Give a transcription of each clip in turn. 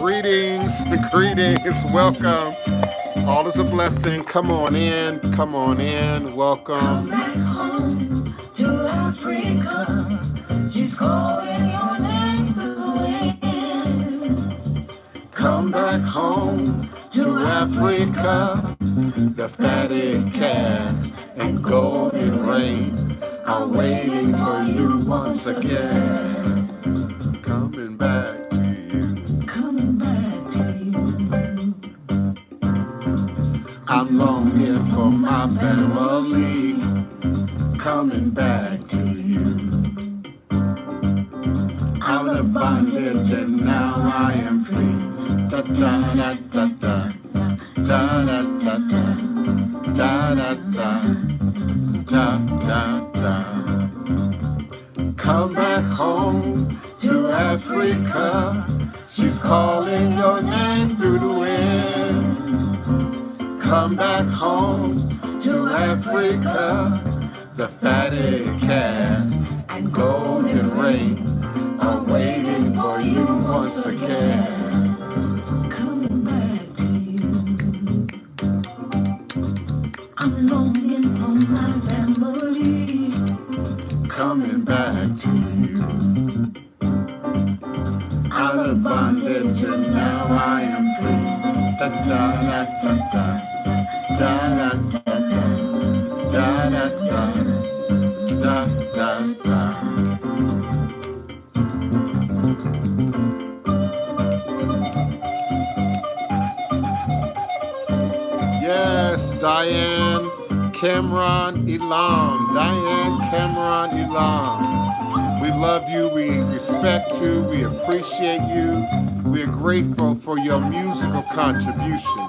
Greetings, greetings, welcome. All is a blessing. Come on in, come on in, welcome. Come back home to Africa. She's calling your name to the wind. Come back home to Africa. The fatted calf and golden rain are waiting for you once again. Coming back to you. Coming back to I'm longing for my family. Coming back to you. Out of bondage and now I am free. Da da da da da. Da da da da. Da da da. Da da da. Come back home to Africa. She's calling your name through the wind. Come back home to Africa. The fatted calf and golden rain are waiting for you once again. coming back to you. I'm longing for my family. Coming back to you. Out of bondage and now I am free. Da da da da da. Da da da da. Da da da. Da da da. Yes, Diane Cameron Elam. Diane Cameron Elam. We love you, we respect you, we appreciate you. We're grateful for your musical contribution,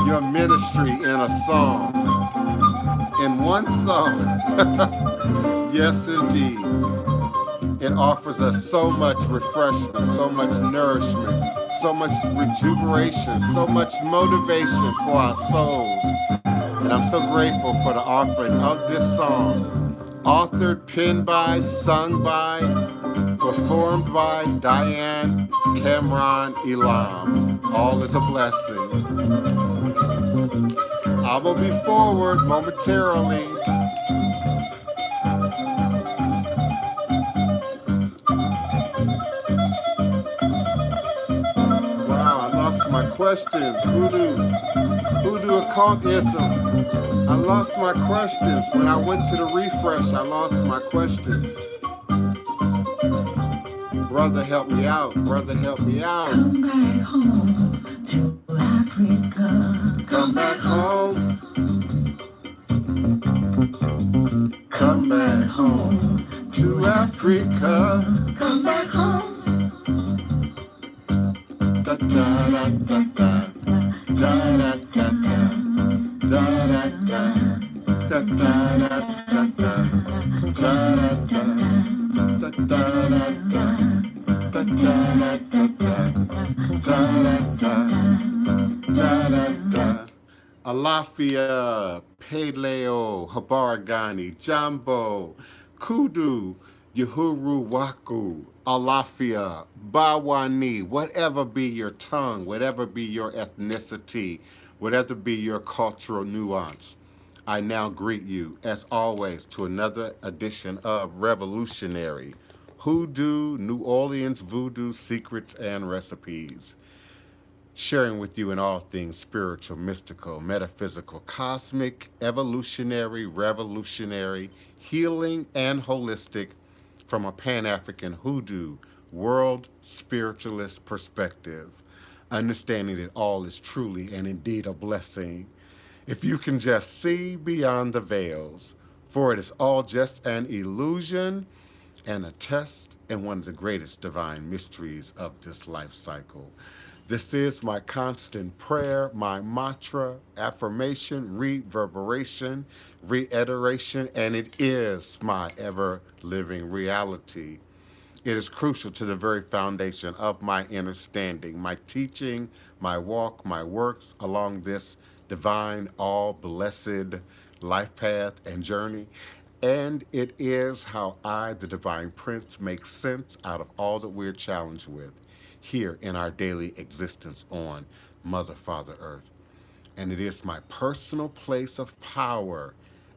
your ministry in a song. In one song. Yes, indeed. It offers us so much refreshment, so much nourishment, so much rejuvenation, so much motivation for our souls. And I'm so grateful for the offering of this song. Authored, penned by, sung by, performed by Diane Cameron Elam. All is a blessing. I will be forward momentarily. Wow, I lost my questions. Hoodoo occultism. I lost my questions. When I went to the refresh, I lost my questions. Brother, help me out. Brother, help me out. Come back home to Africa. Come back home to Africa. Come back home. Da da da da da. Da da da da. Da da da. Da da da da da. Da da da. Da da da da. Da da da da da. Da da da. Da da da. Alafia, Paleo, Habaragani, Jambo, Kudu, Yahuru Waku, Alafia, Bawani, whatever be your tongue, whatever be your ethnicity, whatever be your cultural nuance, I now greet you, as always, to another edition of Revolutionary Hoodoo, New Orleans Voodoo Secrets and Recipes, sharing with you in all things spiritual, mystical, metaphysical, cosmic, evolutionary, revolutionary, healing, and holistic from a Pan-African hoodoo, world spiritualist perspective, understanding that all is truly and indeed a blessing. If you can just see beyond the veils, for it is all just an illusion and a test and one of the greatest divine mysteries of this life cycle. This is my constant prayer, my mantra, affirmation, reverberation, reiteration, and it is my ever-living reality. It is crucial to the very foundation of my understanding, my teaching, my walk, my works along this divine, all-blessed life path and journey. And it is how I, the Divine Prince, make sense out of all that we're challenged with. here in our daily existence on Mother, Father, Earth. And it is my personal place of power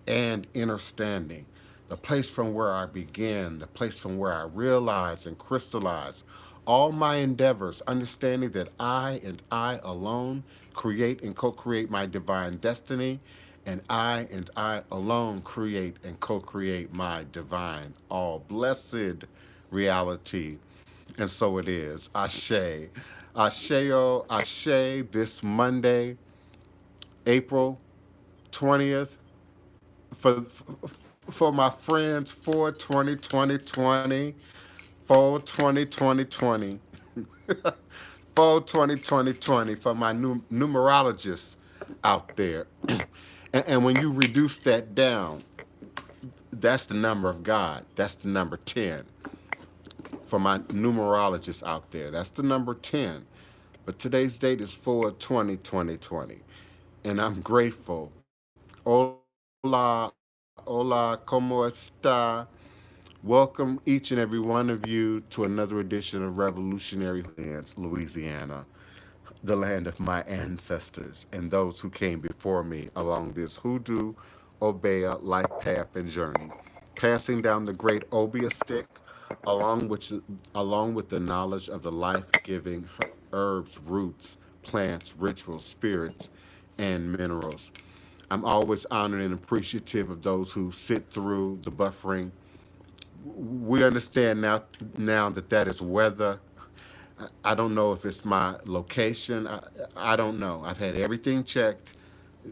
and understanding, the place from where I begin, the place from where I realize and crystallize all my endeavors, understanding that I and I alone create and co create my divine destiny, and I and I alone create and co create my divine, all blessed reality. And so it is. Ashe. Asheo, Ashe, this Monday, April 20th, for for my friends, for 2020, for 2020, for 2020, for my numerologists out there. And when you reduce that down, that's the number of God. That's the number 10. For my numerologists out there, that's the number 10. But today's date is 4/20/2020. And I'm grateful. Hola, hola, como esta? Welcome each and every one of you to another edition of Revolutionary Lands, Louisiana, the land of my ancestors and those who came before me along this Hoodoo, Obeah life path and journey, passing down the great Obeah stick along with the knowledge of the life-giving herbs, roots, plants, rituals, spirits, and minerals. I'm always honored and appreciative of those who sit through the buffering. We understand now that that is weather. I don't know if it's my location. I don't know. I've had everything checked,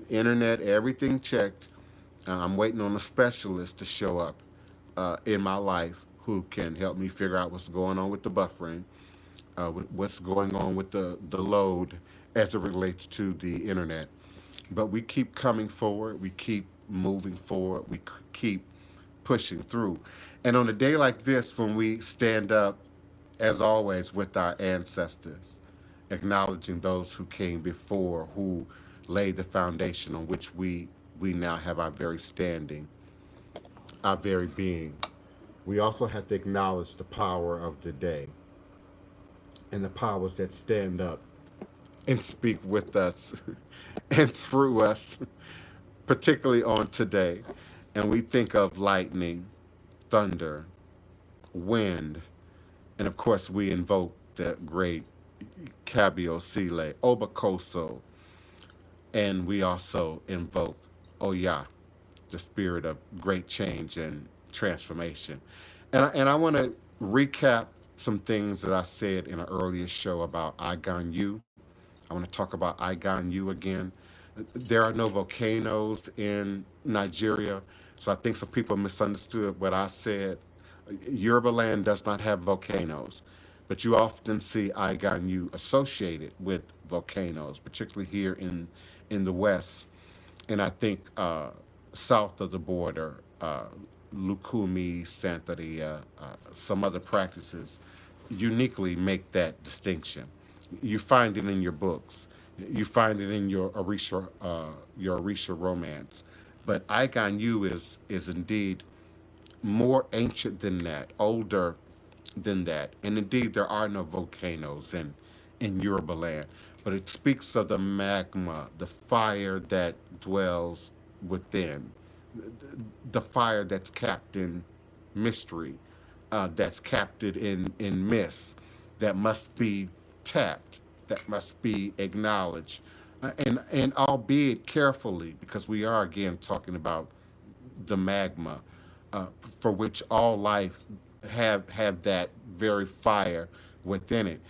internet, everything checked. I'm waiting on a specialist to show up in my life who can help me figure out what's going on with the buffering, what's going on with the load as it relates to the internet. But we keep coming forward. We keep moving forward. We keep pushing through. And on a day like this, when we stand up, as always, with our ancestors, acknowledging those who came before, who laid the foundation on which we now have our very standing, our very being. We also have to acknowledge the power of the day and the powers that stand up and speak with us and through us, particularly on today. And we think of lightning, thunder, wind, and of course we invoke the great Cabio Sile, Obakoso, and we also invoke Oya, the spirit of great change and transformation. And I want to recap some things that I said in an earlier show about Igan Yu. I want to talk about Igan Yu again. There are no volcanoes in Nigeria, so I think some people misunderstood what I said. Yoruba land does not have volcanoes, but you often see Igan Yu associated with volcanoes, particularly here in the West, and I think south of the border, Lukumi, Santeria, some other practices uniquely make that distinction. You find it in your books. You find it in your Orisha romance. But Igan Yu is indeed more ancient than that, older than that. And indeed, there are no volcanoes in Yoruba land. But it speaks of the magma, the fire that dwells within, the fire that's capped in mystery, that's captured in mist, that must be tapped, that must be acknowledged, and albeit carefully, because we are again talking about the magma, for which all life have that very fire within it.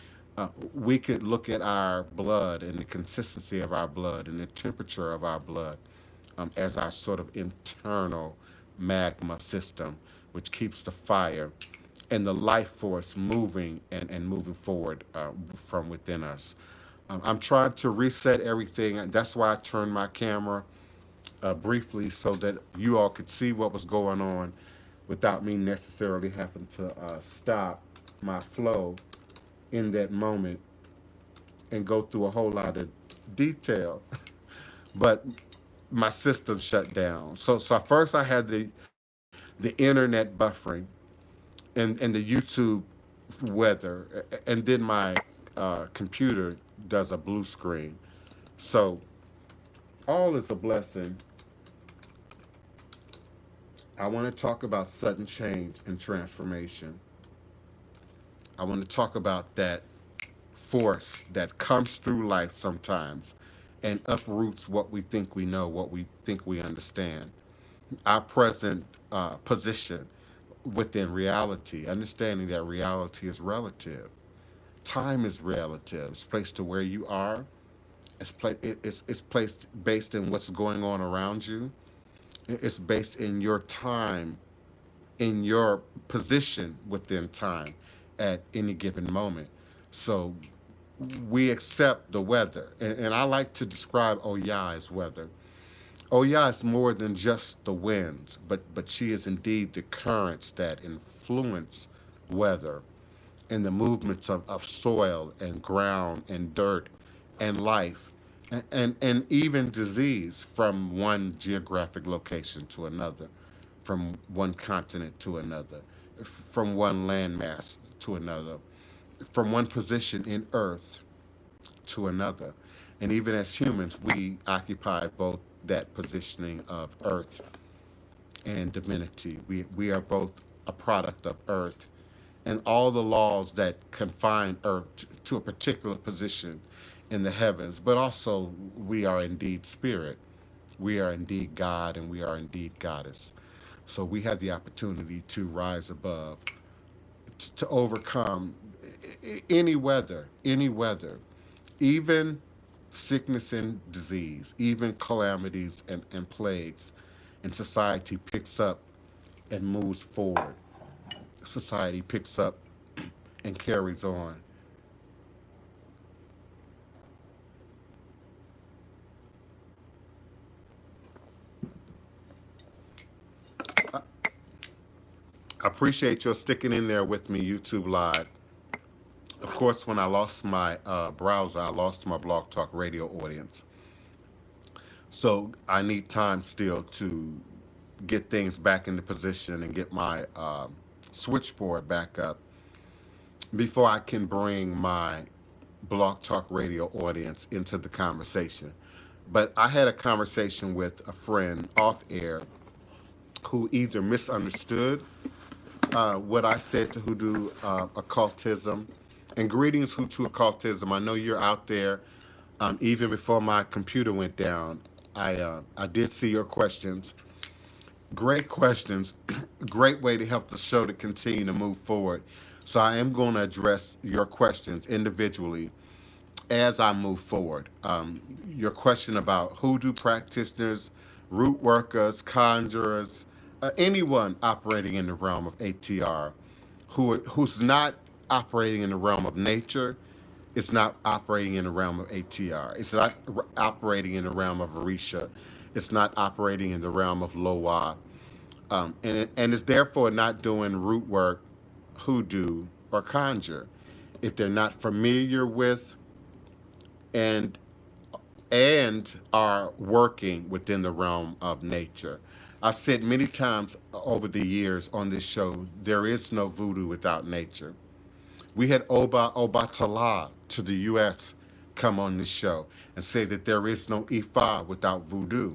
We could look at our blood and the consistency of our blood and the temperature of our blood as our sort of internal magma system, which keeps the fire and the life force moving and moving forward from within us. I'm trying to reset everything. That's why I turned my camera briefly so that you all could see what was going on without me necessarily having to stop my flow in that moment and go through a whole lot of detail. But my system shut down. So first I had the internet buffering and the YouTube weather, and then computer does a blue screen. So all is a blessing. I want to talk about sudden change and transformation. I want to talk about that force that comes through life sometimes and uproots what we think we know, what we think we understand. Our present position within reality, understanding that reality is relative. Time is relative. It's placed to where you are. It's placed based in what's going on around you. It's based in your time, in your position within time at any given moment. So we accept the weather. And I like to describe Oya as weather. Oya is more than just the winds, but she is indeed the currents that influence weather and the movements of soil and ground and dirt and life and even disease from one geographic location to another, from one continent to another, from one landmass to another, from one position in earth to another. And even as humans, we occupy both that positioning of earth and divinity. We are both a product of earth and all the laws that confine earth to a particular position in the heavens. But also, we are indeed spirit. We are indeed God and we are indeed goddess. So we have the opportunity to rise above, to overcome any weather, even sickness and disease, even calamities and plagues. And society picks up and moves forward. Society picks up and carries on. I appreciate your sticking in there with me, YouTube Live. Of course, when I lost my browser, I lost my Blog Talk Radio audience. So I need time still to get things back into position and get my switchboard back up before I can bring my Blog Talk Radio audience into the conversation. But I had a conversation with a friend off air who either misunderstood what I said to Hoodoo occultism. And greetings, Hoodoo occultism. I know you're out there. Even before my computer went down, I did see your questions. Great questions. Great way to help the show to continue to move forward. So I am going to address your questions individually as I move forward. Your question about hoodoo practitioners, root workers, conjurers, anyone operating in the realm of ATR who's not operating in the realm of nature, it's not operating in the realm of ATR. It's not operating in the realm of Orisha. It's not operating in the realm of Loa. And it's therefore not doing root work, hoodoo, or conjure. If they're not familiar with and are working within the realm of nature. I've said many times over the years on this show, there is no voodoo without nature. We had Oba Obatala to the U.S. come on this show and say that there is no Ifa without voodoo,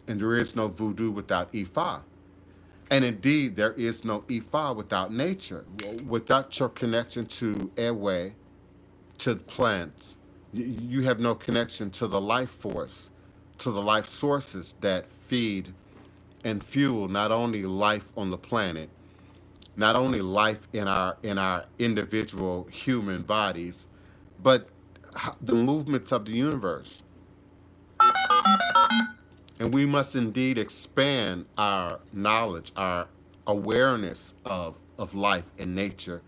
and there is no voodoo without Ifa. And indeed, there is no Ifa without nature, without your connection to airway, to plants. You have no connection to the life force, to the life sources that feed and fuel not only life on the planet, not only life in our individual human bodies, but the movements of the universe. And we must indeed expand our knowledge, our awareness of life and nature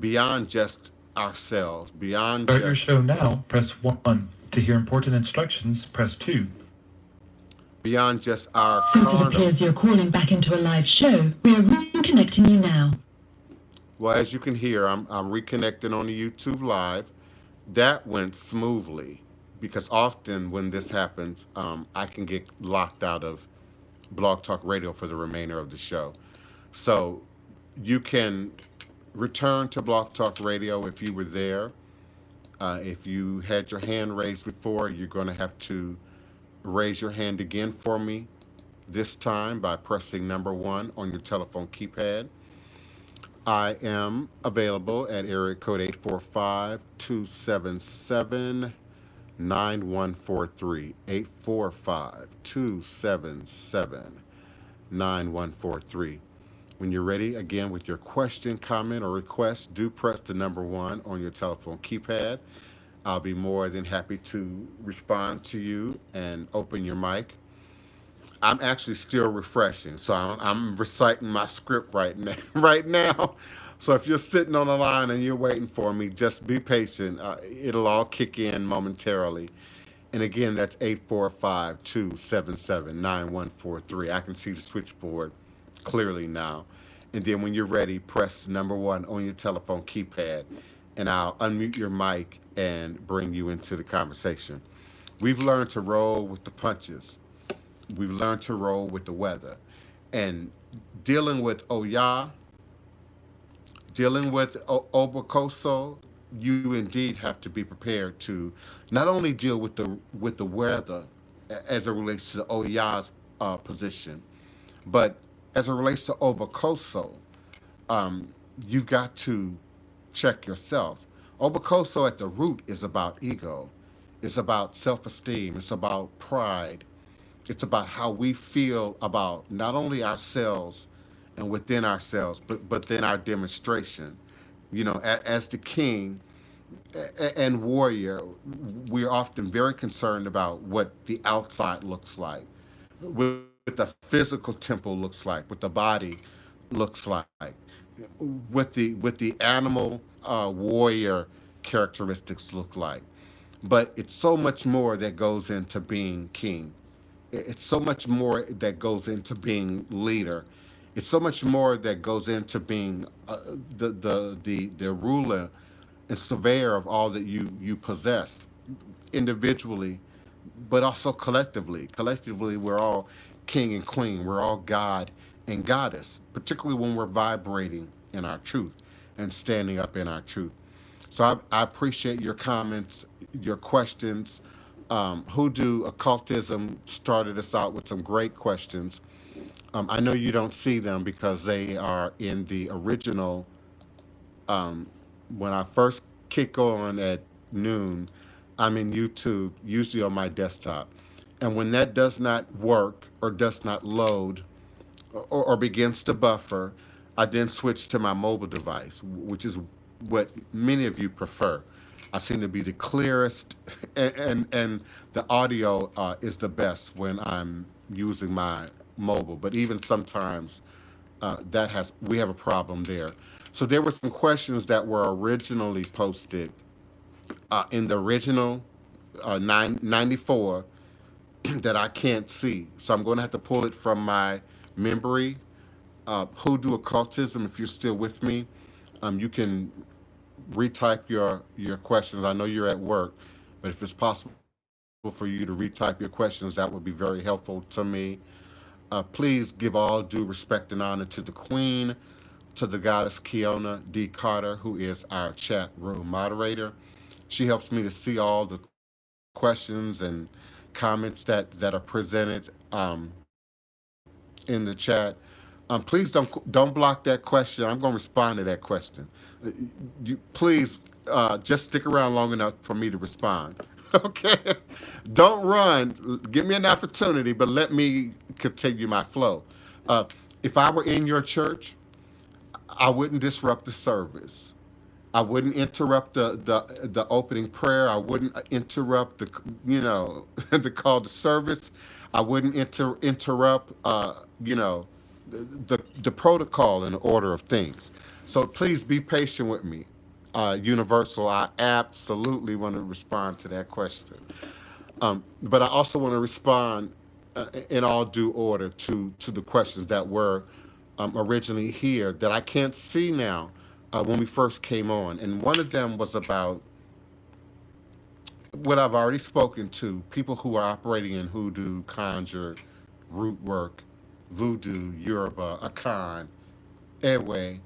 beyond just ourselves, beyond Start your just show now. Press 1. To hear important instructions, press 2. beyond just our Since it carnal. appears you're calling back into a live show, we are reconnecting you now. Well, as you can hear, I'm reconnecting on the YouTube Live. That went smoothly because often when this happens, I can get locked out of Blog Talk Radio for the remainder of the show. So you can return to Blog Talk Radio if you were there If you had your hand raised before, you're going to have to raise your hand again for me, this time by pressing number 1 on your telephone keypad. I am available at area code 845-277-9143. 845-277-9143. When you're ready, again, with your question, comment, or request, do press the number 1 on your telephone keypad. I'll be more than happy to respond to you and open your mic. I'm actually still refreshing, so I'm reciting my script right now. Right now, so if you're sitting on the line and you're waiting for me, just be patient. It'll all kick in momentarily. And again, that's 845-277-9143. I can see the switchboard clearly now. And then when you're ready, press number 1 on your telephone keypad, and I'll unmute your mic and bring you into the conversation. We've learned to roll with the punches. We've learned to roll with the weather. And dealing with Oya, dealing with Obakoso, you indeed have to be prepared to not only deal with the weather as it relates to Oya's position, but as it relates to Obakoso, um, you've got to check yourself. Obakoso at the root is about ego. It's about self-esteem. It's about pride. It's about how we feel about not only ourselves and within ourselves, but then our demonstration. As the king and warrior, we're often very concerned about what the outside looks like, what the physical temple looks like, what the body looks like, what the animal warrior characteristics look like. But it's so much more that goes into being king. It's so much more that goes into being leader. It's so much more that goes into being the ruler and surveyor of all that you possess individually, but also collectively. Collectively, we're all king and queen. We're all God and goddess, particularly when we're vibrating in our truth and standing up in our truth. So I appreciate your comments, your questions. Hoodoo occultism started us out with some great questions. I know you don't see them because they are in the original. When I first kick on at noon, I'm in YouTube, usually on my desktop. And when that does not work or does not load or begins to buffer, I then switch to my mobile device, which is what many of you prefer. I seem to be the clearest, and the audio is the best when I'm using my mobile. But even sometimes we have a problem there. So there were some questions that were originally posted in the original 94 that I can't see. So I'm going to have to pull it from my memory. Hoodoo occultism, if you're still with me, you can retype your questions. I know you're at work, but if it's possible for you to retype your questions, that would be very helpful to me. Please give all due respect and honor to the Queen, to the goddess Kiona D. Carter, who is our chat room moderator. She helps me to see all the questions and comments that are presented in the chat. Please don't block that question. I'm going to respond to that question. Please just stick around long enough for me to respond. Okay? Don't run. Give me an opportunity, but let me continue my flow. If I were in your church, I wouldn't disrupt the service. I wouldn't interrupt the opening prayer. I wouldn't interrupt the call to service. I wouldn't interrupt the protocol and order of things. So please be patient with me, Universal. I absolutely want to respond to that question, but I also want to respond in all due order to the questions that were originally here that I can't see now when we first came on. And one of them was about what I've already spoken to, people who are operating in hoodoo, conjure, root work, voodoo, Yoruba, Akan, Ewe,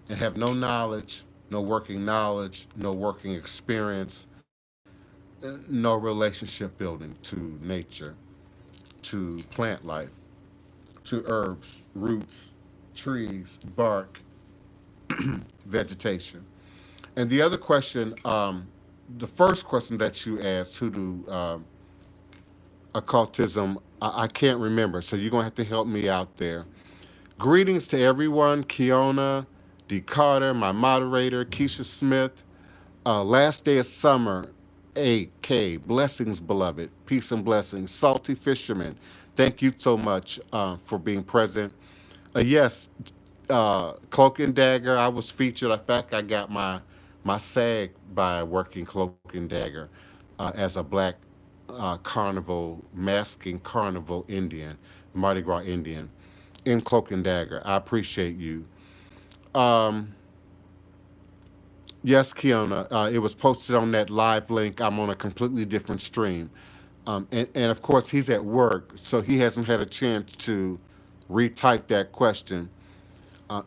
and have no knowledge, no working experience, no relationship building to nature, to plant life, to herbs, roots, trees, bark, vegetation. And the other question, the first question that you asked, who do occultism, I can't remember, so you're going to have to help me out there. Greetings to everyone, Kiona, D. Carter, my moderator, Keisha Smith. Last day of summer, AK, blessings, beloved, peace and blessings. Salty Fisherman, thank you so much for being present. Yes, Cloak and Dagger, I was featured. In fact, I got my SAG by working Cloak and Dagger as a black carnival, masking carnival Indian, Mardi Gras Indian, in Cloak and Dagger. I appreciate you. Um, yes, Kiona, it was posted on that live link. I'm on a completely different stream. And of course, he's at work, so he hasn't had a chance to retype that question.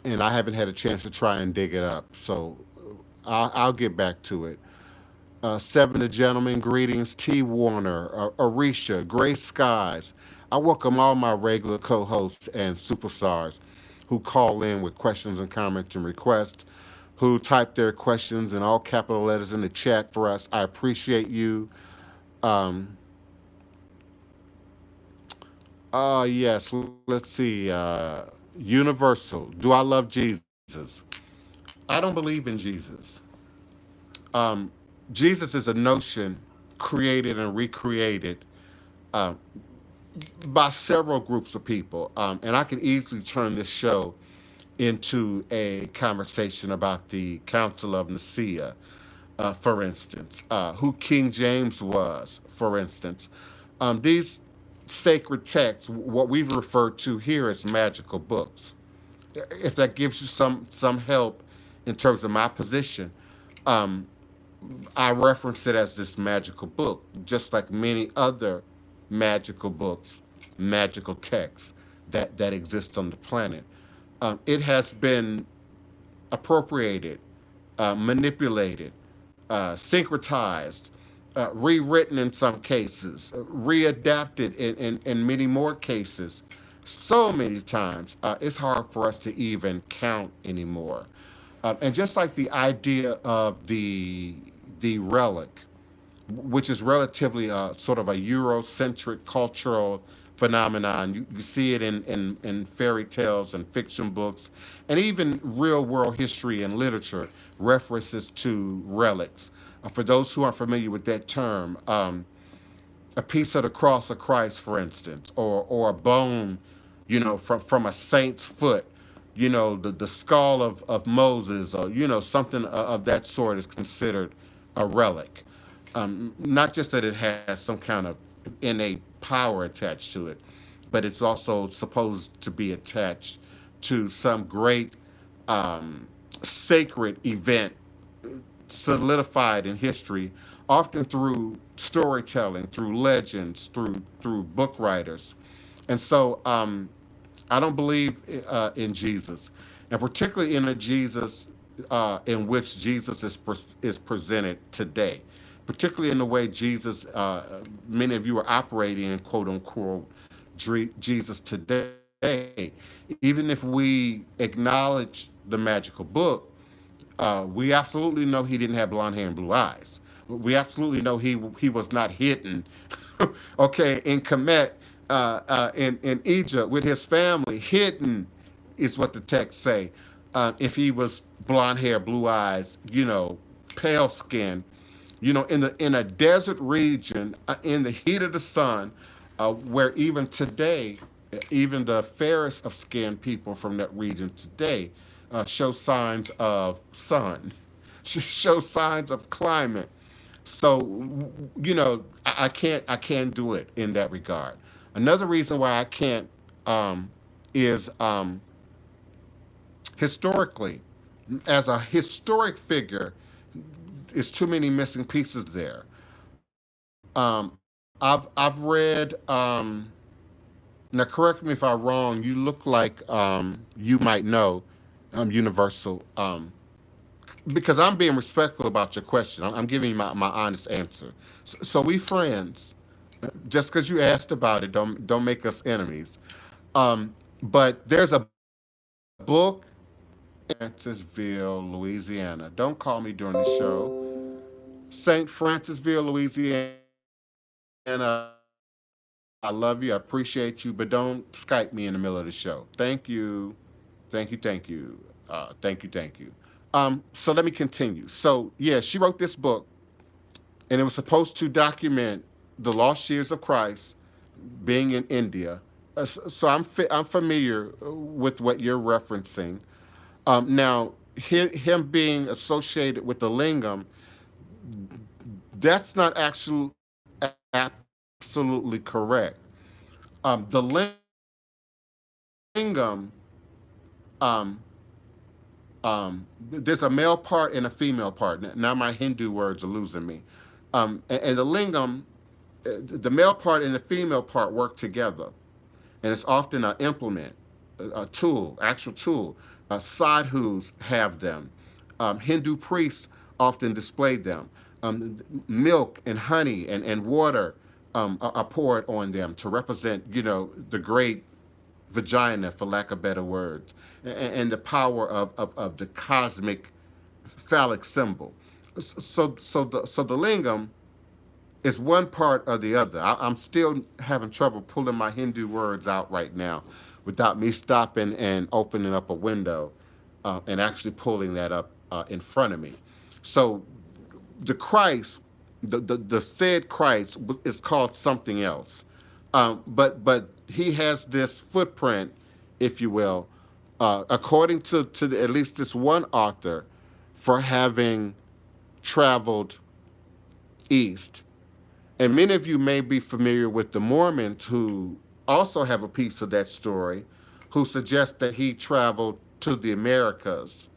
And I haven't had a chance to try and dig it up. So I'll get back to it. Seven the gentlemen, greetings. T. Warner, Arisha, Gray Skies. I welcome all my regular co-hosts and superstars who call in with questions and comments and requests, who type their questions in all capital letters in the chat for us. I appreciate you. Um, yes, let's see. Universal. Do I love Jesus? I don't believe in Jesus. Um, Jesus is a notion created and recreated uh, by several groups of people. And I could easily turn this show into a conversation about the Council of Nicaea, for instance, who King James was, for instance. These sacred texts, what we've referred to here as magical books, if that gives you some help in terms of my position, um, I reference it as this magical book, just like many other magical books, magical texts that exist on the planet. It has been appropriated, manipulated, syncretized, rewritten in some cases, readapted in many more cases, so many times, it's hard for us to even count anymore. And just like the idea of the relic, which is relatively sort of a Eurocentric cultural phenomenon. You see it in fairy tales and fiction books, and even real world history and literature references to relics. For those who aren't familiar with that term, a piece of the cross of Christ, for instance, or a bone, from a saint's foot, the skull of Moses, or something of that sort is considered a relic. Not just that it has some kind of innate power attached to it, but it's also supposed to be attached to some great sacred event solidified in history, often through storytelling, through legends, through book writers. And so I don't believe in Jesus, and particularly in a Jesus in which Jesus is presented today, particularly in the way Jesus, many of you are operating in quote unquote Jesus today. Even if we acknowledge the magical book, we absolutely know he didn't have blonde hair and blue eyes. We absolutely know he was not hidden, okay, in Kemet, in Egypt with his family. Hidden is what the text say. If he was blonde hair, blue eyes, pale skin, in a desert region, in the heat of the sun, where even today, even the fairest of skinned people from that region today show signs of sun, show signs of climate. So, I can't do it in that regard. Another reason why I can't is historically, as a historic figure, is too many missing pieces there. I've read. Now, correct me if I'm wrong. You look like you might know Universal. because I'm being respectful about your question. I'm giving you my honest answer. So we friends. Just because you asked about it, don't make us enemies. But there's a book, Francisville, Louisiana. Don't call me during the show. St. Francisville, Louisiana. I love you. I appreciate you, but don't Skype me in the middle of the show. Thank you. Thank you. Thank you. Thank you. Thank you. So let me continue. So, yeah, she wrote this book, and it was supposed to document the lost years of Christ being in India. So I'm familiar with what you're referencing. Now, him being associated with the lingam, that's not actually absolutely correct. The lingam, um, there's a male part and a female part. Now my Hindu words are losing me. And the lingam, the male part and the female part work together, and it's often an implement, a tool, actual tool. Sadhus have them. Hindu priests often display them. Milk and honey and water are poured on them to represent, the great vagina, for lack of better words, and the power of the cosmic phallic symbol. So the lingam is one part or the other. I'm still having trouble pulling my Hindu words out right now without me stopping and opening up a window and actually pulling that up in front of me. So the Christ, the said Christ, is called something else. But he has this footprint, if you will, according to at least this one author, for having traveled east. And many of you may be familiar with the Mormons, who also have a piece of that story, who suggest that he traveled to the Americas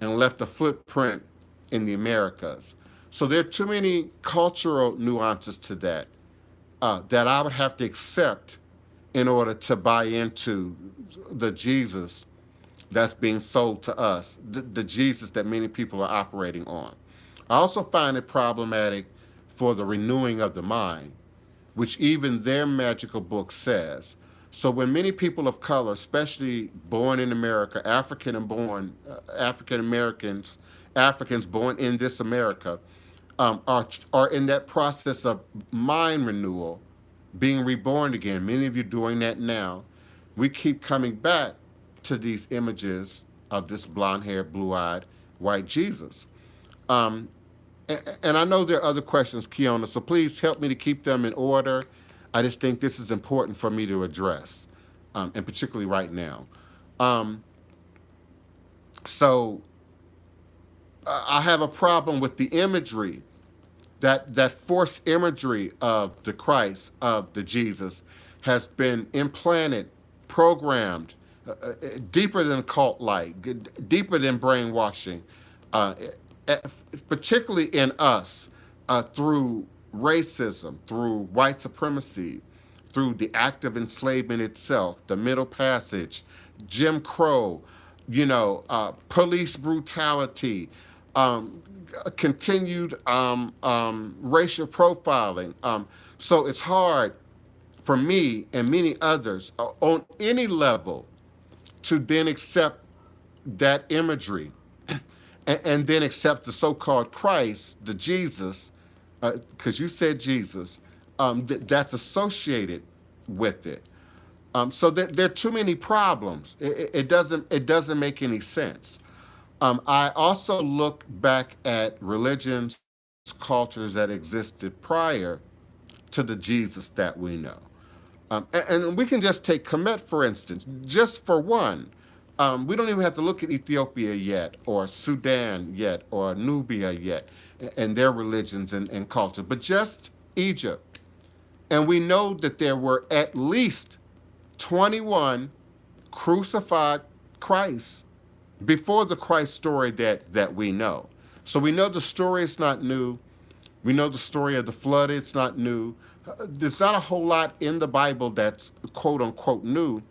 and left a footprint in the Americas. So there are too many cultural nuances to that that I would have to accept in order to buy into the Jesus that's being sold to us, the Jesus that many people are operating on. I also find it problematic for the renewing of the mind, which even their magical book says. So when many people of color, especially born in America, African Americans, Africans born in this America, are in that process of mind renewal, being reborn again. Many of you doing that now. We keep coming back to these images of this blonde-haired, blue-eyed, white Jesus. Um, and I know there are other questions, Kiona, so please help me to keep them in order. I just think this is important for me to address, and particularly right now. Um, so I have a problem with the imagery, that forced imagery of the Christ, of the Jesus, has been implanted, programmed, deeper than cult-like, deeper than brainwashing, uh, eh, particularly in us, through racism, through white supremacy, through the act of enslavement itself, the Middle Passage, Jim Crow, police brutality, um, continued racial profiling. So it's hard for me and many others on any level to then accept that imagery and then accept the so-called Christ, the Jesus, because you said Jesus, that's associated with it. So there are too many problems. It doesn't make any sense. I also look back at religions, cultures that existed prior to the Jesus that we know. And we can just take Kemet, for instance, just for one. We don't even have to look at Ethiopia yet, or Sudan yet, or Nubia yet, and their religions and culture, but just Egypt. And we know that there were at least 21 crucified Christs before the Christ story that we know. So we know the story is not new. We know the story of the flood, it's not new. There's not a whole lot in the Bible that's quote unquote new,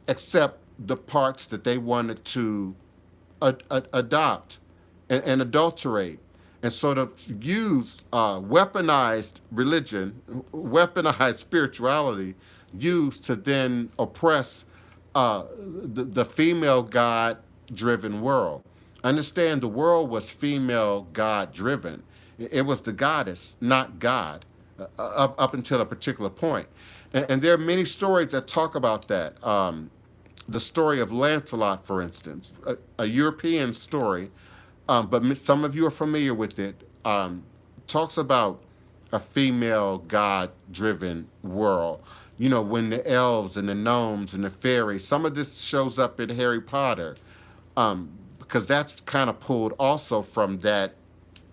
except the parts that they wanted to adopt and adulterate and sort of use weaponized religion, weaponized spirituality, used to then oppress the female God-driven world. Understand, the world was female God-driven. It was the goddess, not God, up until a particular point. And there are many stories that talk about that. The story of Lancelot, for instance, a European story, but some of you are familiar with it, talks about a female God-driven world. You know, when the elves and the gnomes and the fairies, some of this shows up in Harry Potter, because that's kind of pulled also from that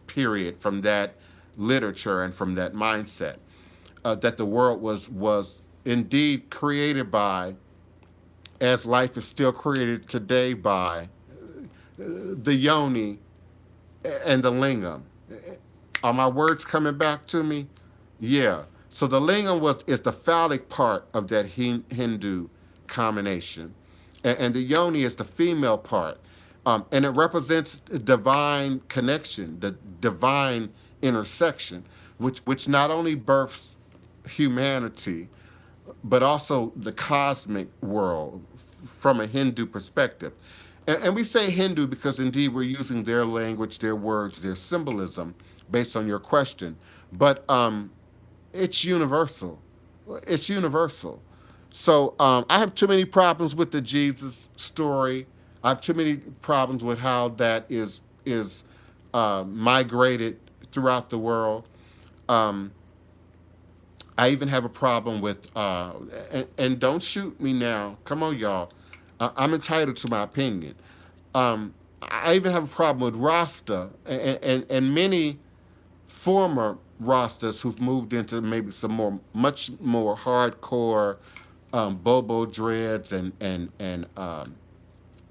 period, from that literature and from that mindset, that the world was indeed created by, as life is still created today by, the yoni and the lingam. Are my words coming back to me? Yeah. So the lingam is the phallic part of that Hindu combination, and the yoni is the female part, and it represents divine connection, the divine intersection, which not only births humanity, but also the cosmic world from a Hindu perspective. And we say Hindu because indeed we're using their language, their words, their symbolism based on your question. But it's universal. It's universal. So I have too many problems with the Jesus story. I have too many problems with how that is migrated throughout the world. Um, I even have a problem with, and don't shoot me now. Come on, y'all. I'm entitled to my opinion. I even have a problem with Rasta and many former Rastas who've moved into maybe some much more hardcore Bobo dreads and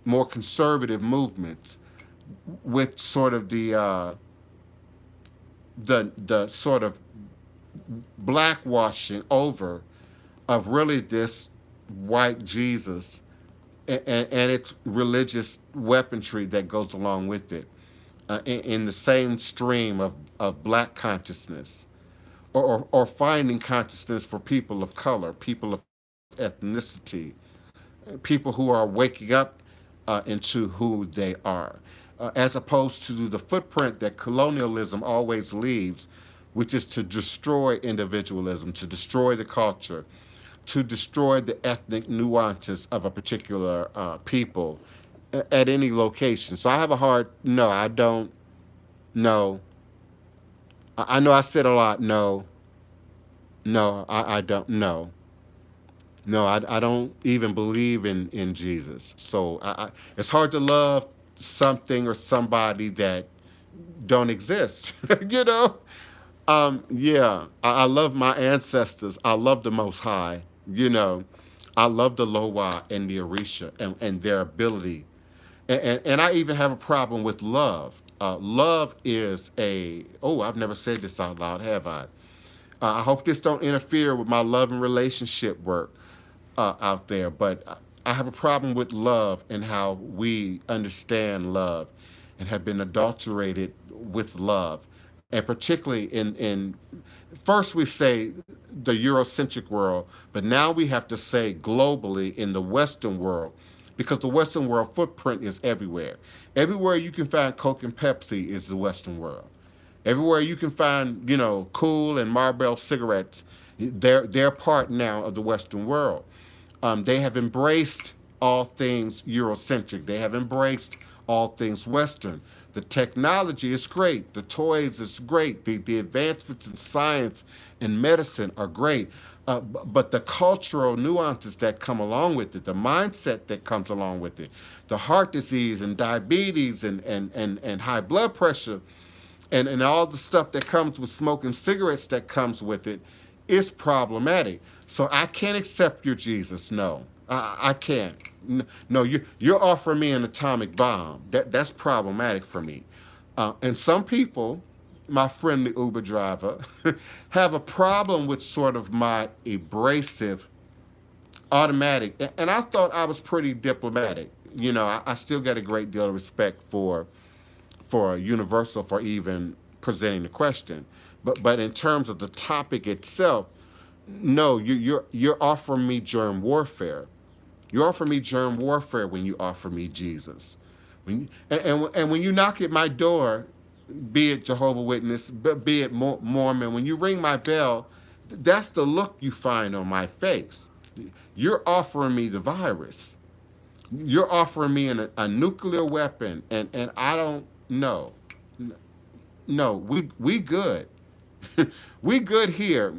more conservative movements with sort of the sort of blackwashing over of really this white Jesus and its religious weaponry that goes along with it, in the same stream of black consciousness, or finding consciousness for people of color, people of ethnicity, people who are waking up into who they are, as opposed to the footprint that colonialism always leaves, which is to destroy individualism, to destroy the culture, to destroy the ethnic nuances of a particular people at any location. So I have a hard no. I don't. No. I know I said a lot. No. No. I don't. No. No. I don't even believe in Jesus. So it's hard to love something or somebody that don't exist. you know. Yeah, I love my ancestors. I love the Most High. You know, I love the Loa and the Orisha and their ability. And I even have a problem with love. Love is I've never said this out loud, have I? I hope this don't interfere with my love and relationship work out there. But I have a problem with love and how we understand love and have been adulterated with love. And particularly in first we say the Eurocentric world, but now we have to say globally in the Western world, because the Western world footprint is everywhere. Everywhere you can find Coke and Pepsi is the Western world. Everywhere you can find, Cool and Marlboro cigarettes, they're part now of the Western world. They have embraced all things Eurocentric. They have embraced all things Western. The technology is great. The toys is great. The advancements in science and medicine are great. But the cultural nuances that come along with it, the mindset that comes along with it, the heart disease and diabetes and high blood pressure and all the stuff that comes with smoking cigarettes that comes with it is problematic. So I can't accept your Jesus. No, I can't. No, you're offering me an atomic bomb. That's problematic for me. And some people, my friendly Uber driver, have a problem with sort of my abrasive, automatic. And I thought I was pretty diplomatic. I still got a great deal of respect for for universal for even presenting the question. But in terms of the topic itself, no, you're offering me germ warfare. You offer me germ warfare when you offer me Jesus. And when you knock at my door, be it Jehovah Witness, be it Mormon, when you ring my bell, that's the look you find on my face. You're offering me the virus. You're offering me a nuclear weapon, and I don't know. No, we good. We good here.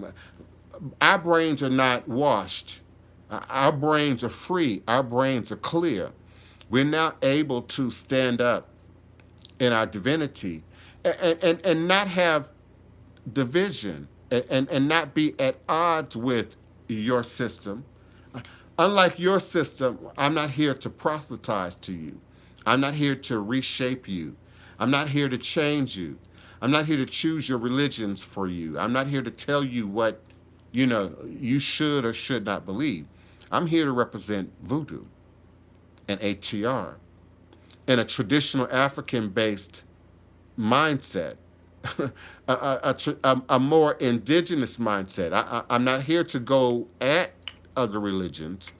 Our brains are not washed. Our brains are free. Our brains are clear. We're now able to stand up in our divinity and not have division and not be at odds with your system. Unlike your system, I'm not here to proselytize to you. I'm not here to reshape you. I'm not here to change you. I'm not here to choose your religions for you. I'm not here to tell you what, you should or should not believe. I'm here to represent Voodoo and ATR in a traditional African-based mindset, a more indigenous mindset. I'm not here to go at other religions.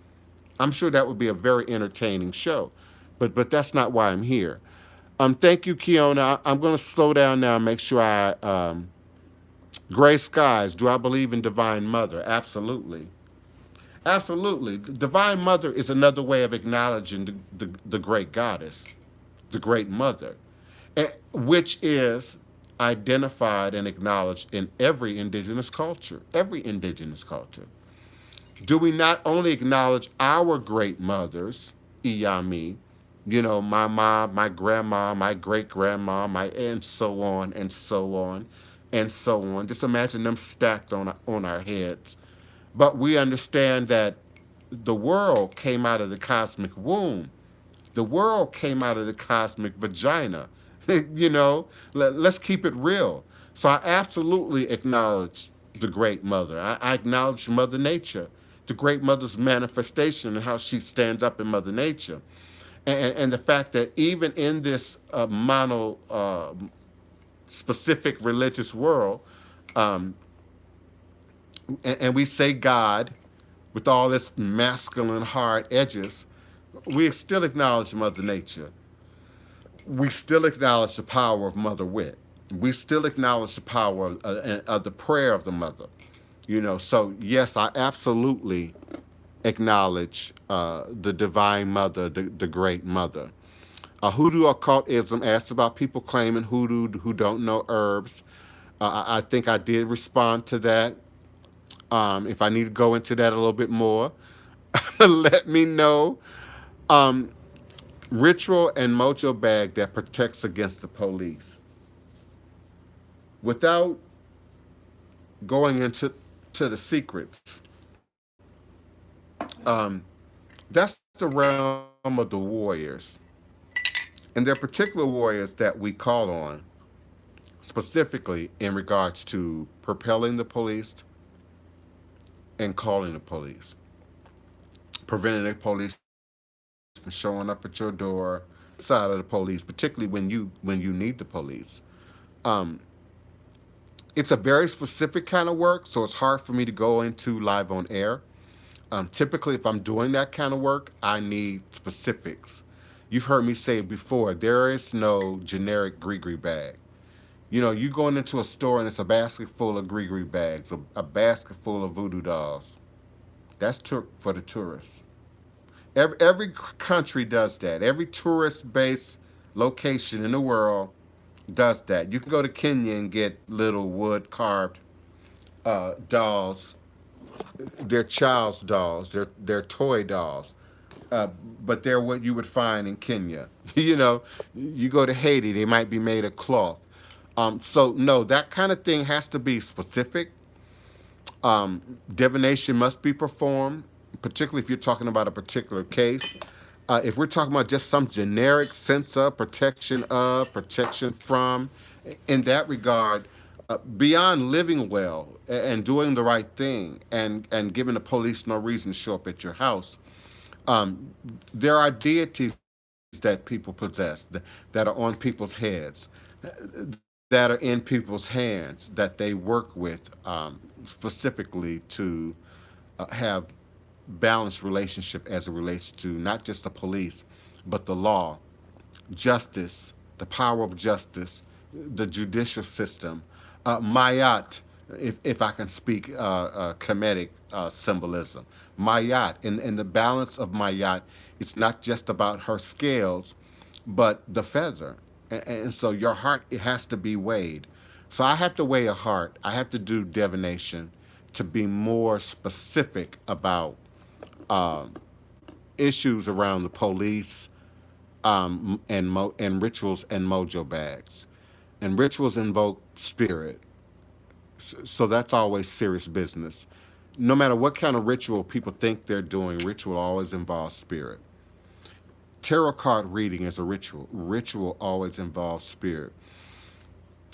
I'm sure that would be a very entertaining show, but that's not why I'm here. Thank you, Kiona. I'm going to slow down now and make sure gray skies. Do I believe in Divine Mother? Absolutely. Absolutely. The Divine Mother is another way of acknowledging the great goddess, the great mother, which is identified and acknowledged in every indigenous culture. Every indigenous culture. Do we not only acknowledge our great mothers, Iyami, my mom, my grandma, my great grandma, and so on and so on and so on. Just imagine them stacked on our heads. But we understand that the world came out of the cosmic womb. The world came out of the cosmic vagina. Let's keep it real. So I absolutely acknowledge the great mother. I acknowledge Mother Nature, the great mother's manifestation and how she stands up in Mother Nature. And the fact that even in this specific religious world, and we say God with all its masculine hard edges, we still acknowledge Mother Nature. We still acknowledge the power of Mother Wit. We still acknowledge the power of the prayer of the mother. So yes, I absolutely acknowledge the Divine Mother, the Great Mother. Hoodoo occultism asks about people claiming hoodoo who don't know herbs. I think I did respond to that. If I need to go into that a little bit more, let me know. Ritual and Mojo bag that protects against the police. Without going into the secrets, that's the realm of the warriors. And there are particular warriors that we call on specifically in regards to propelling the police and calling the police, preventing the police from showing up at your door, side of the police, particularly when you need the police. It's a very specific kind of work, so it's hard for me to go into live on air. Typically, if I'm doing that kind of work, I need specifics. You've heard me say before, there is no generic gree-gree bag. You going into a store and it's a basket full of gree-gree bags, a basket full of voodoo dolls. That's for the tourists. Every country does that. Every tourist-based location in the world does that. You can go to Kenya and get little wood-carved dolls. They're child's dolls. They're toy dolls. But they're what you would find in Kenya. You go to Haiti, they might be made of cloth. So no, that kind of thing has to be specific. Divination must be performed, particularly if you're talking about a particular case. If we're talking about just some generic sense of, protection from, in that regard, beyond living well and doing the right thing and giving the police no reason to show up at your house, there are deities that people possess, that are on people's heads, that are in people's hands, that they work with specifically to have balanced relationship as it relates to not just the police, but the law, justice, the power of justice, the judicial system, Mayat, if I can speak Kemetic symbolism. Mayat, in the balance of Mayat, it's not just about her scales, but the feather. And so your heart, it has to be weighed. So I have to weigh a heart. I have to do divination to be more specific about um, issues around the police, and rituals and mojo bags. And rituals invoke spirit. So that's always serious business. No matter what kind of ritual people think they're doing, ritual always involves spirit. Tarot card reading is a ritual. Ritual always involves spirit.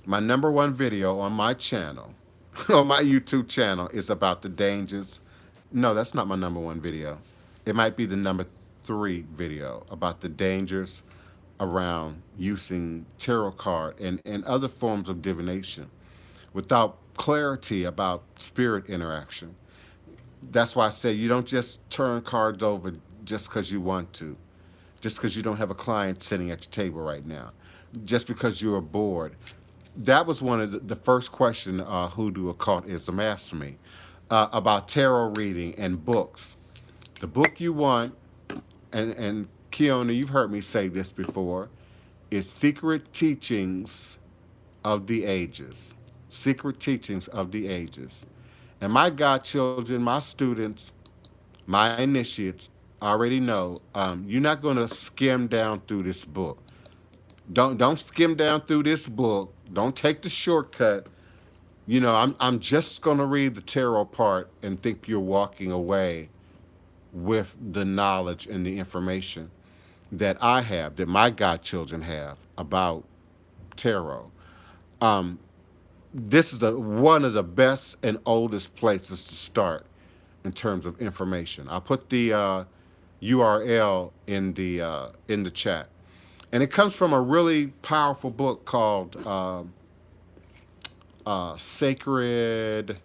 My number one video on my channel, on my YouTube channel, is about the dangers. No, that's not my number one video. It might be the number three video about the dangers around using tarot card and other forms of divination without clarity about spirit interaction. That's why I say you don't just turn cards over just because you want to, just because you don't have a client sitting at your table right now, just because you're bored. That was one of the first question Hoodoo occultism asked me about tarot reading and books. The book you want, and Kiona, you've heard me say this before, is Secret Teachings of the Ages. Secret Teachings of the Ages. And my godchildren, my students, my initiates already know you're not going to skim down through this book. Don't skim down through this book. Don't take the shortcut. I'm just going to read the tarot part and think you're walking away with the knowledge and the information that I have, that my godchildren have about tarot. Um, this is one of the best and oldest places to start in terms of information. I'll put the URL in the chat, and it comes from a really powerful book called Sacred.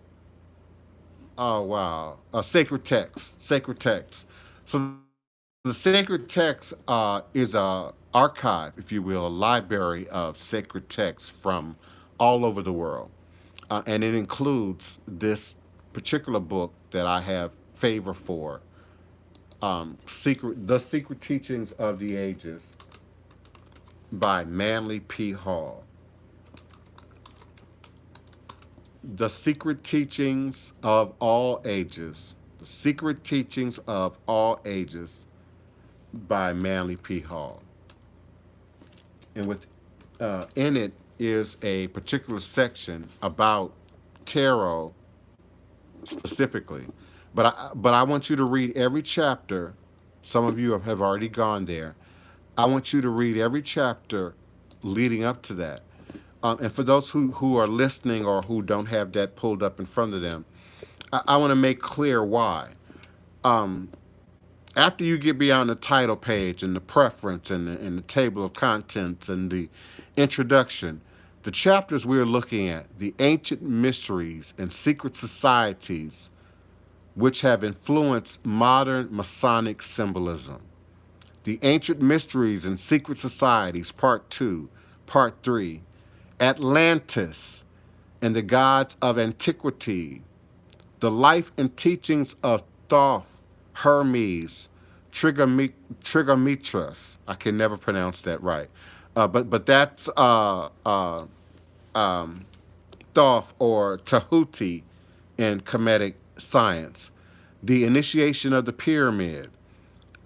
Oh wow, Sacred Text. Sacred Text. So the Sacred Text is a archive, if you will, a library of sacred texts from all over the world, and it includes this particular book that I have favor for, the Secret Teachings of the Ages by Manly P. Hall. The Secret Teachings of All Ages. The Secret Teachings of All Ages by Manly P. Hall. And in it is a particular section about tarot specifically. But I want you to read every chapter. Some of you have already gone there. I want you to read every chapter leading up to that. And for those who are listening or who don't have that pulled up in front of them, I want to make clear why. Um, After you get beyond the title page and the preference and the table of contents and the introduction, the chapters we're looking at, the ancient mysteries and secret societies which have influenced modern Masonic symbolism. The Ancient Mysteries and Secret Societies, Part 2, Part 3, Atlantis and the Gods of Antiquity, the Life and Teachings of Thoth, Hermes, Trigonometras. I can never pronounce that right. But that's Thoth or Tahuti in Kemetic science. The Initiation of the Pyramid,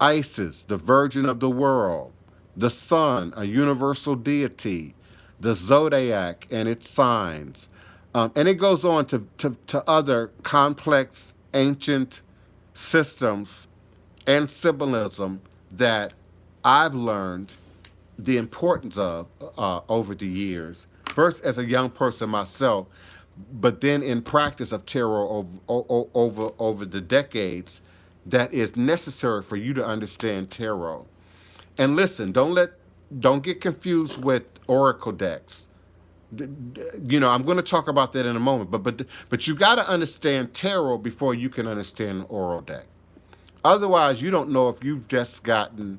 Isis, the Virgin of the World, the Sun, a universal deity, the Zodiac and its signs. And it goes on to other complex ancient systems and symbolism that I've learned the importance of over the years. First, as a young person myself, but then in practice of tarot over the decades, that is necessary for you to understand tarot. And listen, don't get confused with oracle decks. I'm going to talk about that in a moment. But you got to understand tarot before you can understand an oral deck. Otherwise, you don't know if you've just gotten,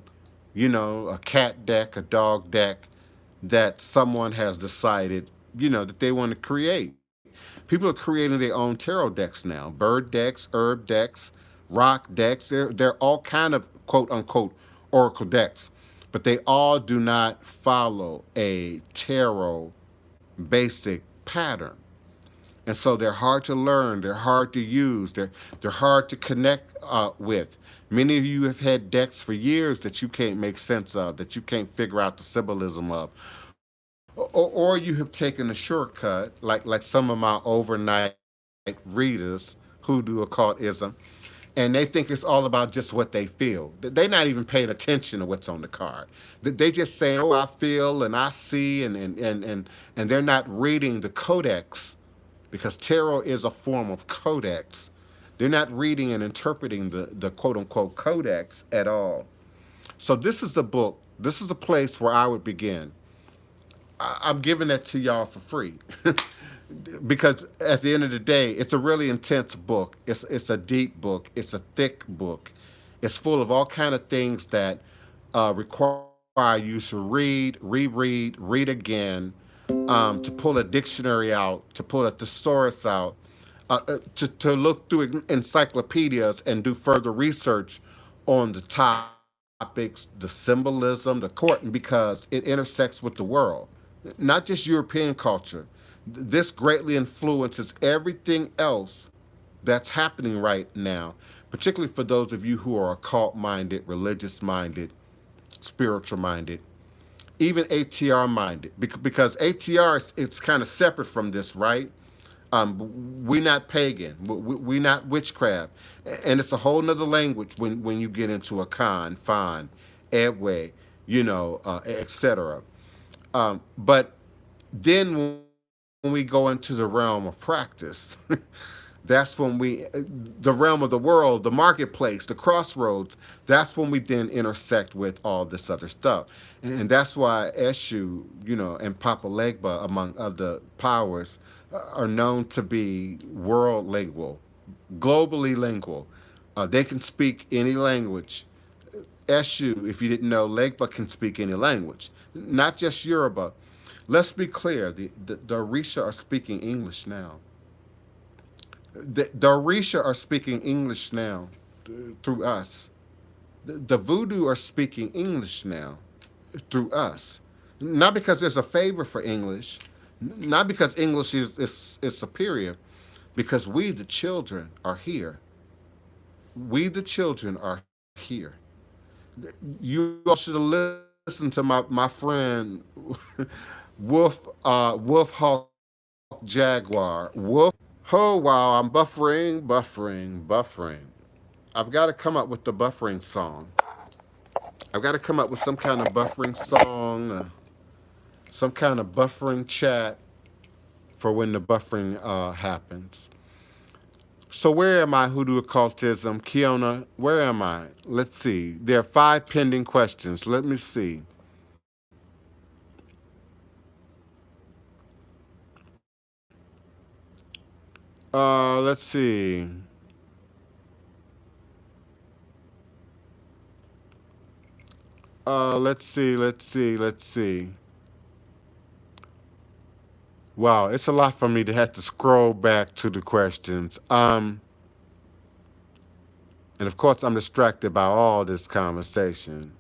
a cat deck, a dog deck that someone has decided, that they want to create. People are creating their own tarot decks now. Bird decks, herb decks, rock decks. They're all kind of quote unquote oracle decks, but they all do not follow a tarot basic pattern. And so they're hard to learn, they're hard to use, they're hard to connect with. Many of you have had decks for years that you can't make sense of, that you can't figure out the symbolism of, or you have taken a shortcut, like some of my overnight readers, Hoodoo occultism, and they think it's all about just what they feel. They're not even paying attention to what's on the card. They just saying, "Oh, I feel and I see," and they're not reading the codex, because tarot is a form of codex. They're not reading and interpreting the quote unquote codex at all. So this is the book. This is a place where I would begin. I'm giving that to y'all for free. Because at the end of the day, it's a really intense book. It's a deep book. It's a thick book. It's full of all kind of things that require you to read, reread, read again, to pull a dictionary out, to pull a thesaurus out, to look through encyclopedias and do further research on the topics, the symbolism, the court, because it intersects with the world, not just European culture. This greatly influences everything else that's happening right now, particularly for those of you who are occult minded, religious minded, spiritual minded, even ATR minded, because ATR it's kind of separate from this, right? We not pagan, we not witchcraft, and it's a whole nother language when you get into a con, fan, Edway, etc. But then when we go into the realm of practice, that's when the realm of the world, the marketplace, the crossroads, that's when we then intersect with all this other stuff. And that's why Eshu, and Papa Legba, among other powers, are known to be world lingual, globally lingual. They can speak any language. Eshu, if you didn't know, Legba can speak any language, not just Yoruba. Let's be clear, the Orisha are speaking English now. The Orisha are speaking English now through us. The Voodoo are speaking English now through us. Not because there's a favor for English, not because English is superior, because we, the children, are here. We, the children, are here. You all should have listened to my friend Wolf Hawk Jaguar. Oh wow, I'm buffering. I've got to come up with the buffering song. I've got to come up with some kind of buffering song, some kind of buffering chat for when the buffering happens. So where am I, Hoodoo Occultism? Kiona, where am I? Let's see. There are 5 pending questions. Let me see. Let's see. Let's see. Wow, it's a lot for me to have to scroll back to the questions. And of course, I'm distracted by all this conversation.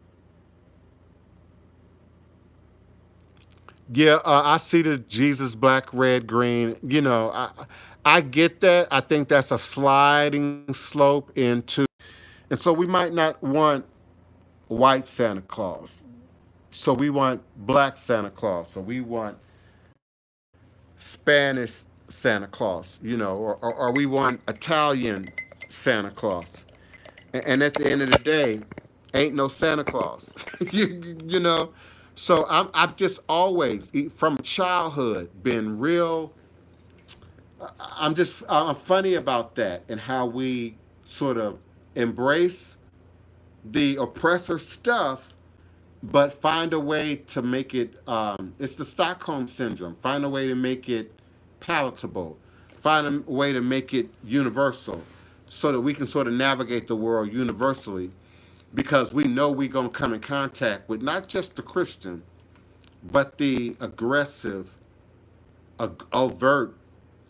Yeah, I see the Jesus black, red, green. I get that. I think that's a sliding slope into, and so we might not want white Santa Claus. So we want black Santa Claus. So we want Spanish Santa Claus, or we want Italian Santa Claus. And at the end of the day, ain't no Santa Claus. you know? So I've just always, from childhood, been real. I'm funny about that and how we sort of embrace the oppressor stuff but find a way to make it, it's the Stockholm Syndrome. Find a way to make it palatable. Find a way to make it universal so that we can sort of navigate the world universally, because we know we're going to come in contact with not just the Christian, but the aggressive, overt,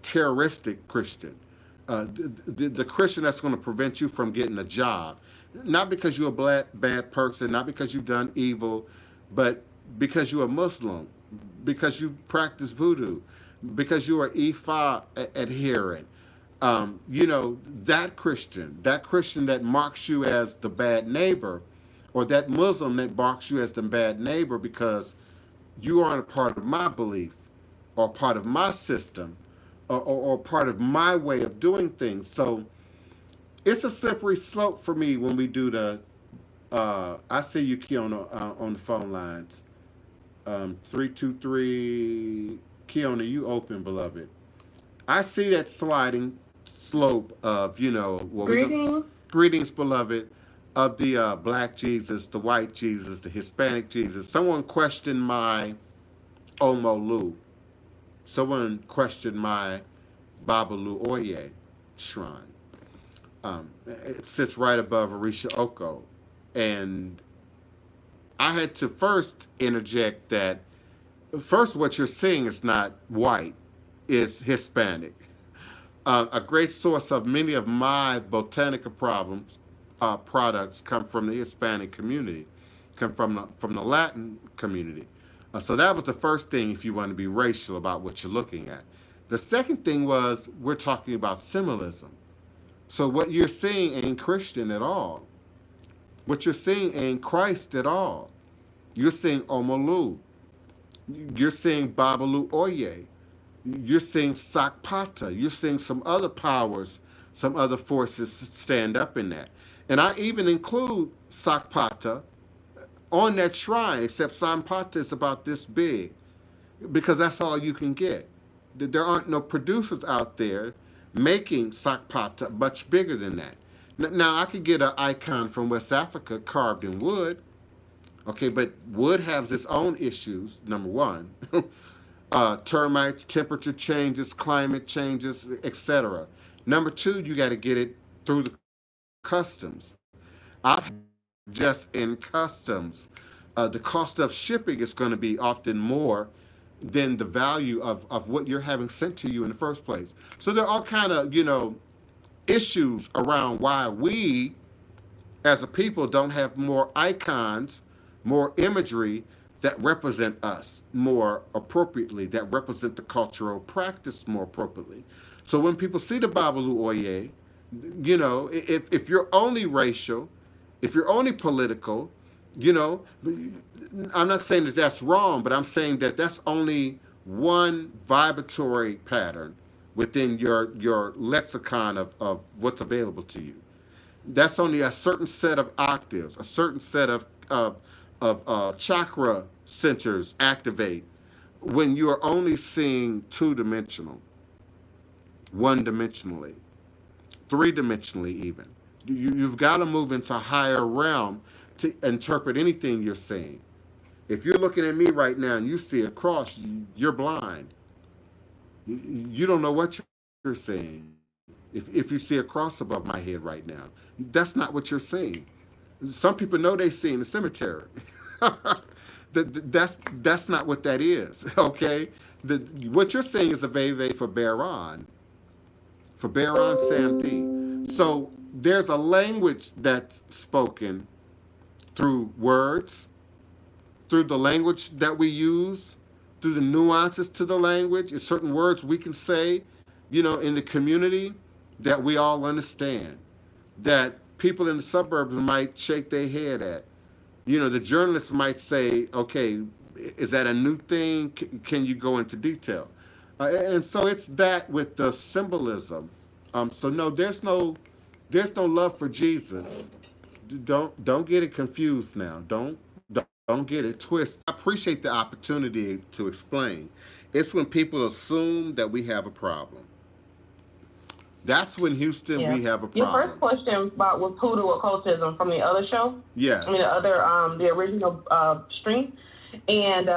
terroristic Christian. The Christian that's going to prevent you from getting a job. Not because you're a bad person, not because you've done evil, but because you're a Muslim, because you practice voodoo, because you are Ifa adherent. That Christian that marks you as the bad neighbor, or that Muslim that marks you as the bad neighbor because you aren't a part of my belief, or part of my system, or part of my way of doing things. So it's a slippery slope for me when we do the. I see you, Kiona, on the phone lines. 323, Kiona, you open, beloved. I see that sliding slope of, greetings, beloved, of the black Jesus, the white Jesus, the Hispanic Jesus. Someone questioned my Omolu. Someone questioned my Babalu Oye shrine. It sits right above Orisha Oko. And I had to first interject that, first, what you're seeing is not white, it's Hispanic. A great source of many of my botanica products come from the Hispanic community, come from the Latin community. So that was the first thing, if you want to be racial about what you're looking at. The second thing was, we're talking about symbolism. So what you're seeing ain't Christian at all. What you're seeing ain't Christ at all. You're seeing Omolu. You're seeing Babalu Oye. You're seeing Sakpata. You're seeing some other powers, some other forces stand up in that. And I even include Sakpata on that shrine, except Sakpata is about this big, because that's all you can get. There aren't no producers out there making Sakpata much bigger than that. Now, I could get an icon from West Africa carved in wood, okay, but wood has its own issues, number one. Termites, temperature changes, climate changes, etc. Number two, you got to get it through the customs. I've just in customs, the cost of shipping is going to be often more than the value of what you're having sent to you in the first place. So there are all kind of, issues around why we, as a people, don't have more icons, more imagery that represent us more appropriately, that represent the cultural practice more appropriately. So when people see the Babalu Oye, if you're only racial, if you're only political, I'm not saying that that's wrong, but I'm saying that that's only one vibratory pattern within your lexicon of what's available to you. That's only a certain set of octaves, a certain set of chakra centers activate when you are only seeing two-dimensional, one-dimensionally, three-dimensionally even. You've got to move into a higher realm to interpret anything you're seeing. If you're looking at me right now and you see a cross, you're blind. You don't know what you're seeing. If you see a cross above my head right now, that's not what you're seeing. Some people know they see in the cemetery. That's not what that is, okay? What you're saying is a veve for Baron Santi. So there's a language that's spoken through words, through the language that we use, through the nuances to the language. It's certain words we can say, in the community that we all understand, that people in the suburbs might shake their head at. The journalists might say, okay, is that a new thing? Can you go into detail? And so it's that with the symbolism. So no, there's no love for Jesus. Don't get it confused now. Don't get it twisted. I appreciate the opportunity to explain. It's when people assume that we have a problem. That's when Houston Yeah. we have a Your first problem. question about was Hoodoo occultism from the other show. I mean, Yes. the original stream, and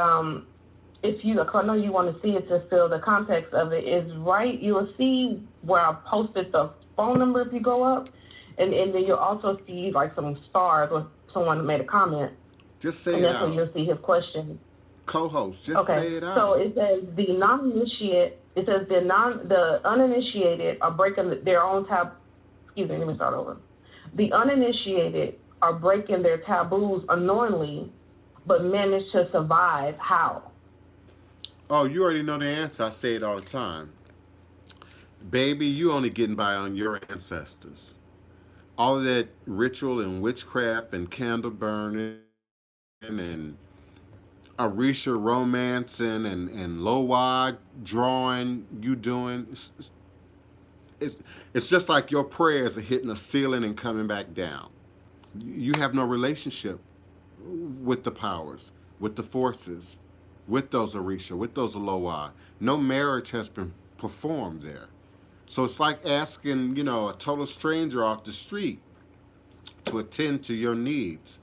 if you, I know you want to see it to feel the context of it, is right. You will see where I posted the phone number if you go up, and then you'll also see like some stars or someone made a comment, Just say and it that's where out. you'll see his question. Co-host, just Okay, say it so out. it says the non-initiate. It says the uninitiated are breaking their own tab. Excuse me, let me start over. The uninitiated are breaking their taboos unknowingly, but manage to survive. How? Oh, you already know the answer. I say it all the time. Baby, you only getting by on your ancestors. All of that ritual and witchcraft and candle burning and Arisha romancing and Loa drawing you doing. It's, it's just like your prayers are hitting a ceiling and coming back down. You have no relationship with the powers, with the forces, with those Orisha, with those Aloha. No marriage has been performed there. So it's like asking, a total stranger off the street to attend to your needs,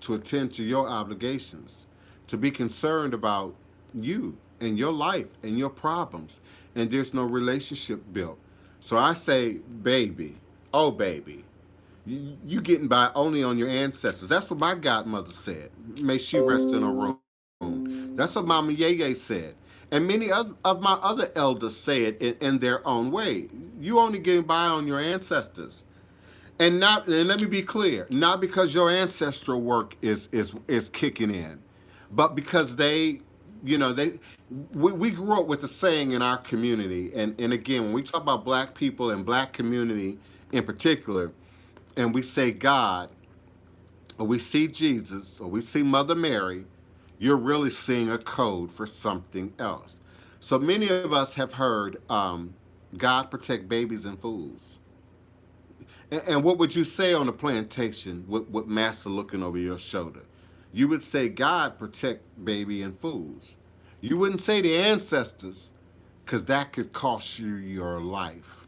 to attend to your obligations, to be concerned about you and your life and your problems. And there's no relationship built. So I say, baby, oh baby, you getting by only on your ancestors. That's what my godmother said. May she rest in her room. That's what Mama Yeye said. And many of my other elders say it in their own way. You only getting by on your ancestors. And let me be clear, not because your ancestral work is kicking in, but because we grew up with the saying in our community, and again, when we talk about black people and black community in particular, and we say God, or we see Jesus, or we see Mother Mary, you're really seeing a code for something else. So many of us have heard, God protect babies and fools. And what would you say on a plantation with master looking over your shoulder? You would say, God protect baby and fools. You wouldn't say the ancestors, because that could cost you your life.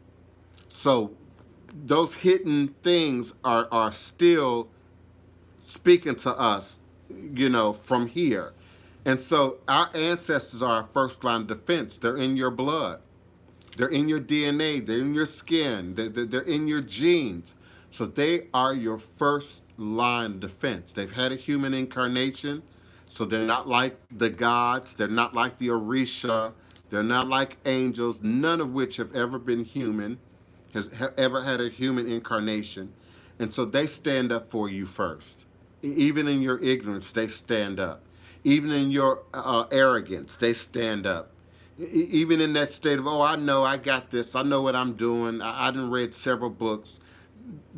So those hidden things are still speaking to us, from here. And so our ancestors are our first line of defense. They're in your blood. They're in your DNA. They're in your skin. They're in your genes. So they are your first line of defense. They've had a human incarnation. So they're not like the gods. They're not like the Orisha. They're not like angels, none of which have ever been human, ever had a human incarnation. And so they stand up for you first. Even in your ignorance, they stand up. Even in your arrogance, they stand up. Even in that state of, oh, I know, I got this, I know what I'm doing, I done read several books.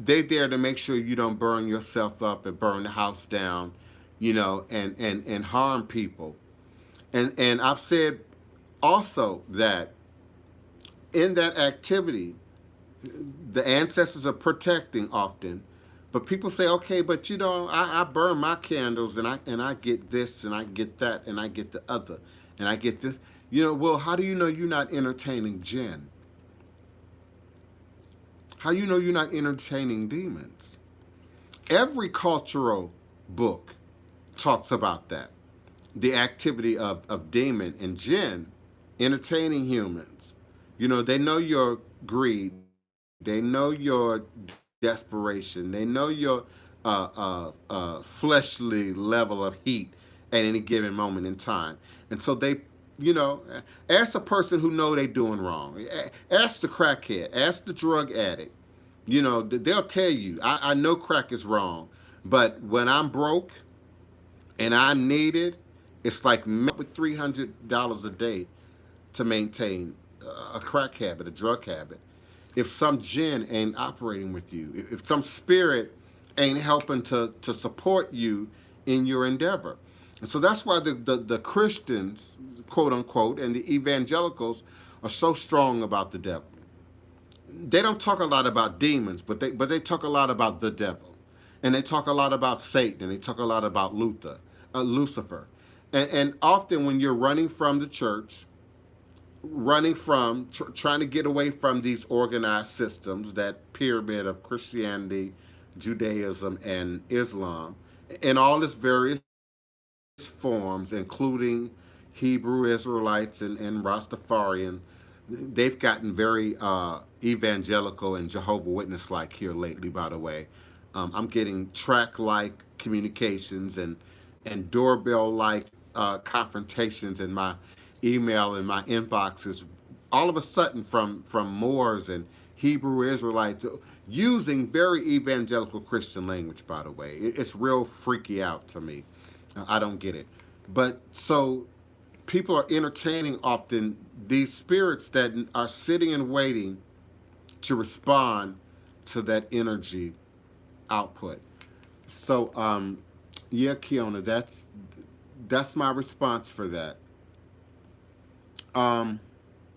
They there to make sure you don't burn yourself up and burn the house down, and harm people. And I've said also that in that activity, the ancestors are protecting often, but people say, okay, but I burn my candles and I get this and I get that and I get the other and I get this. Well, how do you know you're not entertaining jinn? How you know you're not entertaining demons? Every cultural book talks about that. The activity of demon and jinn entertaining humans. They know your greed. They know your desperation. They know your fleshly level of heat at any given moment in time. And so they, ask a person who know they doing wrong. Ask the crackhead. Ask the drug addict. They'll tell you, I know crack is wrong, but when I'm broke and I need it, it's like with $300 a day to maintain a crack habit, a drug habit. If some jinn ain't operating with you, if some spirit ain't helping to support you in your endeavor. And so that's why the Christians, quote unquote, and the evangelicals are so strong about the devil. They don't talk a lot about demons, but they talk a lot about the devil. And they talk a lot about Satan, and they talk a lot about Lucifer. And often when you're running from the church, running from, trying to get away from these organized systems, that pyramid of Christianity, Judaism, and Islam, in all its various forms, including Hebrew Israelites and Rastafarian. They've gotten very evangelical and Jehovah Witness like here lately, by the way. I'm getting track like communications and doorbell like confrontations in my email and my inboxes all of a sudden from Moors and Hebrew Israelites using very evangelical Christian language, by the way. It's real freaky out to me. I don't get it. But so people are entertaining often these spirits that are sitting and waiting to respond to that energy output. So yeah, Kiona, that's my response for that. I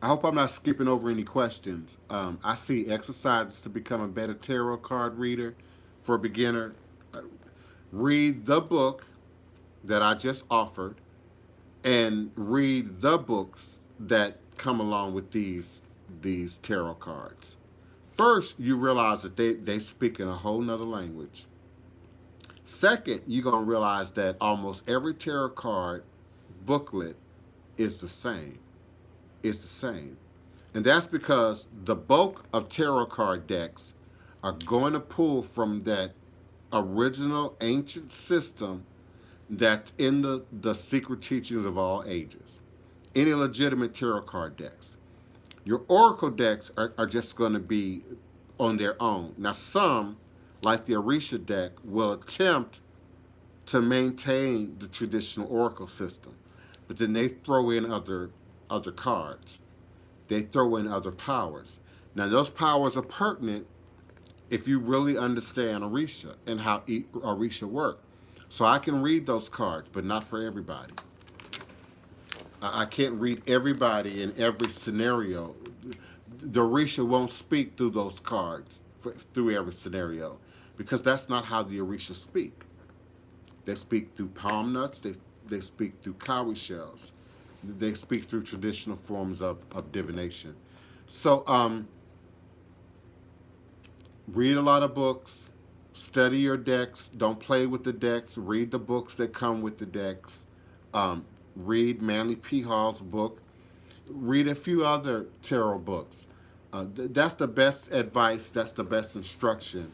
hope I'm not skipping over any questions. I see exercises to become a better tarot card reader for a beginner. Read the book that I just offered and read the books that come along with these tarot cards. First, you realize that they speak in a whole nother language. Second, you're going to realize that almost every tarot card booklet is the same. It's the same. And that's because the bulk of tarot card decks are going to pull from that original ancient system that's in the secret teachings of all ages. Any legitimate tarot card decks. Your oracle decks are just going to be on their own. Now, some, like the Orisha deck, will attempt to maintain the traditional oracle system, but then they throw in other cards. They throw in other powers. Now, those powers are pertinent if you really understand Orisha and how Orisha work. So I can read those cards, but not for everybody. I can't read everybody in every scenario. The Orisha won't speak through those cards through every scenario because that's not how the Orisha speak. They speak through palm nuts. They speak through cowrie shells. They speak through traditional forms of divination. So read a lot of books. Study your decks. Don't play with the decks. Read the books that come with the decks. Read Manly P. Hall's book. Read a few other tarot books. That's the best advice. That's the best instruction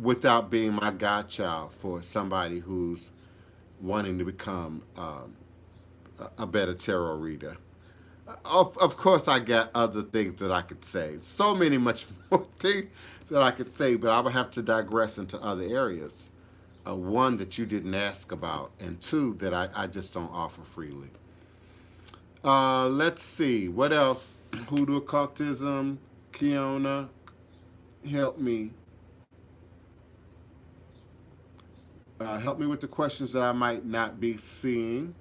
without being my godchild for somebody who's wanting to become a better tarot reader. Of course, I got other things that I could say. So many much more things that I could say, but I would have to digress into other areas. One, that you didn't ask about, and two, that I just don't offer freely. Let's see. What else? Hoodoo occultism. Kiona, help me. Help me with the questions that I might not be seeing.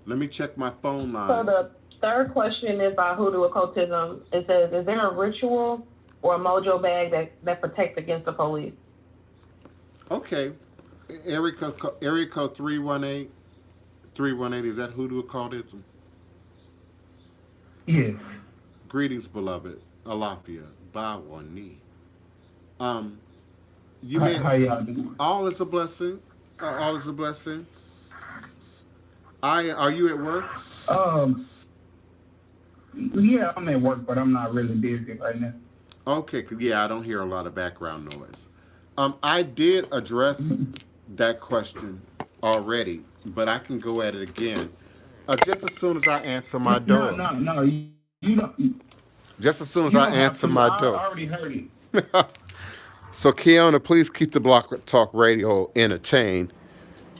Let me check my phone line. So the third question is by Hoodoo occultism. It says, is there a ritual or a mojo bag that protects against the police? Okay. Area code 318. 318, is that Hoodoo occultism? Yes. Greetings, beloved. Alafia. Bawani. You How y'all doing? all is a blessing. All is a blessing. Are you at work? Yeah, I'm at work, but I'm not really busy right now. Okay, 'cause yeah, I don't hear a lot of background noise. I did address that question already, but I can go at it again. Just as soon as I answer my door. No, you don't. Just as soon as You I don't have answer to. my I door. already heard it. So, Kiona, please keep the Block Talk Radio entertained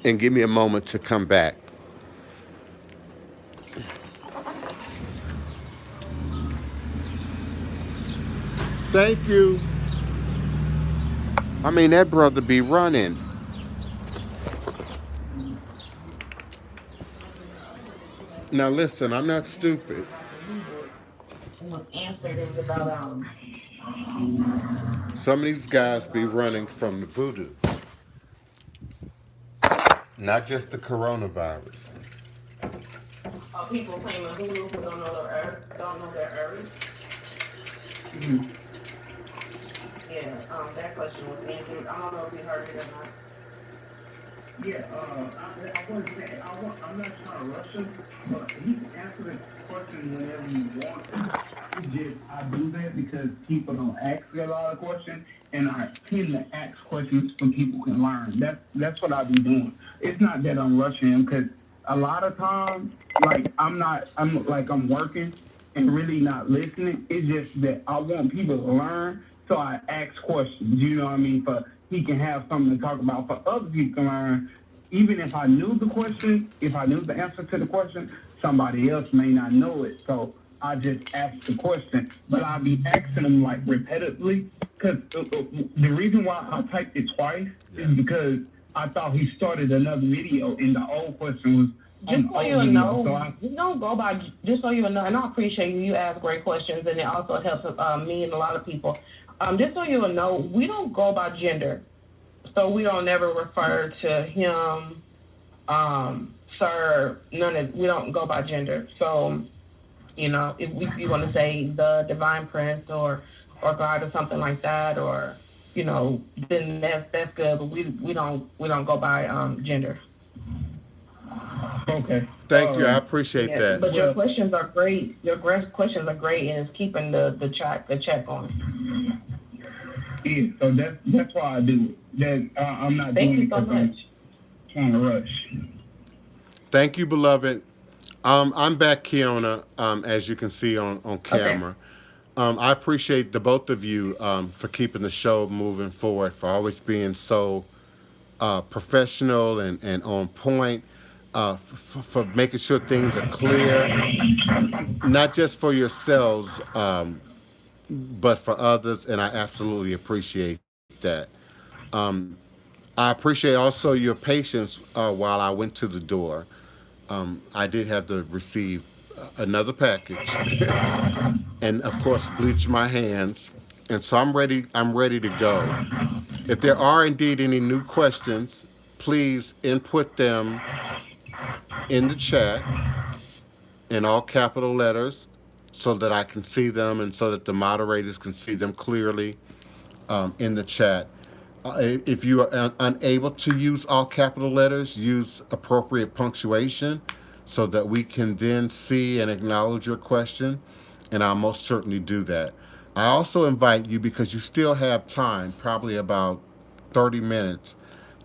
and give me a moment to come back. Thank you. I mean, that brother be running. Now, listen, I'm not stupid. Was answered is about Some of these guys be running from the voodoo, not just the coronavirus. people claiming Hoodoo who don't know their earth, don't know their earth. Mm-hmm. Yeah, that question was answered. I don't know if you heard it or not. Yeah, I want to say, I'm not trying to rush him, but he can answer the question whenever you want. I do that because people don't ask a lot of questions, and I tend to ask questions so people can learn. That's what I be doing. It's not that I'm rushing him, because a lot of times, like, I'm working and really not listening. It's just that I want people to learn, so I ask questions, you know what I mean? But he can have something to talk about for other people to learn. Even if I knew the question, if I knew the answer to the question, somebody else may not know it. So I just ask the question, but I'll be asking them like repetitively, because the reason why I typed it twice is because I thought he started another video and the old question was just so you know, you don't go by, just so you know, and I appreciate you ask great questions, and it also helps me and a lot of people. Just so you know, we don't go by gender, so we don't never refer to him, sir, we don't go by gender. So, you know, if you want to say the DivinePrince or God or something like that, or, you know, then that's good, but we don't go by gender. Okay. Thank you. I appreciate that. But your questions are great. Your questions are great, and it's keeping the check going. Yeah, so that's why I do it. That I'm not doing it because I'm trying to rush. Thank you, beloved. I'm back, Kiona, as you can see on camera. Okay. I appreciate the both of you for keeping the show moving forward, for always being so professional and on point, for making sure things are clear, not just for yourselves, but for others, and I absolutely appreciate that. I appreciate also your patience while I went to the door. I did have to receive another package, and of course bleach my hands, and so I'm ready. I'm ready to go. If there are indeed any new questions, please input them in the chat in all capital letters, so that I can see them and so that the moderators can see them clearly in the chat. If you are unable to use all capital letters, use appropriate punctuation so that we can then see and acknowledge your question, and I'll most certainly do that. I also invite you, because you still have time, probably about 30 minutes,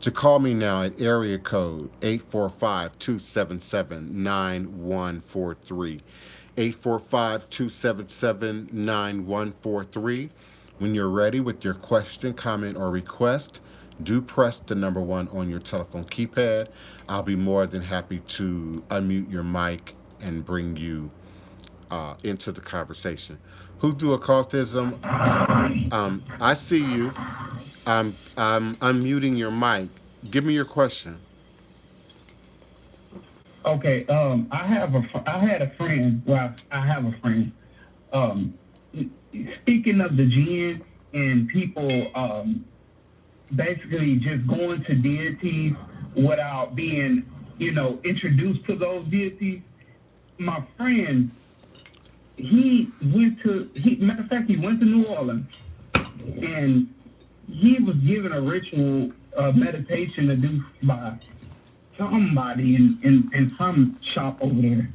to call me now at area code 845-277-9143. 845-277-9143. When you're ready with your question, comment, or request, do press the number 1 on your telephone keypad. I'll be more than happy to unmute your mic and bring you into the conversation. Hoodoo occultism, I see you. I'm unmuting your mic. Give me your question. Okay. I have a friend. Speaking of the jinn and people basically just going to deities without being, introduced to those deities. My friend, matter of fact, he went to New Orleans, and he was given a ritual meditation to do by somebody in some shop over there.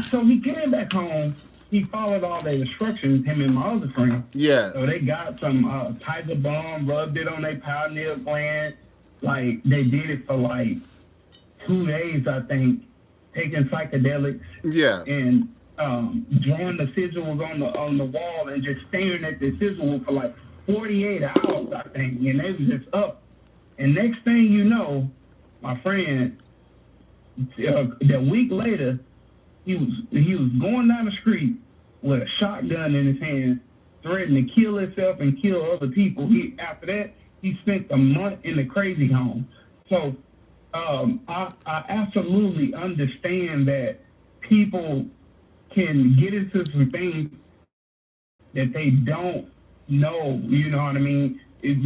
So he came back home. He followed all the instructions, him and my other friend. Yes. So they got some tiger balm, rubbed it on their pineal gland. Like, they did it for like 2 days, I think, taking psychedelics. Yes. And drawing the sigils on the wall and just staring at the sigil for like 48 hours, I think. And they was just up. And next thing you know, my friend, a week later, he was going down the street with a shotgun in his hand, threatening to kill himself and kill other people. After that, he spent a month in the crazy home. So I absolutely understand that people can get into some things that they don't know, you know what I mean? It's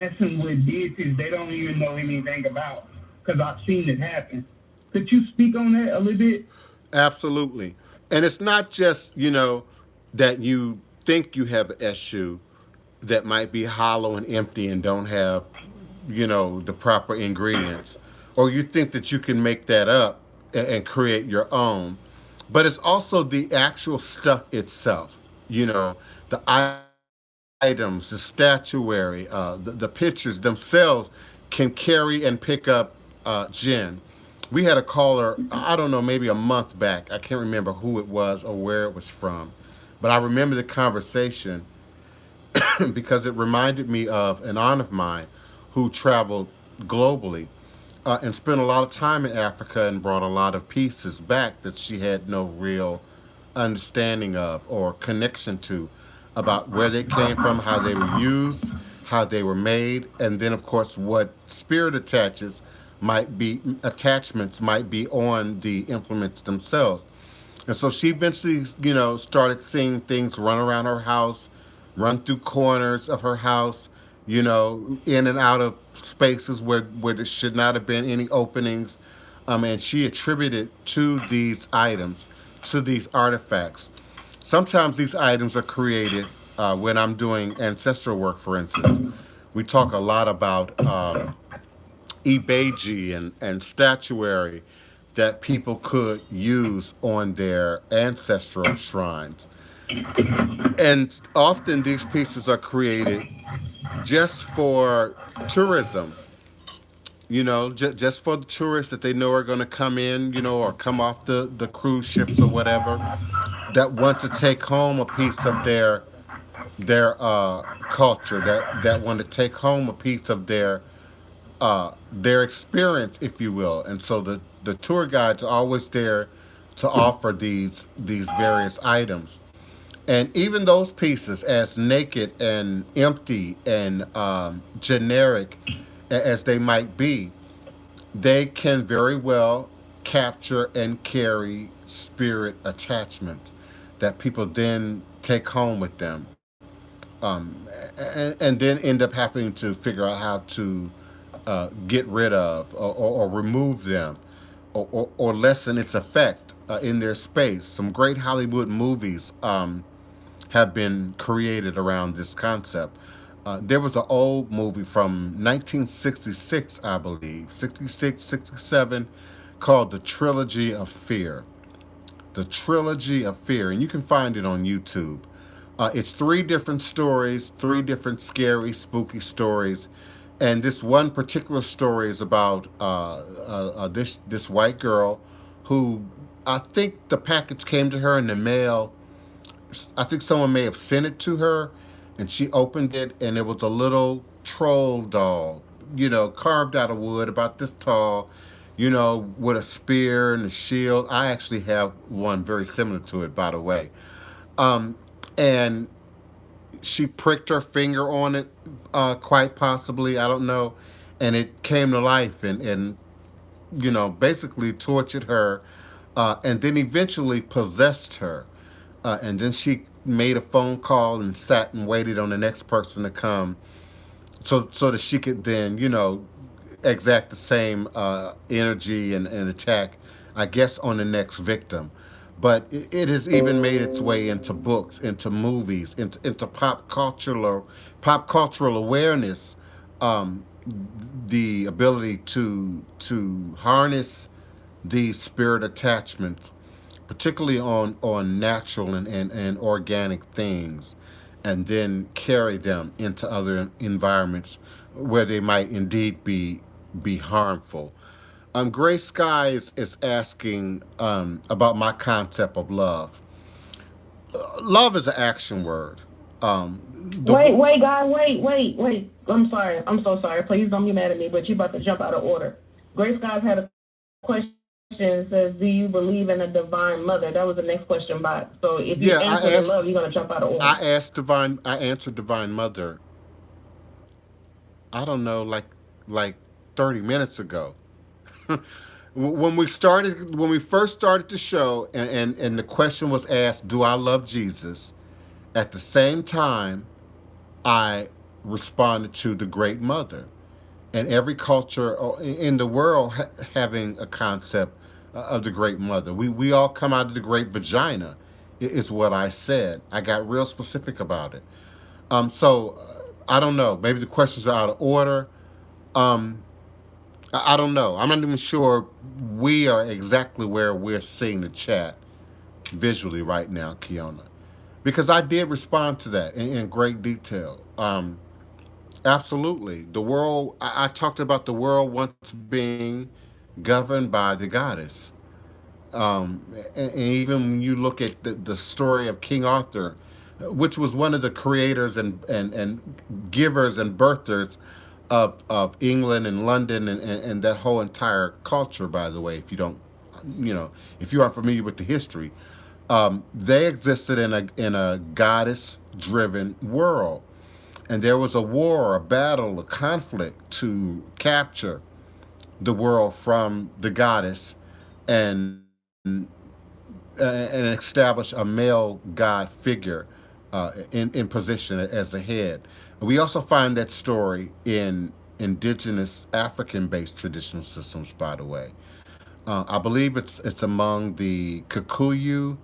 messing with deities they don't even know anything about, because I've seen it happen. Could you speak on that a little bit? Absolutely. And it's not just, that you think you have an issue that might be hollow and empty and don't have, the proper ingredients. Or you think that you can make that up and create your own. But it's also the actual stuff itself, the items, the statuary, the pictures themselves can carry and pick up Jen. We had a caller, I don't know, maybe a month back. I can't remember who it was or where it was from, but I remember the conversation because it reminded me of an aunt of mine who traveled globally and spent a lot of time in Africa and brought a lot of pieces back that she had no real understanding of or connection to about where they came from, how they were used, how they were made, and then of course what spirit attachments might be on the implements themselves. And so she eventually, started seeing things run around her house, run through corners of her house, in and out of spaces where there should not have been any openings. And she attributed to these items, to these artifacts. Sometimes these items are created when I'm doing ancestral work, for instance. We talk a lot about ibeji and statuary that people could use on their ancestral shrines. And often these pieces are created just for tourism, just for the tourists that they know are going to come in, or come off the cruise ships or whatever, that want to take home a piece of their culture, that want to take home a piece of their experience, if you will. And so the tour guides are always there to offer these various items. And even those pieces, as naked and empty and generic as they might be, they can very well capture and carry spirit attachment that people then take home with them, and then end up having to figure out how to get rid of or remove them or lessen its effect in their space. Some great Hollywood movies have been created around this concept. There was an old movie from 1966, I believe, 66, 67, called The Trilogy of Fear. The Trilogy of Fear, and you can find it on YouTube. It's three different stories, three different scary, spooky stories, and this one particular story is about this white girl who, I think the package came to her in the mail. I think someone may have sent it to her, and she opened it, and it was a little troll doll, carved out of wood, about this tall, with a spear and a shield. I actually have one very similar to it, by the way. Um, and she pricked her finger on it, quite possibly, I don't know, and it came to life and basically tortured her, and then eventually possessed her. And then she made a phone call and sat and waited on the next person to come, so that she could then, exact the same energy and attack, I guess, on the next victim. But it has even made its way into books, into movies, into pop cultural awareness. Um, the ability to harness these spirit attachments, particularly on natural and organic things, and then carry them into other environments where they might indeed be harmful. Gray Skies is asking about my concept of love. Love is an action word. The Wait, guy, wait. I'm sorry. I'm so sorry. Please don't be mad at me, but you about to jump out of order. Grace Guys had a question. It says, "Do you believe in a divine mother?" That was the next question back. So if you Yeah, answer the love, you're gonna jump out of order. I answered Divine Mother. I don't know, like 30 minutes ago. When we first started the show, and the question was asked, "Do I love Jesus?" At the same time, I responded to the Great Mother, and every culture in the world having a concept of the Great Mother. We all come out of the Great Vagina, is what I said. I got real specific about it. I don't know. Maybe the questions are out of order. Um, I don't know. I'm not even sure we are exactly where we're seeing the chat visually right now, Kiona, because I did respond to that in great detail. Absolutely, the world. I talked about the world once being governed by the goddess. And even when you look at the story of King Arthur, which was one of the creators and givers and birthers of England and London and that whole entire culture, by the way, if you don't, if you aren't familiar with the history, they existed in a goddess driven world. And there was a war, a battle, a conflict to capture the world from the goddess and and establish a male god figure in position as the head. We also find that story in indigenous African-based traditional systems. By the way, I believe it's among the Kikuyu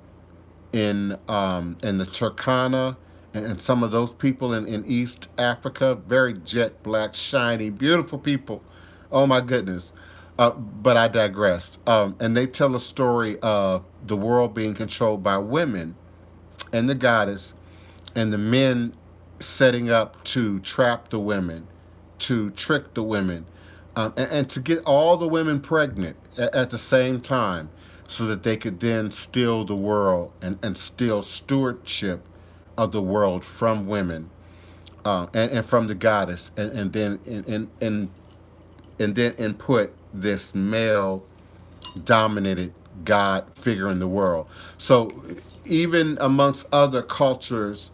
in the Turkana and some of those people in East Africa. Very jet black, shiny, beautiful people. Oh my goodness. But I digressed. And they tell a story of the world being controlled by women and the goddess, and the men setting up to trap the women, to trick the women, and to get all the women pregnant at the same time so that they could then steal the world and steal stewardship of the world from women and from the goddess, and then input this male dominated God figure in the world. So even amongst other cultures,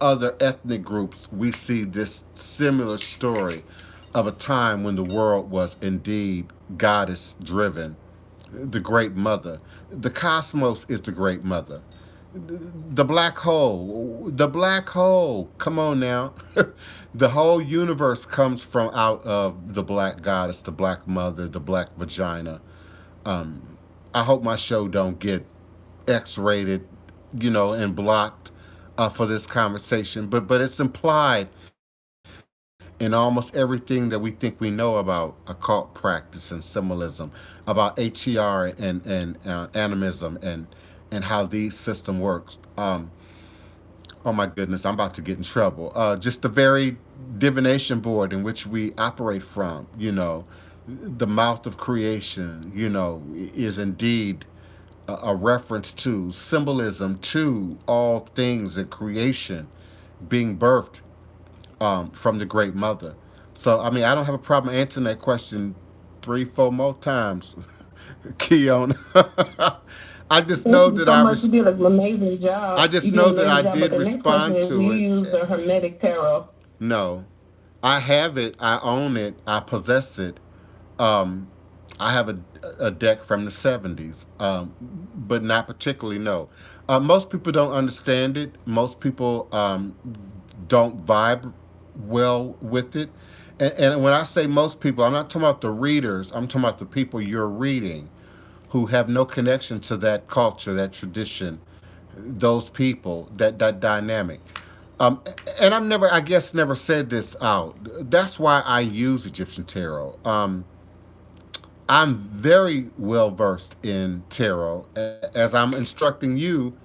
other ethnic groups, we see this similar story of a time when the world was indeed goddess driven, the great mother. The cosmos is the great mother. The black hole, the black hole, come on now. The whole universe comes from out of the black goddess, the black mother, the black vagina. um, I hope my show don't get X-rated, and blocked for this conversation. But it's implied in almost everything that we think we know about occult practice and symbolism, about ATR and animism and how these system works. Oh my goodness, I'm about to get in trouble. Just the very divination board in which we operate from, the mouth of creation, is indeed a reference to symbolism to all things in creation being birthed from the Great Mother. So, I mean, I don't have a problem answering that question 3, 4 more times, Keon. I just Thank know you that so much. You did an amazing I job. just You did know an that amazing I job. But did the next question respond is, do to you it. use the Hermetic Tarot? No, I have it. I own it. I possess it. Um, I have a deck from the 70s, but not particularly, no. Most people don't understand it. Most people don't vibe well with it. And when I say most people, I'm not talking about the readers, I'm talking about the people you're reading who have no connection to that culture, that tradition, those people, that dynamic. Um, and I guess, never said this out. That's why I use Egyptian tarot. I'm very well versed in tarot, as I'm instructing you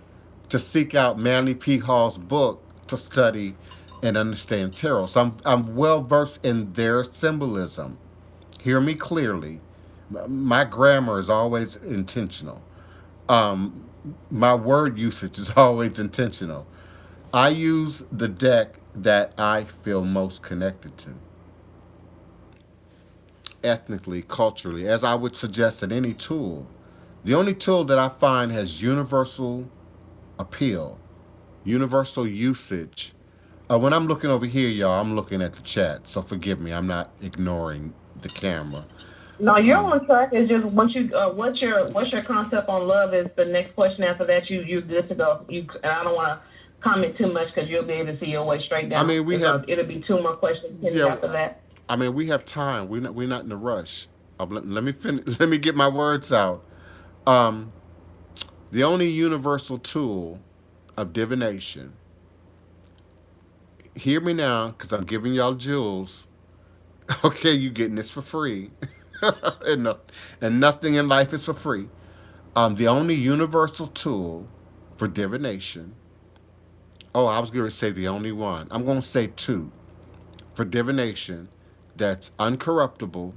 to seek out Manly P. Hall's book to study and understand tarot. So I'm well versed in their symbolism. Hear me clearly. My grammar is always intentional. Um, my word usage is always intentional. I use the deck that I feel most connected to, ethnically, culturally, as I would suggest at any tool. The only tool that I find has universal appeal, universal usage. When I'm looking over here, y'all, I'm looking at the chat, so forgive me. I'm not ignoring the camera. No, you're Um, on track. It's just once you what's your concept on love is the next question. After that, you're good to go. And I don't want to comment too much because you'll be able to see your way straight I down. mean, we have, It'll be two more questions pending yeah. after that. I mean, we have time. We're not in a rush. Let me finish. Let me get my words out. Um, the only universal tool of divination, hear me now, because I'm giving y'all jewels. Okay, you getting this for free. and, no, and nothing in life is for free. The only universal tool for divination, oh, I was going to say the only one. I'm going to say two for divination that's uncorruptible,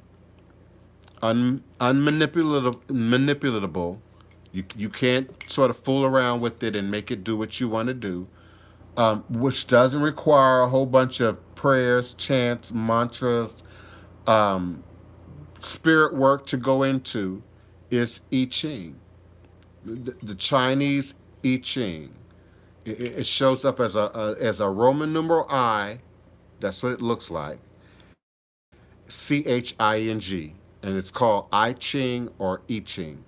unmanipulatable. You can't sort of fool around with it and make it do what you want to do, which doesn't require a whole bunch of prayers, chants, mantras, um, spirit work to go into, is I Ching. The Chinese I Ching. It shows up as a Roman numeral I. That's what it looks like. Ching, and it's called I Ching or I Ching.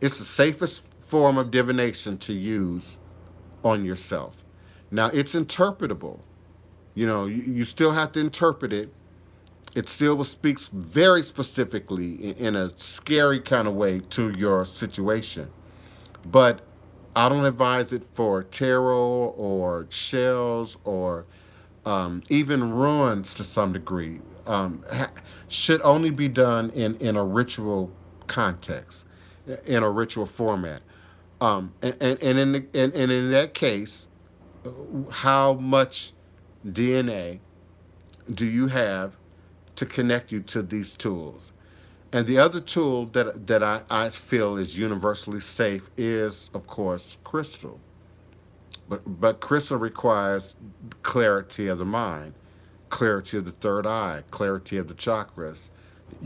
It's the safest form of divination to use on yourself. Now it's interpretable. You still have to interpret it. It still speaks very specifically in a scary kind of way to your situation. But I don't advise it for tarot or shells or even ruins to some degree. Should only be done in a ritual context, in a ritual format. And in that case, how much DNA do you have to connect you to these tools? And the other tool that I feel is universally safe is, of course, crystal. But crystal requires clarity of the mind, clarity of the third eye, clarity of the chakras,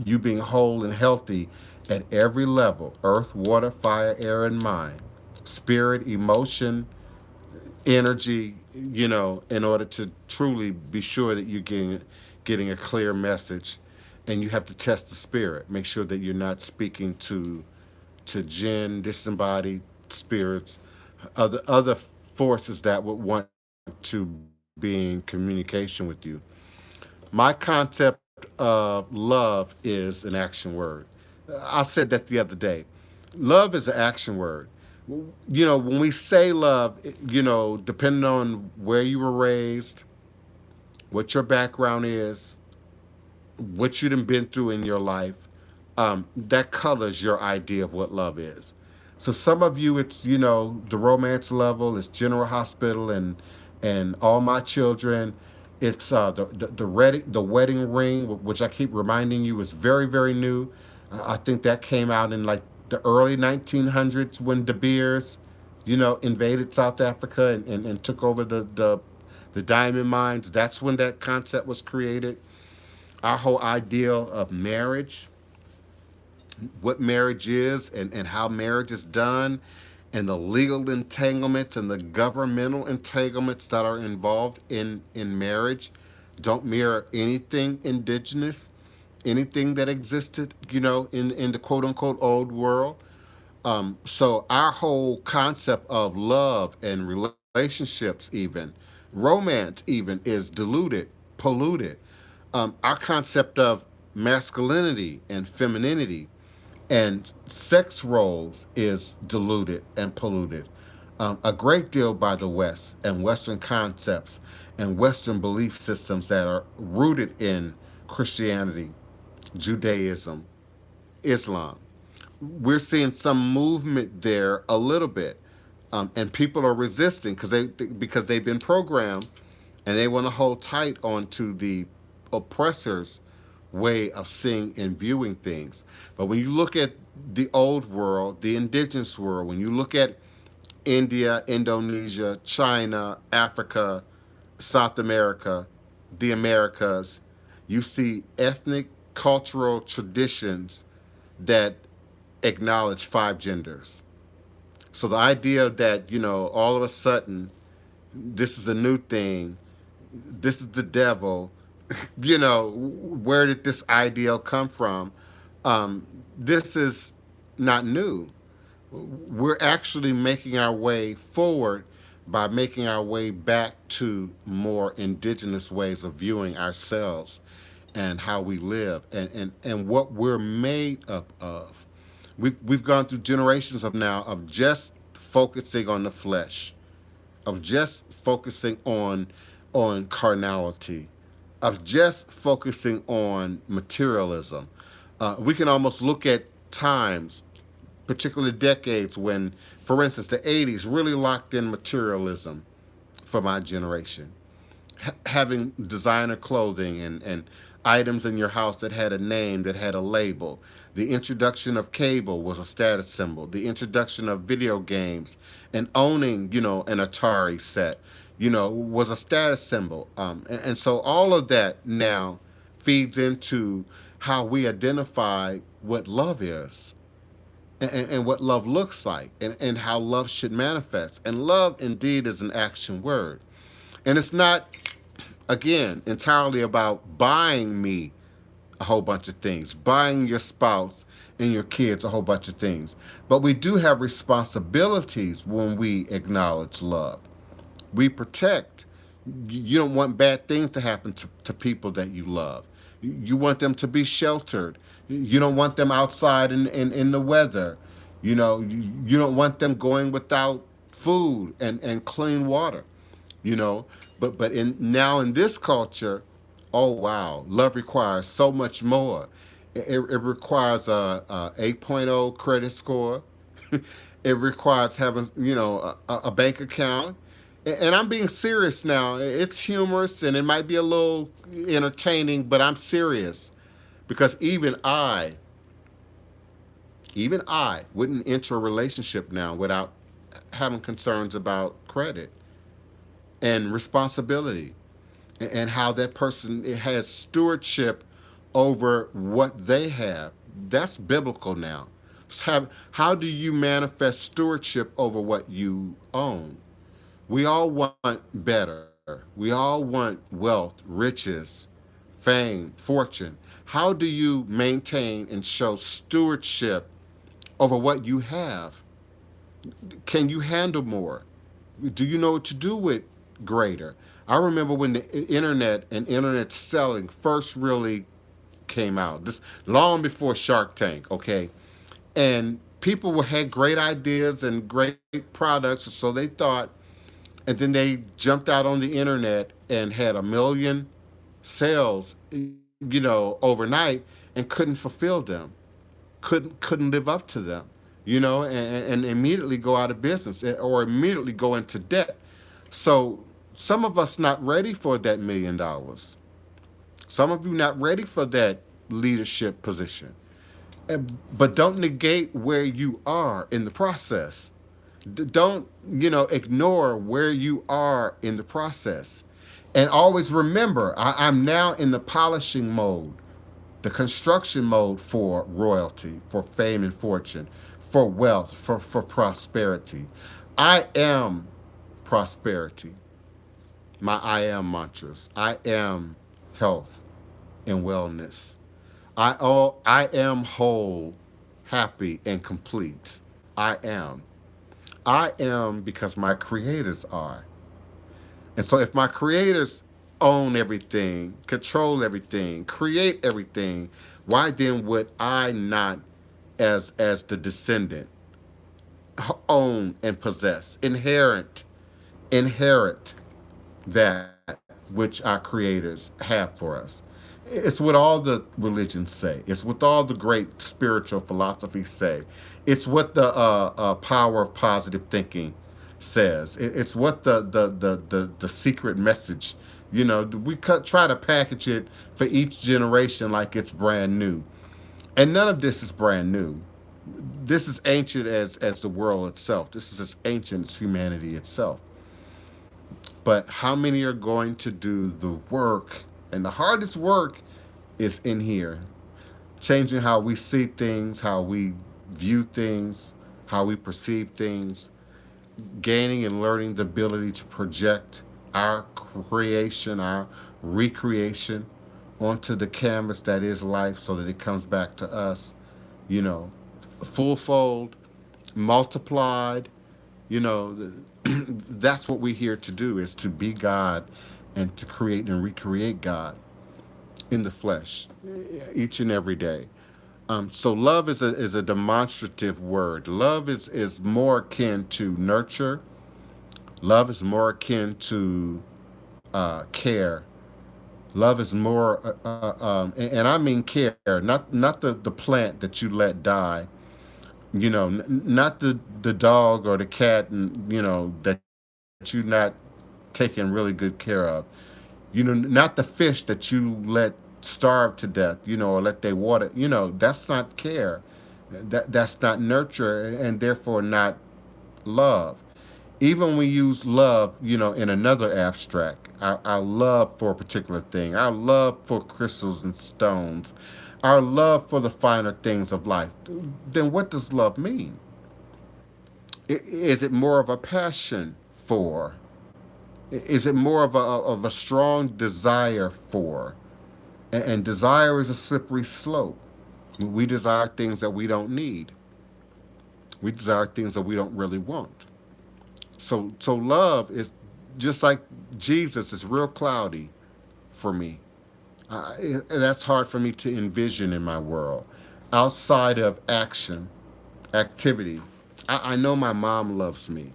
you being whole and healthy at every level: earth, water, fire, air, and mind, spirit, emotion, energy, in order to truly be sure that you're getting a clear message. And you have to test the spirit. Make sure that you're not speaking to jinn, disembodied spirits, other forces that would want to be in communication with you. My concept of love is an action word. I said that the other day. Love is an action word. When we say love, depending on where you were raised, what your background is, what you've been through in your life, that colors your idea of what love is. So some of you, it's the romance level, it's General Hospital and All My Children. It's the wedding ring, which I keep reminding you is very very new. I think that came out in like the early 1900s when De Beers, invaded South Africa and took over the diamond mines. That's when that concept was created. Our whole ideal of marriage, what marriage is and how marriage is done, and the legal entanglements and the governmental entanglements that are involved in marriage don't mirror anything indigenous, anything that existed, in the quote unquote old world. So our whole concept of love and relationships, even romance, even is diluted, polluted. Our concept of masculinity and femininity and sex roles is diluted and polluted. A great deal by the West and Western concepts and Western belief systems that are rooted in Christianity, Judaism, Islam. We're seeing some movement there a little bit, and people are resisting because they've been programmed, and they want to hold tight onto the oppressor's way of seeing and viewing things. But when you look at the old world, the indigenous world, when you look at India, Indonesia, China, Africa, South America, the Americas, you see ethnic, cultural traditions that acknowledge five genders. So the idea that, all of a sudden, this is a new thing, this is the devil, where did this ideal come from? This is not new. We're actually making our way forward by making our way back to more indigenous ways of viewing ourselves and how we live and what we're made up of. We've gone through generations of just focusing on the flesh, of just focusing on carnality, of just focusing on materialism. We can almost look at times, particularly decades when, for instance, the 80s really locked in materialism for my generation. Having designer clothing and items in your house that had a name, that had a label. The introduction of cable was a status symbol. The introduction of video games and owning, an Atari set, was a status symbol. And so all of that now feeds into how we identify what love is and what love looks like and how love should manifest. And love indeed is an action word. And it's not, again, entirely about buying me a whole bunch of things, buying your spouse and your kids a whole bunch of things. But we do have responsibilities when we acknowledge love. We protect. You don't want bad things to happen to people that you love. You want them to be sheltered. You don't want them outside in the weather. You don't want them going without food and clean water. you know. But in this culture, oh wow, love requires so much more. It requires a 8.0 credit score. It requires having a bank account. And I'm being serious now. It's humorous and it might be a little entertaining, but I'm serious because even I wouldn't enter a relationship now without having concerns about credit and responsibility and how that person has stewardship over what they have. That's biblical now. How do you manifest stewardship over what you own? We all want better. We all want wealth, riches, fame, fortune. How do you maintain and show stewardship over what you have? Can you handle more? Do you know what to do with greater? I remember when the internet and internet selling first really came out, this long before Shark Tank, okay? And people had great ideas and great products, so they thought, and then they jumped out on the internet and had 1 million sales, overnight, and couldn't fulfill them, couldn't live up to them, and immediately go out of business or immediately go into debt. So some of us not ready for that $1 million. Some of you not ready for that leadership position. But don't negate where you are in the process. Don't, ignore where you are in the process. And always remember, I'm now in the polishing mode, the construction mode for royalty, for fame and fortune, for wealth, for prosperity. I am prosperity. My I am mantras. I am health and wellness. I am whole, happy, and complete. I am. I am because my creators are. And so if my creators own everything, control everything, create everything, why then would I not, as the descendant, own and possess, inherit that which our creators have for us? It's what all the religions say. It's what all the great spiritual philosophies say. It's what the power of positive thinking says. It's what the secret message. We try to package it for each generation like it's brand new, and none of this is brand new. This is ancient as the world itself. This is as ancient as humanity itself. But how many are going to do the work? And the hardest work is in here, changing how we see things, how we view things, how we perceive things, gaining and learning the ability to project our creation, our recreation onto the canvas that is life so that it comes back to us, full fold, multiplied. That's what we're here to do, is to be God and to create and recreate God in the flesh each and every day. So love is a demonstrative word. Love is more akin to nurture. Love is more akin to care. Love is more, and I mean care, not the plant that you let die. Not the dog or the cat, and that you're not taking really good care of. Not the fish that you let starve to death. Or let they water. That's not care. That's not nurture, and therefore not love. Even when we use love, in another abstract, our love for a particular thing, our love for crystals and stones, our love for the finer things of life, then what does love mean? Is it more of a passion for? Is it more of a strong desire for? And desire is a slippery slope. We desire things that we don't need. We desire things that we don't really want. So love is just like Jesus is real cloudy for me. That's hard for me to envision in my world. Outside of action, activity, I know my mom loves me.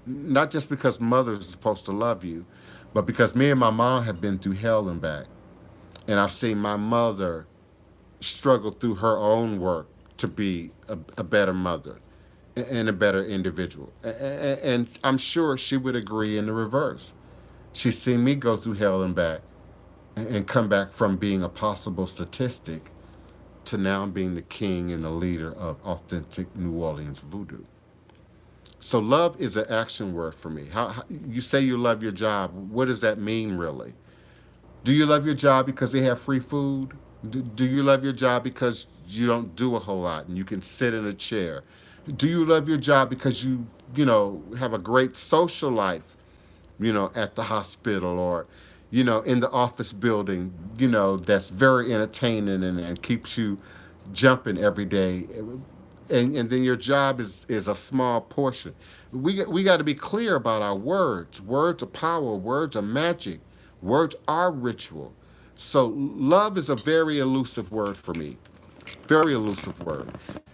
Not just because mothers are supposed to love you, but because me and my mom have been through hell and back. And I've seen my mother struggle through her own work to be a better mother and a better individual. And I'm sure she would agree in the reverse. She's seen me go through hell and back and come back from being a possible statistic to now being the king and the leader of authentic New Orleans voodoo. So love is an action word for me. How you say you love your job? What does that mean really? Do you love your job because they have free food? Do you love your job because you don't do a whole lot and you can sit in a chair? Do you love your job because you have a great social life, at the hospital or, in the office building, that's very entertaining and keeps you jumping every day? And then your job is a small portion. We got to be clear about our words. Words are power. Words are magic. Words are ritual. So love is a very elusive word for me. Very elusive word.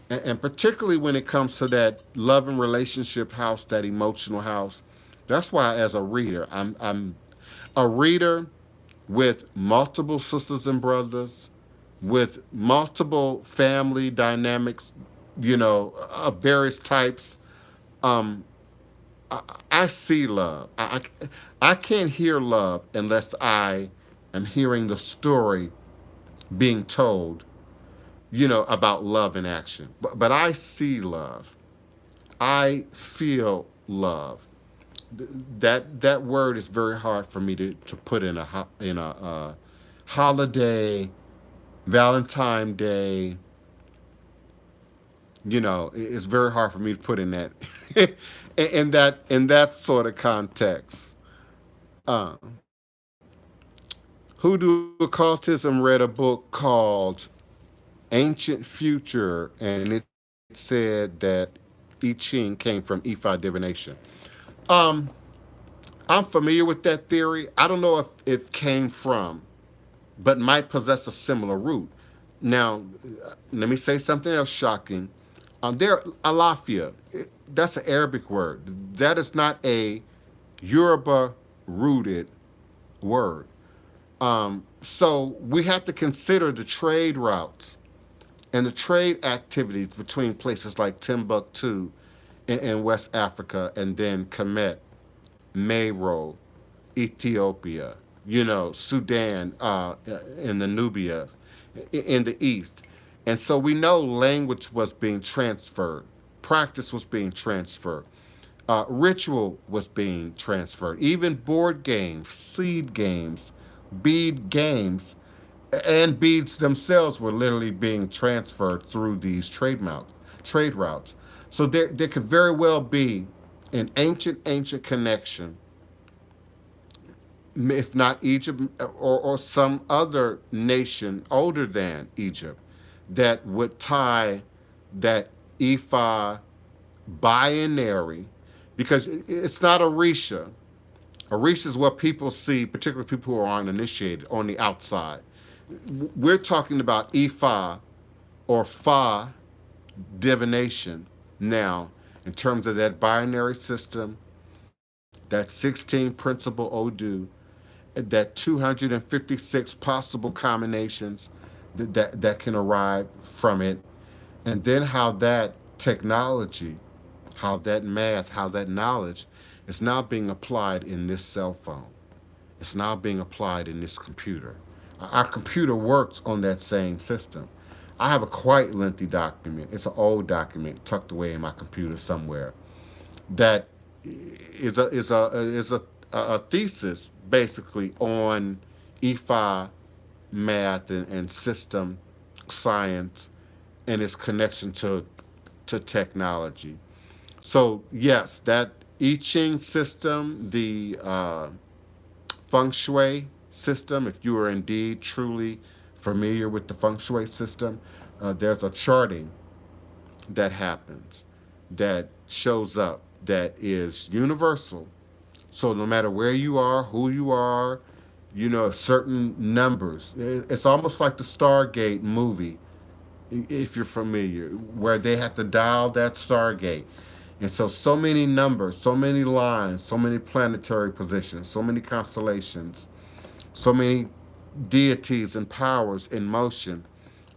And particularly when it comes to that love and relationship house, that emotional house. That's why as a reader, I'm a reader with multiple sisters and brothers, with multiple family dynamics, of various types. Um, I see love. I can't hear love unless I am hearing the story being told, about love in action. But I see love. I feel love. That word is very hard for me to put in a holiday, Valentine Day. It's very hard for me to put in that in that sort of context. Uh, Hoodoo occultism read a book called Ancient Future, and it said that I Ching came from Ifa divination. Um, I'm familiar with that theory. I don't know if it came from, but might possess a similar root. Now, let me say something else shocking. There, alafia, that's an Arabic word. That is not a Yoruba rooted word. So we have to consider the trade routes and the trade activities between places like Timbuktu in West Africa and then Kemet, Meroe, Ethiopia, Sudan, in the Nubia, in the East. And so we know language was being transferred, practice was being transferred, ritual was being transferred, even board games, seed games, bead games, and beads themselves were literally being transferred through these trade routes. So there could very well be an ancient connection, if not Egypt or some other nation older than Egypt, that would tie that Ifa binary, because it's not Orisha. Orisha is what people see, particularly people who are uninitiated, on the outside. We're talking about Ifa or Fa divination. Now, in terms of that binary system, that 16 principal Odu, that 256 possible combinations that can arrive from it, and then how that technology, how that math, how that knowledge is now being applied in this cell phone. It's now being applied in this computer. Our computer works on that same system. I have a quite lengthy document. It's an old document tucked away in my computer somewhere that is a thesis basically on EFI math and system science and its connection to technology. So yes, that I Ching system, the feng shui system, if you are indeed truly familiar with the feng shui system, there's a charting that happens that shows up that is universal. So no matter where you are, who you are, certain numbers. It's almost like the Stargate movie, if you're familiar, where they have to dial that Stargate. And so many numbers, so many lines, so many planetary positions, so many constellations, so many deities and powers in motion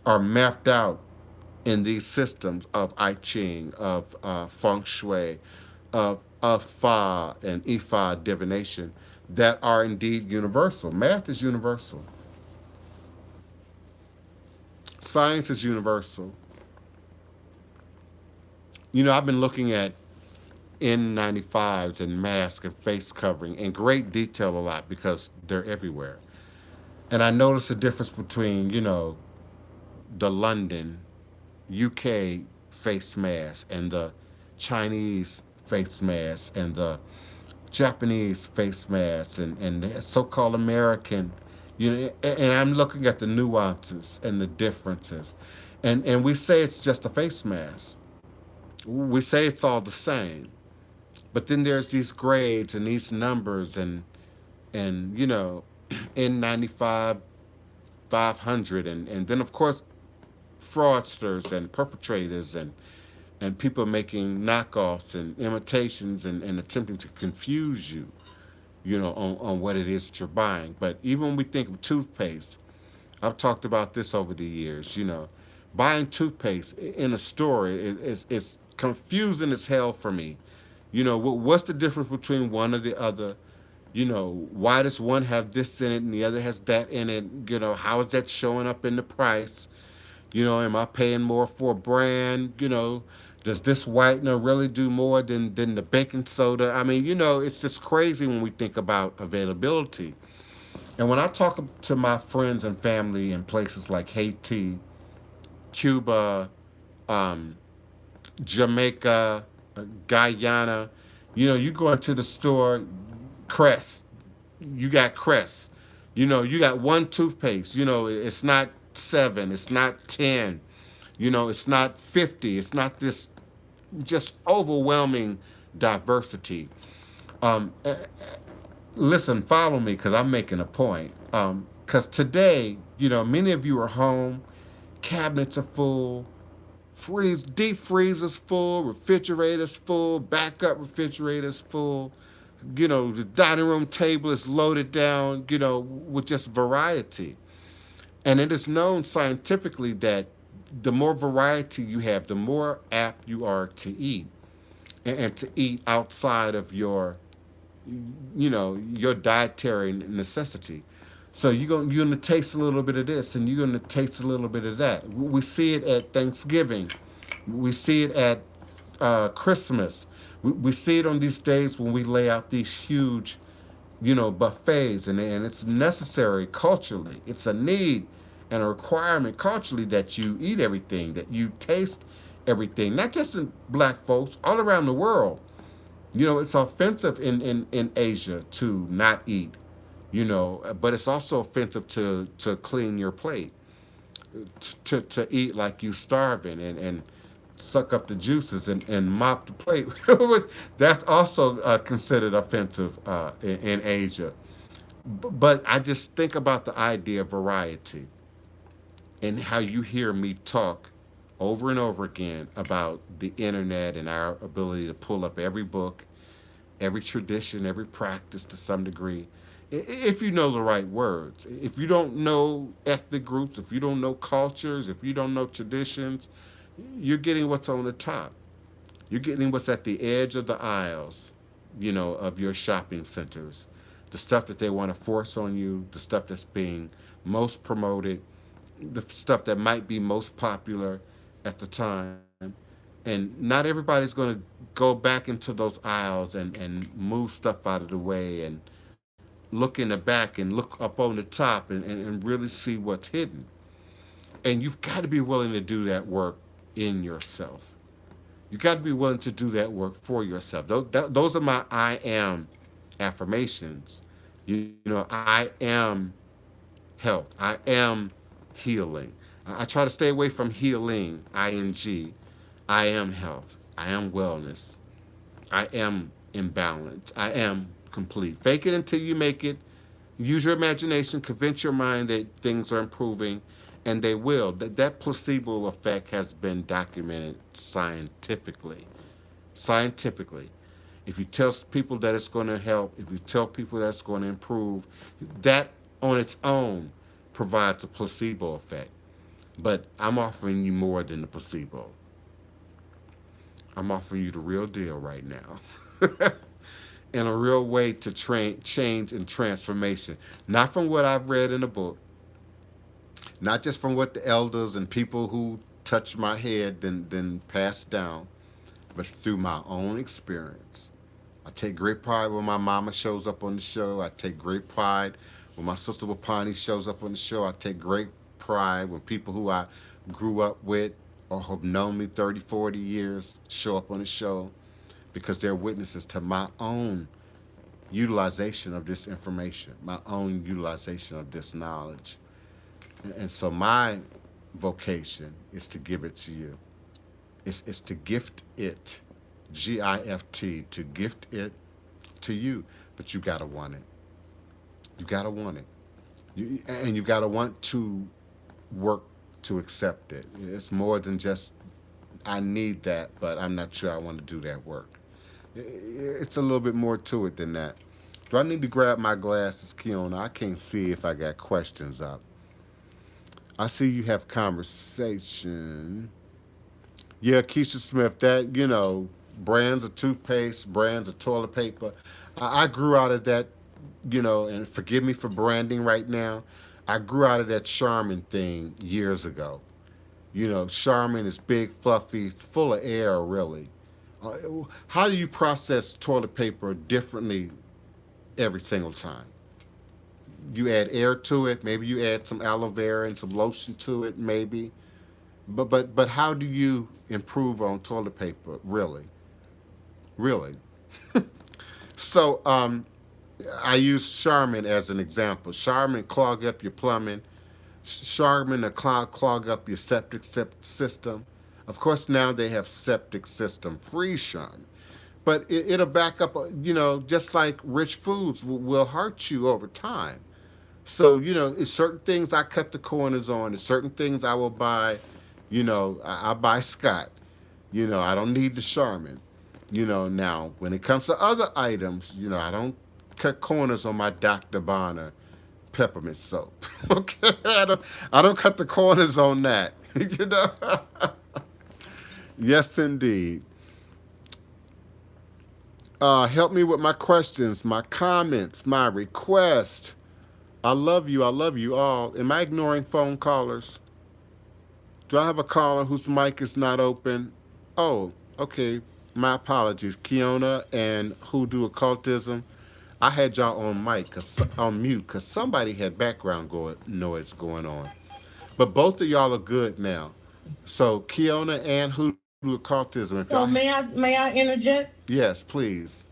are mapped out in these systems of I Ching, of Feng Shui, of Fa and Ifa divination that are indeed universal. Math is universal. Science is universal. I've been looking at N95s and masks and face covering in great detail a lot because they're everywhere. And I noticed the difference between, the London, UK face mask and the Chinese face mask and the Japanese face mask and the so-called American, and I'm looking at the nuances and the differences. And we say it's just a face mask. We say it's all the same. But then there's these grades and these numbers and N95, 500, and then of course fraudsters and perpetrators and people making knockoffs and imitations and attempting to confuse you, on what it is that you're buying. But even when we think of toothpaste, I've talked about this over the years, buying toothpaste in a store is confusing as hell for me. What's the difference between one or the other? Why does one have this in it and the other has that in it? How is that showing up in the price? Am I paying more for a brand? Does this whitener really do more than the baking soda? I mean, it's just crazy when we think about availability. And when I talk to my friends and family in places like Haiti, Cuba, Jamaica, Guyana, you go into the store, Crest, you got Crest. You got one toothpaste. It's not 7, it's not 10, it's not 50. It's not this just overwhelming diversity. Um, uh, Listen, follow me because I'm making a point. Because today, many of you are home, cabinets are full, deep freezers full, refrigerators full, backup refrigerators full. The dining room table is loaded down, with just variety. And it is known scientifically that the more variety you have, the more apt you are to eat and to eat outside of your dietary necessity. So you're gonna taste a little bit of this and you're gonna taste a little bit of that. We see it at Thanksgiving. We see it at Christmas. We see it on these days when we lay out these huge, buffets, and it's necessary culturally. It's a need and a requirement culturally that you eat everything, that you taste everything, not just in black folks, all around the world. It's offensive in Asia to not eat, but it's also offensive to clean your plate, to eat like you starving and suck up the juices and mop the plate. That's also considered offensive in Asia. But I just think about the idea of variety and how you hear me talk over and over again about the internet and our ability to pull up every book, every tradition, every practice to some degree. If you know the right words, if you don't know ethnic groups, if you don't know cultures, if you don't know traditions, you're getting what's on the top. You're getting what's at the edge of the aisles, of your shopping centers. The stuff that they want to force on you, the stuff that's being most promoted, the stuff that might be most popular at the time. And not everybody's going to go back into those aisles and move stuff out of the way and look in the back and look up on the top and really see what's hidden. And you've got to be willing to do that work in yourself. You got to be willing to do that work for yourself. Those are my I am affirmations. I am health. I am healing. I try to stay away from healing, ing. I am health. I am wellness. I am in balance. I am complete. Fake it until you make it. Use your imagination. Convince your mind that things are improving, and they will. That placebo effect has been documented scientifically. Scientifically. If you tell people that it's going to help, if you tell people that it's going to improve, that on its own provides a placebo effect. But I'm offering you more than the placebo. I'm offering you the real deal right now. And a real way to change and transformation. Not from what I've read in a book, not just from what the elders and people who touched my head then passed down, but through my own experience. I take great pride when my mama shows up on the show. I take great pride when my sister Wapani shows up on the show. I take great pride when people who I grew up with or have known me 30, 40 years show up on the show, because they're witnesses to my own utilization of this information, my own utilization of this knowledge. And so my vocation is to give it to you. It's to gift it, GIFT, to gift it to you. But you got to want it. You got to want it. And you got to want to work to accept it. It's more than just, I need that, but I'm not sure I want to do that work. It's a little bit more to it than that. Do I need to grab my glasses, Kiona? I can't see if I got questions up. I see you have conversation. Yeah, Keisha Smith, that, brands of toothpaste, brands of toilet paper. I grew out of that, and forgive me for branding right now. I grew out of that Charmin thing years ago. Charmin is big, fluffy, full of air, really. How do you process toilet paper differently every single time? You add air to it. Maybe you add some aloe vera and some lotion to it, maybe. But how do you improve on toilet paper, really? Really? So I use Charmin as an example. Charmin clog up your plumbing. Charmin to clog up your septic system. Of course, now they have septic system free Charmin. But it'll back up, just like rich foods will hurt you over time. So, it's certain things I cut the corners on. It's certain things I will buy, I buy Scott. I don't need the Charmin. Now, when it comes to other items, I don't cut corners on my Dr. Bonner peppermint soap. Okay? I don't cut the corners on that. Yes, indeed. Help me with my questions, my comments, my requests. I love you all. Am I ignoring phone callers? Do I have a caller whose mic is not open? Oh, okay. My apologies. Kiona and Hoodoo Occultism. I had y'all on mute because somebody had background noise going on. But both of y'all are good now. So Kiona and Hoodoo Occultism. If So may I interject? Yes, please.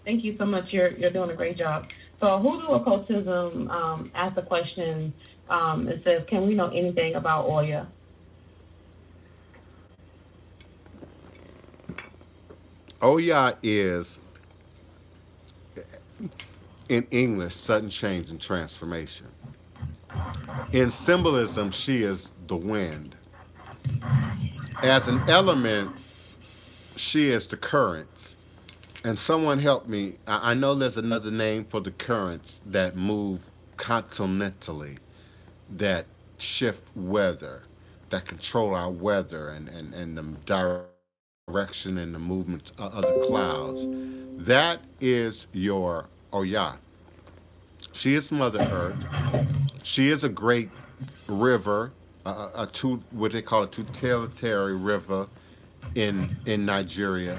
Thank you so much. You're doing a great job. So Hoodoo Occultism asked a question. It says, can we know anything about Oya? Oya is, in English, sudden change and transformation. In symbolism, she is the wind. As an element, she is the currents. And someone help me. I know there's another name for the currents that move continentally, that shift weather, that control our weather and the direction and the movement of the clouds. That is your Oya. She is Mother Earth. She is a great river, what they call a tutelary river in Nigeria.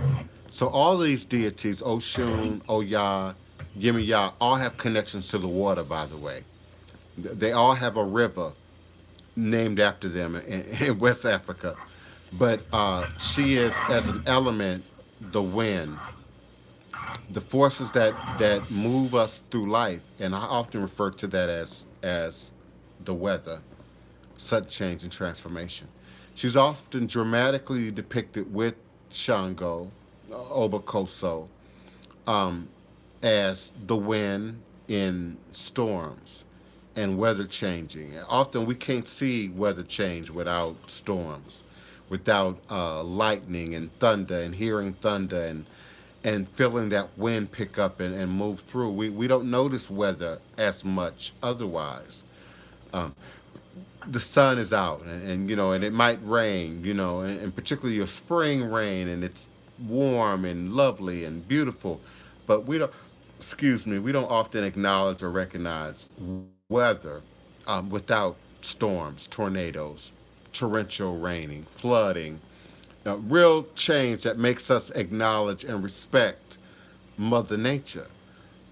So all these deities, Oshun, Oya, Yemiya, all have connections to the water. By the way, they all have a river named after them in West Africa. But she is, as an element, the wind, the forces that move us through life, and I often refer to that as the weather, sudden change and transformation. She's often dramatically depicted with Shango, Obakoso, um, as the wind in storms and weather changing. Often we can't see weather change without storms, without lightning and thunder and hearing thunder and feeling that wind pick up and move through. We don't notice weather as much otherwise. Um, the sun is out and it might rain, and particularly your spring rain, and it's warm and lovely and beautiful, but we don't often acknowledge or recognize weather without storms, tornadoes, torrential raining, flooding, real change that makes us acknowledge and respect Mother Nature.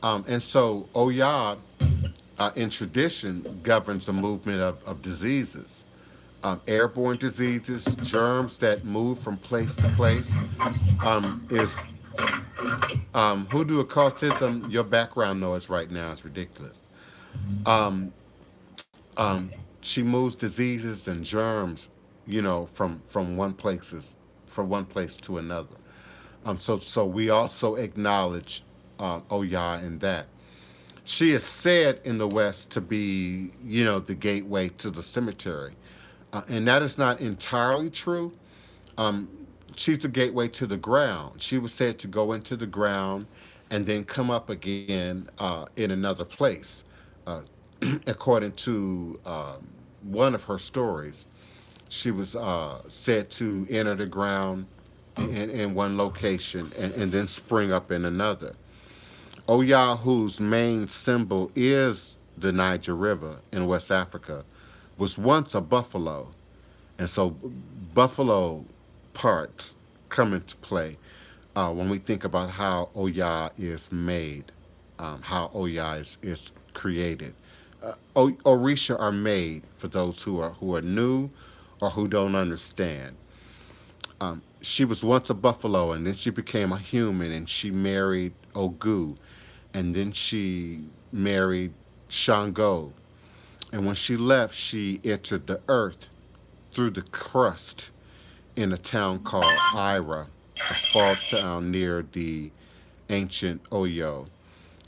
And so Oya, in tradition, governs the movement of diseases, airborne diseases, germs that move from place to place. Is Hoodoo occultism? Your background noise right now is ridiculous. Um, she moves diseases and germs, from one place to another. So we also acknowledge Oya in that. She is said in the West to be, the gateway to the cemetery. And that is not entirely true. Um, she's the gateway to the ground. She was said to go into the ground and then come up again in another place. Uh, According to one of her stories, she was said to enter the ground in one location and then spring up in another. Oyahu's main symbol is the Niger River in West Africa, was once a buffalo. And so buffalo parts come into play when we think about how Oya is made, how Oya is created. Orisha are made for those who are new or who don't understand. She was once a buffalo, and then she became a human, and she married Ogu, and then she married Shango. And when she left, she entered the earth through the crust in a town called Ira, a small town near the ancient Oyo,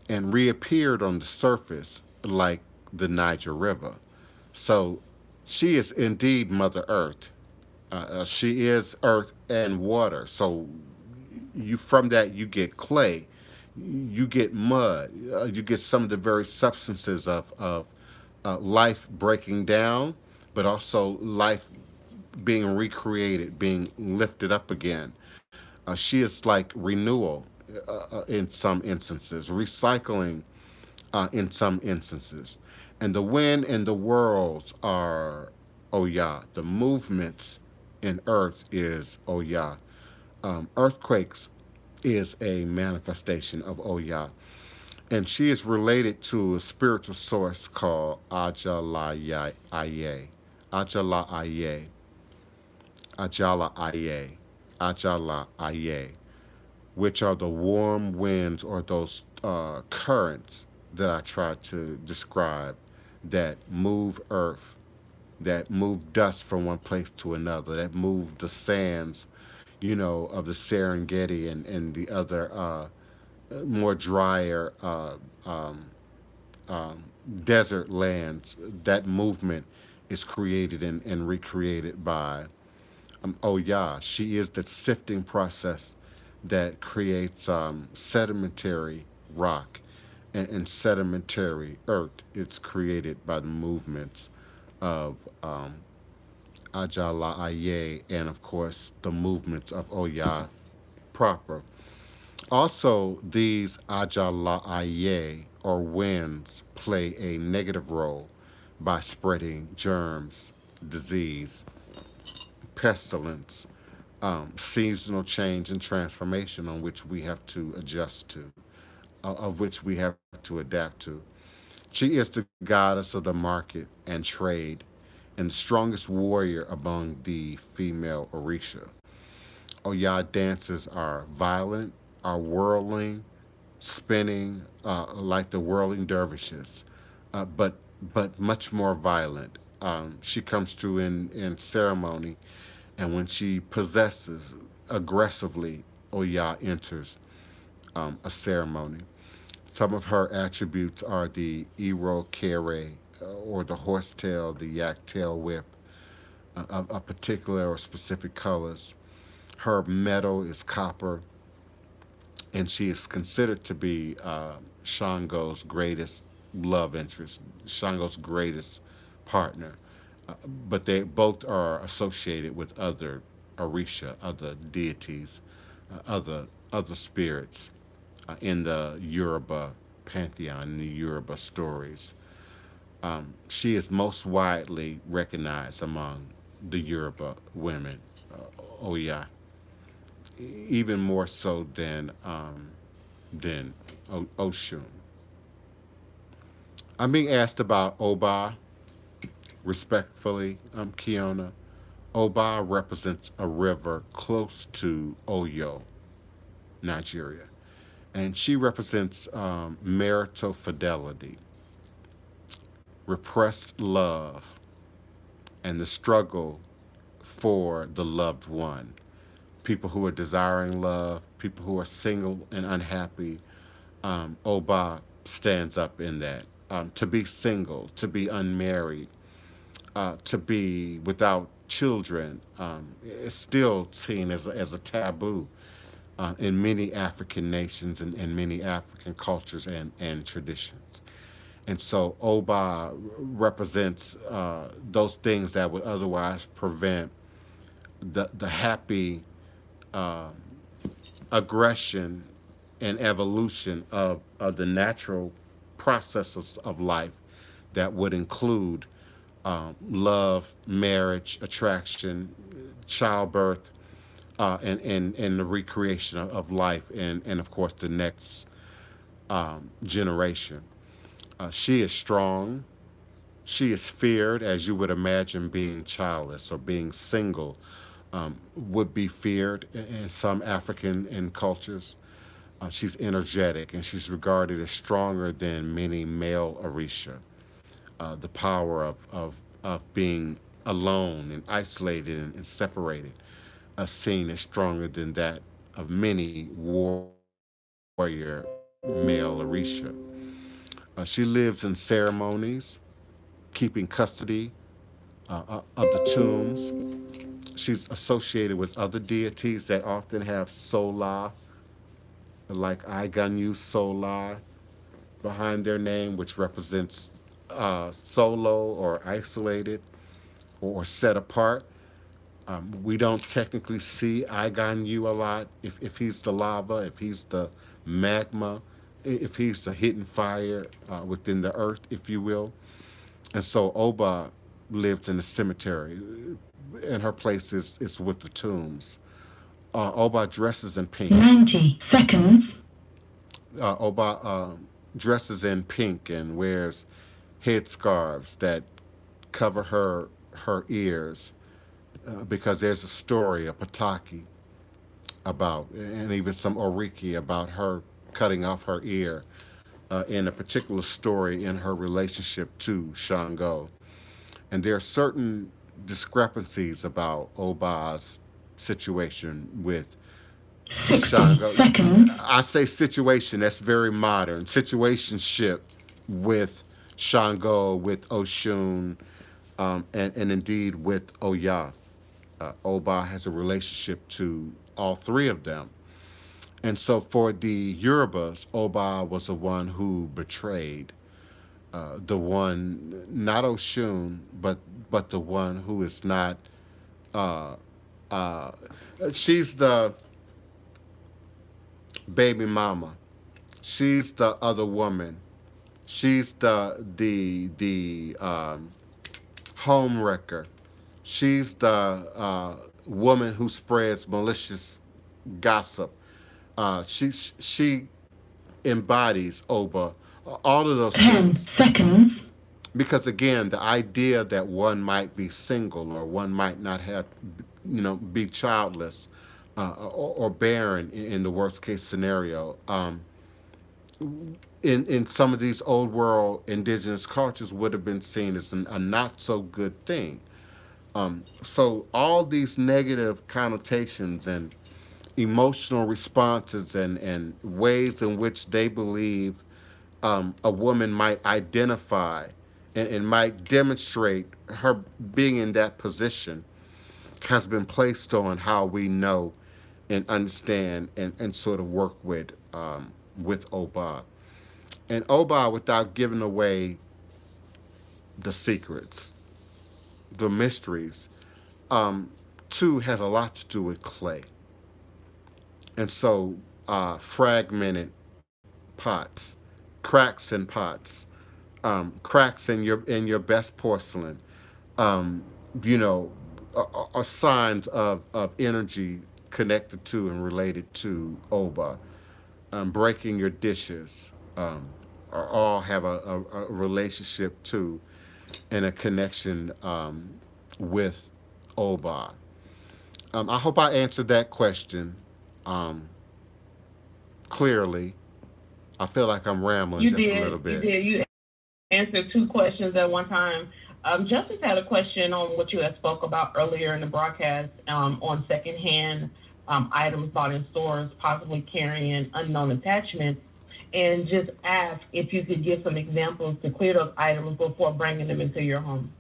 and reappeared on the surface like the Niger River. So she is indeed Mother Earth. She is earth and water. So you from that you get clay, you get mud, you get some of the very substances of life breaking down, but also life being recreated, being lifted up again. She is like renewal in some instances, recycling in some instances. And the wind and the worlds are Oya. The movements in earth is Oya. Earthquakes is a manifestation of Oya. And she is related to a spiritual source called Ajala Aye. Ajala Aye. Ajala Aye. Ajala Aye, which are the warm winds or those currents that I tried to describe that move earth, that move dust from one place to another, that move the sands, of the Serengeti and the other more drier desert lands. That movement is created and recreated by Oya. She is the sifting process that creates sedimentary rock and sedimentary earth. It's created by the movements of Ajala Aye and, of course, the movements of Oya proper. Also, these Ajala Aye or winds play a negative role by spreading germs, disease, pestilence, seasonal change and transformation on which we have to adjust to, of which we have to adapt to. She is the goddess of the market and trade, and the strongest warrior among the female Orisha. Oya dances are violent, are whirling, spinning like the whirling dervishes, but much more violent. She comes through in ceremony, and when she possesses aggressively, Oya enters a ceremony. Some of her attributes are the Iro Kere, or the horsetail, the yak tail whip, of particular or specific colors. Her metal is copper, and she is considered to be Shango's greatest love interest, Shango's greatest partner. Uh, but they both are associated with other Orisha, other deities, other spirits in the Yoruba pantheon, in the Yoruba stories. She is most widely recognized among the Yoruba women, Oya, even more so than Oshun. I'm being asked about Oba, respectfully, Kiona. Oba represents a river close to Oyo, Nigeria, and she represents marital fidelity, repressed love, and the struggle for the loved one. People who are desiring love, people who are single and unhappy. Oba stands up in that. To be single, to be unmarried, to be without children is still seen as a taboo in many African nations and many African cultures and traditions. And so Oba represents those things that would otherwise prevent the happy uh, aggression and evolution of the natural processes of life that would include love, marriage, attraction, childbirth, and the recreation of life, and of course the next generation. She is strong. She is feared, as you would imagine being childless or being single would be feared in some African cultures. She's energetic and she's regarded as stronger than many male Orisha. The power of being alone and isolated and separated, seen as stronger than that of many warrior male Orisha. She lives in ceremonies, keeping custody of the tombs. She's associated with other deities that often have sola, like Iganyu Sola, behind their name, which represents solo or isolated or set apart. We don't technically see Iganyu a lot. If he's the lava, if he's the magma, if he's the hidden fire within the earth, if you will. And so Oba lived in the cemetery, and her place is with the tombs. Oba dresses in pink. 90 seconds. Oba dresses in pink and wears headscarves that cover her ears because there's a story, a pataki about, and even some oriki about her cutting off her ear in a particular story in her relationship to Shango. And there are certain discrepancies about Oba's situation with 60 Shango. seconds. I say situation, that's very modern. Situationship with Shango, with Oshun, and indeed with Oya. Oba has a relationship to all three of them. And so for the Yorubas, Oba was the one who betrayed the one, not Oshun, but the one who is not. Uh, uh, she's the baby mama. She's the other woman. She's the home wrecker. She's the woman who spreads malicious gossip. She embodies Oba, all of those 10 things. seconds. Because again, the idea that one might be single or one might not have, be childless or barren in the worst case scenario. In some of these old world indigenous cultures would have been seen as a not so good thing. So all these negative connotations and emotional responses and ways in which they believe a woman might identify and might demonstrate her being in that position has been placed on how we know and understand and sort of work with Oba. And Oba, without giving away the secrets, the mysteries, too, has a lot to do with clay. And so fragmented pots, cracks in pots, cracks in your best porcelain, um, you know, are signs of energy connected to and related to Oba. Breaking your dishes, or all have a relationship to and a connection with Oba. I hope I answered that question um, clearly. I feel like I'm rambling You just a did. little You bit. did. You answered two questions at one time. Justice had a question on what you had spoke about earlier in the broadcast on secondhand items bought in stores, possibly carrying unknown attachments, and just ask if you could give some examples to clear those items before bringing them into your home.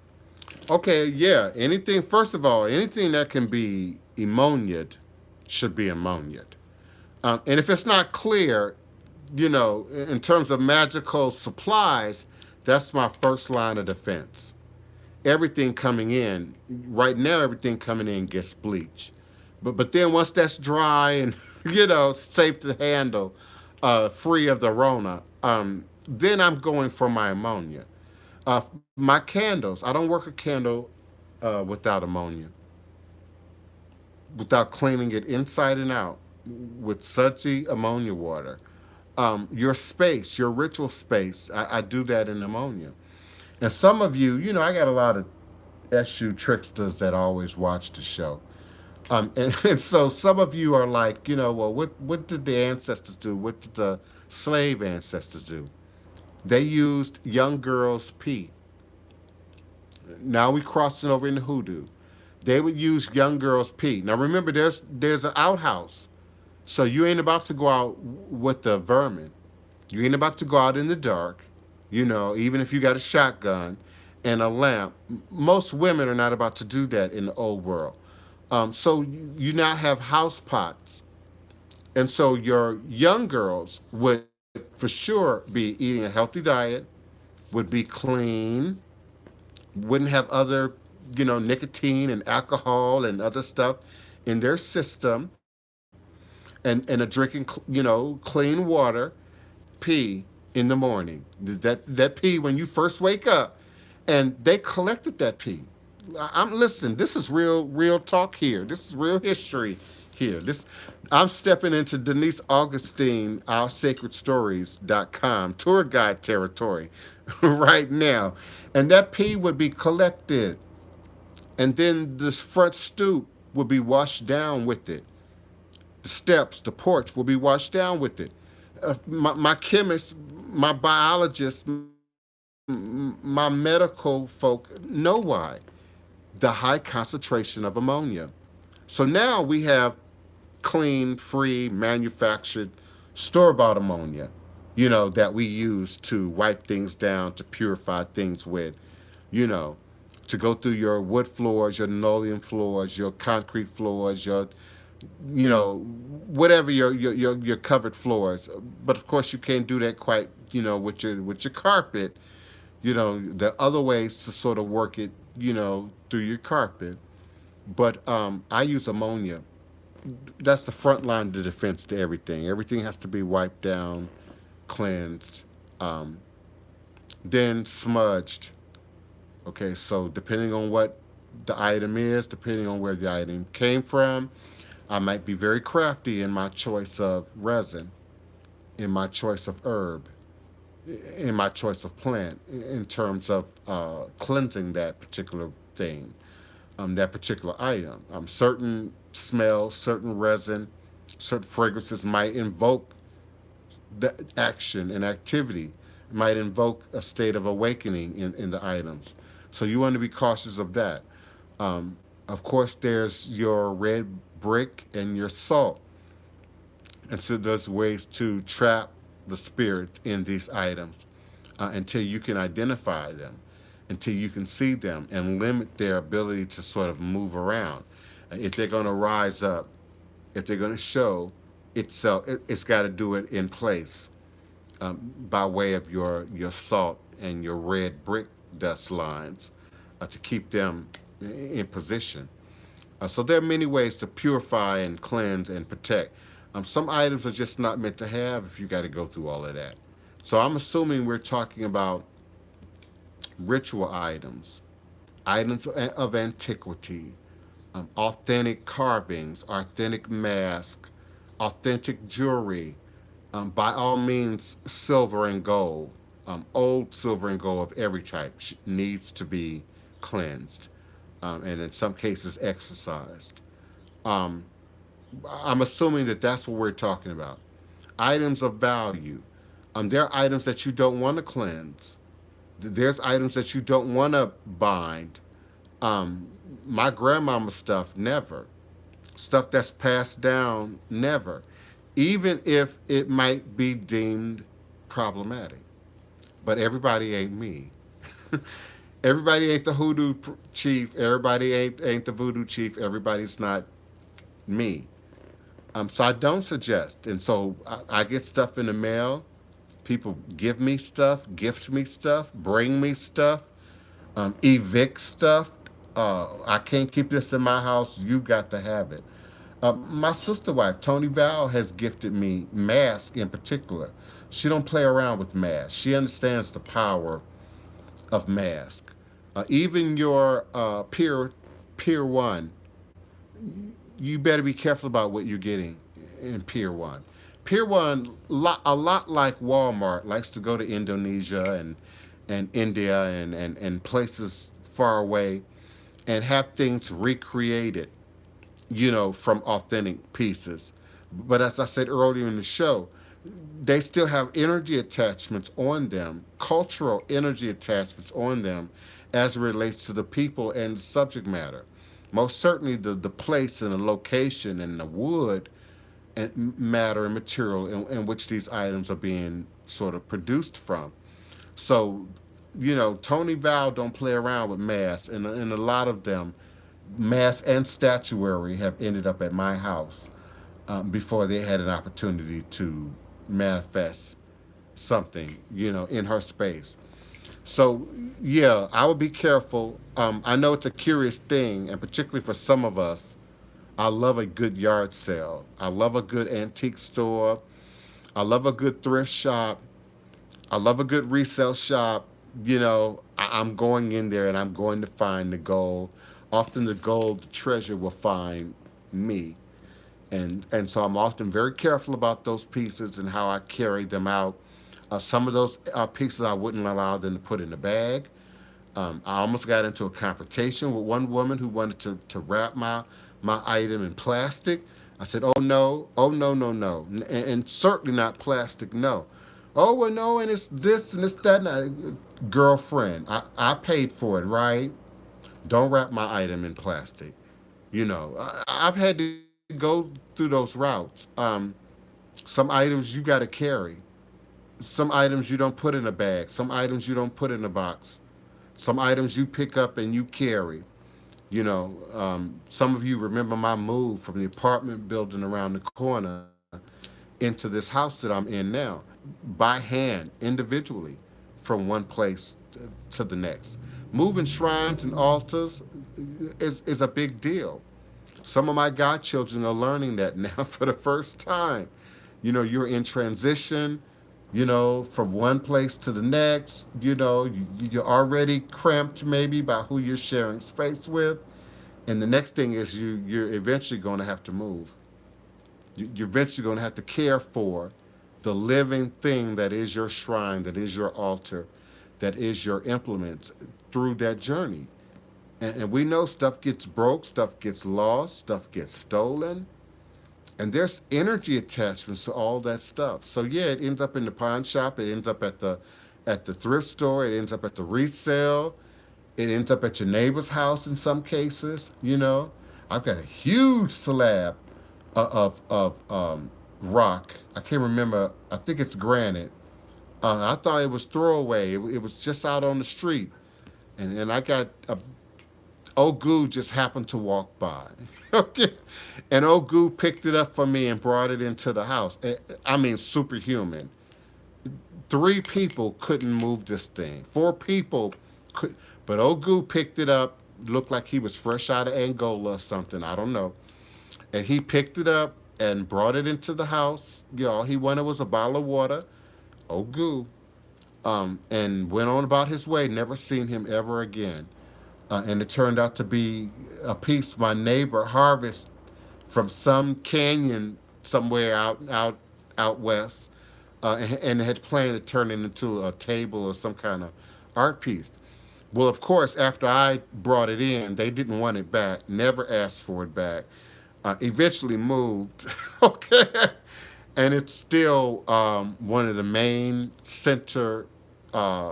Okay, yeah. Anything, first of all, anything that can be ammoniaed should be ammoniaed. And if it's not clear, in terms of magical supplies, that's my first line of defense. Everything coming in, right now, everything coming in gets bleached. But then once that's dry and, safe to handle, free of the Rona, then I'm going for my ammonia. My candles, I don't work a candle without ammonia, without cleaning it inside and out with sudsy ammonia water. Your space, your ritual space, I do that in ammonia. And some of you, I got a lot of SU tricksters that always watch the show. And so some of you are like, well, what did the ancestors do? What did the slave ancestors do? They used young girls' pee. Now we crossing over into hoodoo. They would use young girls' pee. Now remember, there's an outhouse, so you ain't about to go out with the vermin. You ain't about to go out in the dark. Even if you got a shotgun and a lamp, most women are not about to do that in the old world. So you now have house pots, and so your young girls would for sure be eating a healthy diet, would be clean, wouldn't have other, nicotine and alcohol and other stuff in their system, and are drinking, clean water, pee in the morning. That pee when you first wake up, and they collected that pee. I'm listen. This is real talk here. This is real history here. I'm stepping into Denise Augustine, oursacredstories.com tour guide territory right now, and that pee would be collected, and then this front stoop would be washed down with it. The steps, the porch will be washed down with it. My chemists, my biologists, my medical folk know why. The high concentration of ammonia. So now we have clean, free, manufactured, store-bought ammonia, that we use to wipe things down, to purify things with, you know. to go through your wood floors, your linoleum floors, your concrete floors, your whatever your covered floors. But of course, you can't do that quite, with your carpet. There are other ways to sort of work it, through your carpet. But I use ammonia. That's the front line of defense to everything. Everything has to be wiped down, cleansed, um, then smudged. Okay, so depending on what the item is, depending on where the item came from, I might be very crafty in my choice of resin, in my choice of herb, in my choice of plant, in terms of cleansing that particular thing, that particular item. Certain smells, certain resin, certain fragrances might invoke the action and activity, might invoke a state of awakening in the items. So you want to be cautious of that. Of course, there's your red brick and your salt. And so there's ways to trap the spirits in these items until you can identify them, until you can see them and limit their ability to sort of move around. If they're going to rise up, if they're going to show itself, it's got to do it in place by way of your salt and your red brick dust lines to keep them in position. So there are many ways to purify and cleanse and protect. Some items are just not meant to have if you got to go through all of that. So I'm assuming we're talking about ritual items, items of antiquity, authentic carvings, authentic masks, authentic jewelry, by all means, silver and gold. Old silver and gold of every type needs to be cleansed, and in some cases exercised. Um, I'm assuming that that's what we're talking about. Items of value. There are items that you don't want to cleanse. There's items that you don't want to bind. Um, my grandmama's stuff, never. Stuff that's passed down, never. Even if it might be deemed problematic. But everybody ain't me. Everybody ain't the hoodoo chief. Everybody ain't the voodoo chief. Everybody's not me. So I don't suggest. And so I get stuff in the mail. People give me stuff, gift me stuff, bring me stuff, evict stuff. I can't keep this in my house. You got to have it. My sister wife, Tony Val, has gifted me masks in particular. She don't play around with masks. She understands the power of mask. Even your peer one, you better be careful about what you're getting in Pier 1. Pier 1, a lot like Walmart, likes to go to Indonesia and India and places far away and have things recreated, from authentic pieces. But as I said earlier in the show, they still have energy attachments on them, cultural energy attachments on them as it relates to the people and the subject matter. Most certainly the place and the location and the wood and matter and material in which these items are being sort of produced from. So, Tony Val don't play around with masks, and a lot of them, masks and statuary, have ended up at my house before they had an opportunity to manifest something, in her space. So, yeah, I would be careful. I know it's a curious thing, and particularly for some of us, I love a good yard sale. I love a good antique store. I love a good thrift shop. I love a good resale shop. I'm going in there and I'm going to find the gold. Often the gold, the treasure will find me. And so I'm often very careful about those pieces and how I carry them out. Some of those pieces I wouldn't allow them to put in a bag. I almost got into a confrontation with one woman who wanted to wrap my item in plastic. I said, oh no, no, no. And certainly not plastic, no. Oh, well, no, and it's this and it's that. And girlfriend, I paid for it, right? Don't wrap my item in plastic. I've had to go through those routes. Some items you got to carry. Some items you don't put in a bag. Some items you don't put in a box. some items you pick up and you carry. Some of you remember my move from the apartment building around the corner into this house that I'm in now, by hand, individually, from one place to the next. Moving shrines and altars is a big deal. Some of my godchildren are learning that now for the first time. You're in transition, from one place to the next. You're already cramped maybe by who you're sharing space with. And the next thing is you're eventually going to have to move. You're eventually going to have to care for the living thing that is your shrine, that is your altar, that is your implement through that journey. And we know stuff gets broke, stuff gets lost, stuff gets stolen. And there's energy attachments to all that stuff. So yeah, it ends up in the pawn shop, it ends up at the thrift store, it ends up at the resale, it ends up at your neighbor's house in some cases. I've got a huge slab of rock. I can't remember. I think it's granite. I thought it was throwaway. It was just out on the street, and I got a Ogu just happened to walk by. Okay. And Ogu picked it up for me and brought it into the house. I mean, superhuman. 3 people couldn't move this thing. 4 people could, but Ogu picked it up. Looked like he was fresh out of Angola or something. I don't know. And he picked it up and brought it into the house. All he wanted was a bottle of water. Ogu. And went on about his way. Never seen him ever again. And it turned out to be a piece my neighbor harvested from some canyon somewhere out west, and had planned to turn it into a table or some kind of art piece. Well, of course, after I brought it in, they didn't want it back. Never asked for it back. Eventually moved. Okay, and it's still one of the main center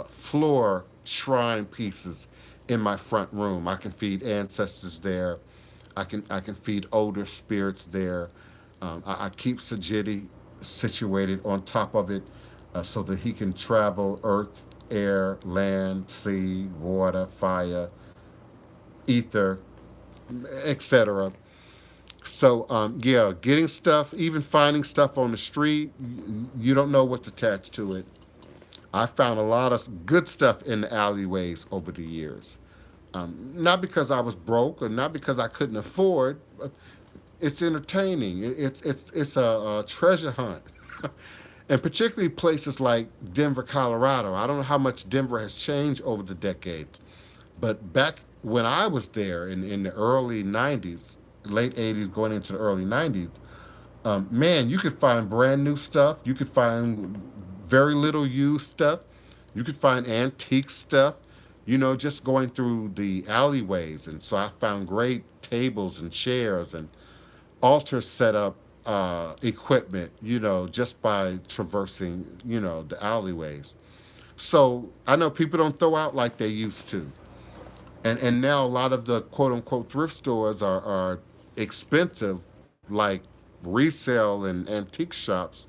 floor shrine pieces in my front room. I can feed ancestors there. I can feed older spirits there. I keep Sajidi situated on top of it, so that he can travel earth, air, land, sea, water, fire, ether, etc. So yeah, getting stuff, even finding stuff on the street, you don't know what's attached to it. I found a lot of good stuff in the alleyways over the years. Not because I was broke or not because I couldn't afford. It's entertaining. It's a treasure hunt, and particularly places like Denver, Colorado. I don't know how much Denver has changed over the decades, but back when I was there in the early '90s, late '80s, going into the early '90s, man, you could find brand new stuff. You could find very little used stuff. You could find antique stuff, just going through the alleyways. And so I found great tables and chairs and altar setup equipment, just by traversing, the alleyways. So I know people don't throw out like they used to. And now a lot of the quote unquote thrift stores are expensive, like resale and antique shops.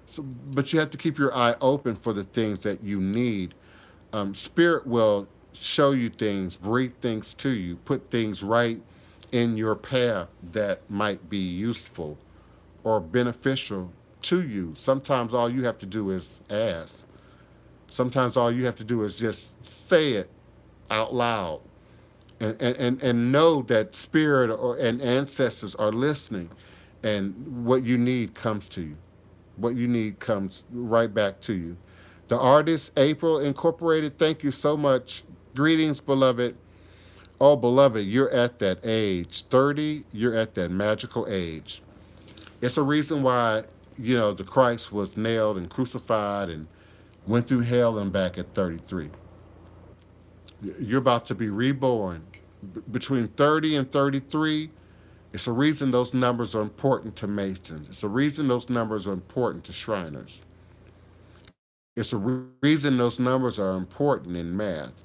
So, but you have to keep your eye open for the things that you need. Spirit will show you things, breathe things to you, put things right in your path that might be useful or beneficial to you. Sometimes all you have to do is ask. Sometimes all you have to do is just say it out loud, and know that spirit and ancestors are listening, and what you need comes to you. What you need comes right back to you. The artist, April Incorporated, thank you so much. Greetings, beloved. Oh, beloved, you're at that age. 30, you're at that magical age. It's a reason why, the Christ was nailed and crucified and went through hell and back at 33. You're about to be reborn. Between 30 and 33, it's a reason those numbers are important to Masons. It's a reason those numbers are important to Shriners. It's a reason those numbers are important in math,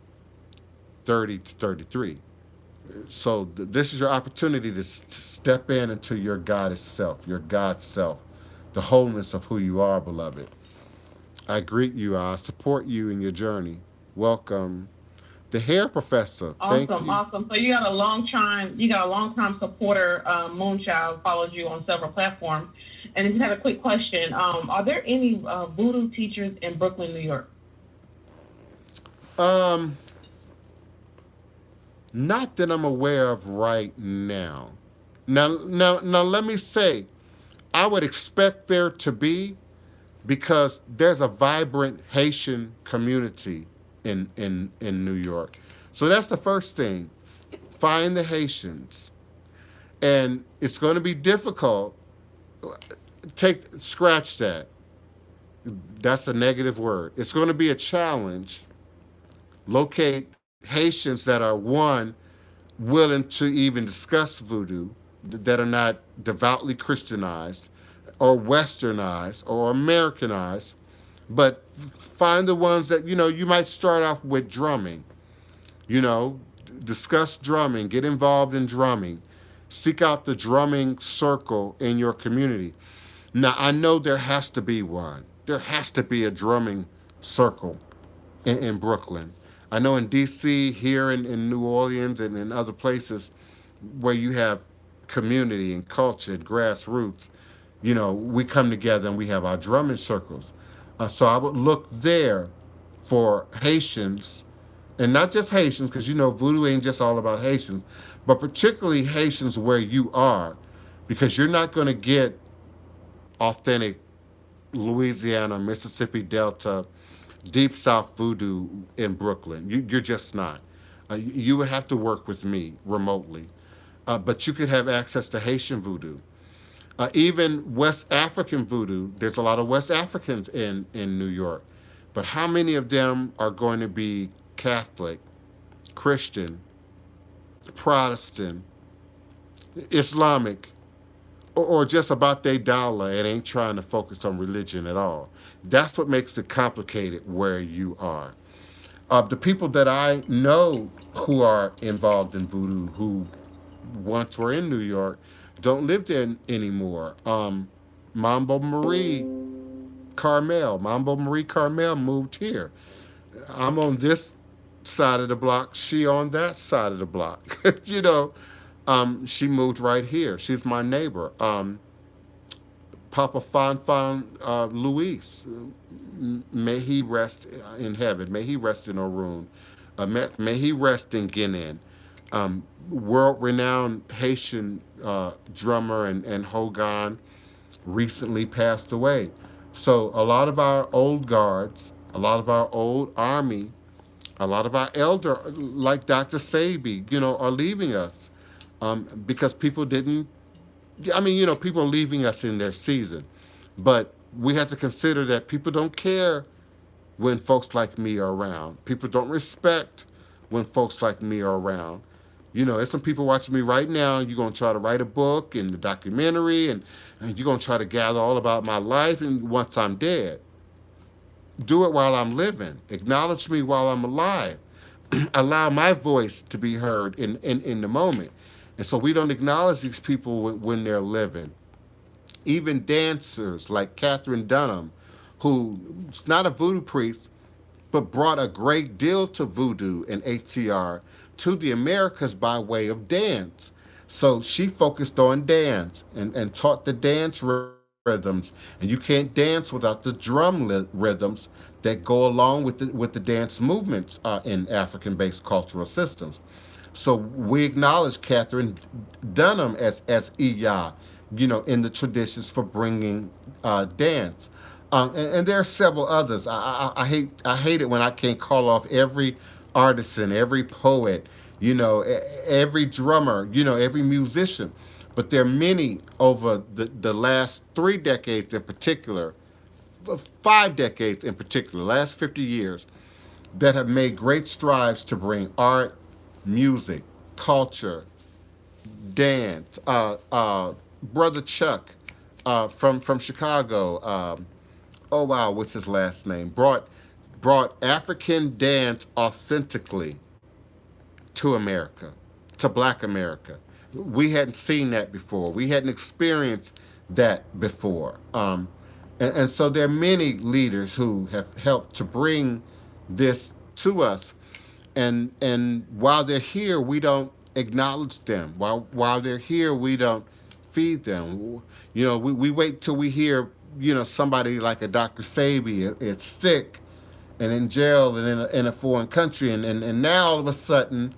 30 to 33. So this is your opportunity to step into your goddess self, your God self, the wholeness of who you are, beloved. I greet you. I support you in your journey. Welcome. the hair professor. Thank Awesome, you. awesome. So you got a long time supporter, Moonchild, followed you on several platforms. And just had a quick question. Are there any voodoo teachers in Brooklyn, New York? Um, Not that I'm aware of right now. Now, let me say, I would expect there to be, because there's a vibrant Haitian community in New York. So that's the first thing. Find the Haitians. And it's going to be difficult. Scratch that. That's a negative word. It's going to be a challenge. Locate Haitians that are, one, willing to even discuss voodoo, that are not devoutly Christianized or westernized or Americanized, but find the ones that, you might start off with drumming, discuss drumming, get involved in drumming, seek out the drumming circle in your community. Now, I know there has to be one. There has to be a drumming circle in Brooklyn. I know in D.C., here in New Orleans, and in other places where you have community and culture and grassroots, we come together and we have our drumming circles. So I would look there for Haitians, and not just Haitians, because voodoo ain't just all about Haitians, but particularly Haitians where you are, because you're not going to get authentic Louisiana, Mississippi Delta, Deep South voodoo in Brooklyn. You're just not. You would have to work with me remotely. But you could have access to Haitian voodoo. Even West African voodoo, there's a lot of West Africans in New York. But how many of them are going to be Catholic, Christian, Protestant, Islamic, or just about their dollar and ain't trying to focus on religion at all? That's what makes it complicated where you are. The people that I know who are involved in voodoo, who once were in New York, don't live there anymore. Mambo Marie Carmel moved here. I'm on this side of the block, she on that side of the block. She moved right here. She's my neighbor. Papa Fanfan Luis, may he rest in heaven. May he rest in Orun. May he rest in Guinan. World-renowned Haitian drummer and Hogan recently passed away. So a lot of our old guards, a lot of our old army, a lot of our elder, like Dr. Sabi, are leaving us because people didn't. People are leaving us in their season, but we have to consider that people don't care when folks like me are around. People don't respect when folks like me are around. There's some people watching me right now, and you're going to try to write a book and a documentary, and you're going to try to gather all about my life, and once I'm dead. Do it while I'm living. Acknowledge me while I'm alive. Allow my voice to be heard in the moment. And so we don't acknowledge these people when they're living. Even dancers like Catherine Dunham, who's not a voodoo priest, but brought a great deal to voodoo and ATR to the Americas by way of dance. So she focused on dance and taught the dance rhythms. And you can't dance without the drum rhythms that go along with the dance movements in African-based cultural systems. So we acknowledge Catherine Dunham as Iya, in the traditions for bringing dance. And there are several others. I hate it when I can't call off every artisan, every poet, every drummer, every musician. But there are many over the last 3 decades in particular, 5 decades in particular, last 50 years, that have made great strides to bring art, music, culture, dance. Brother Chuck from Chicago, oh wow, what's his last name? Brought African dance authentically to America, to Black America. We hadn't seen that before. We hadn't experienced that before. And so there are many leaders who have helped to bring this to us. and while they're here, we don't acknowledge them. While they're here, we don't feed them. We wait till we hear somebody like a Dr. Sabi is sick and in jail and in a foreign country, and now all of a sudden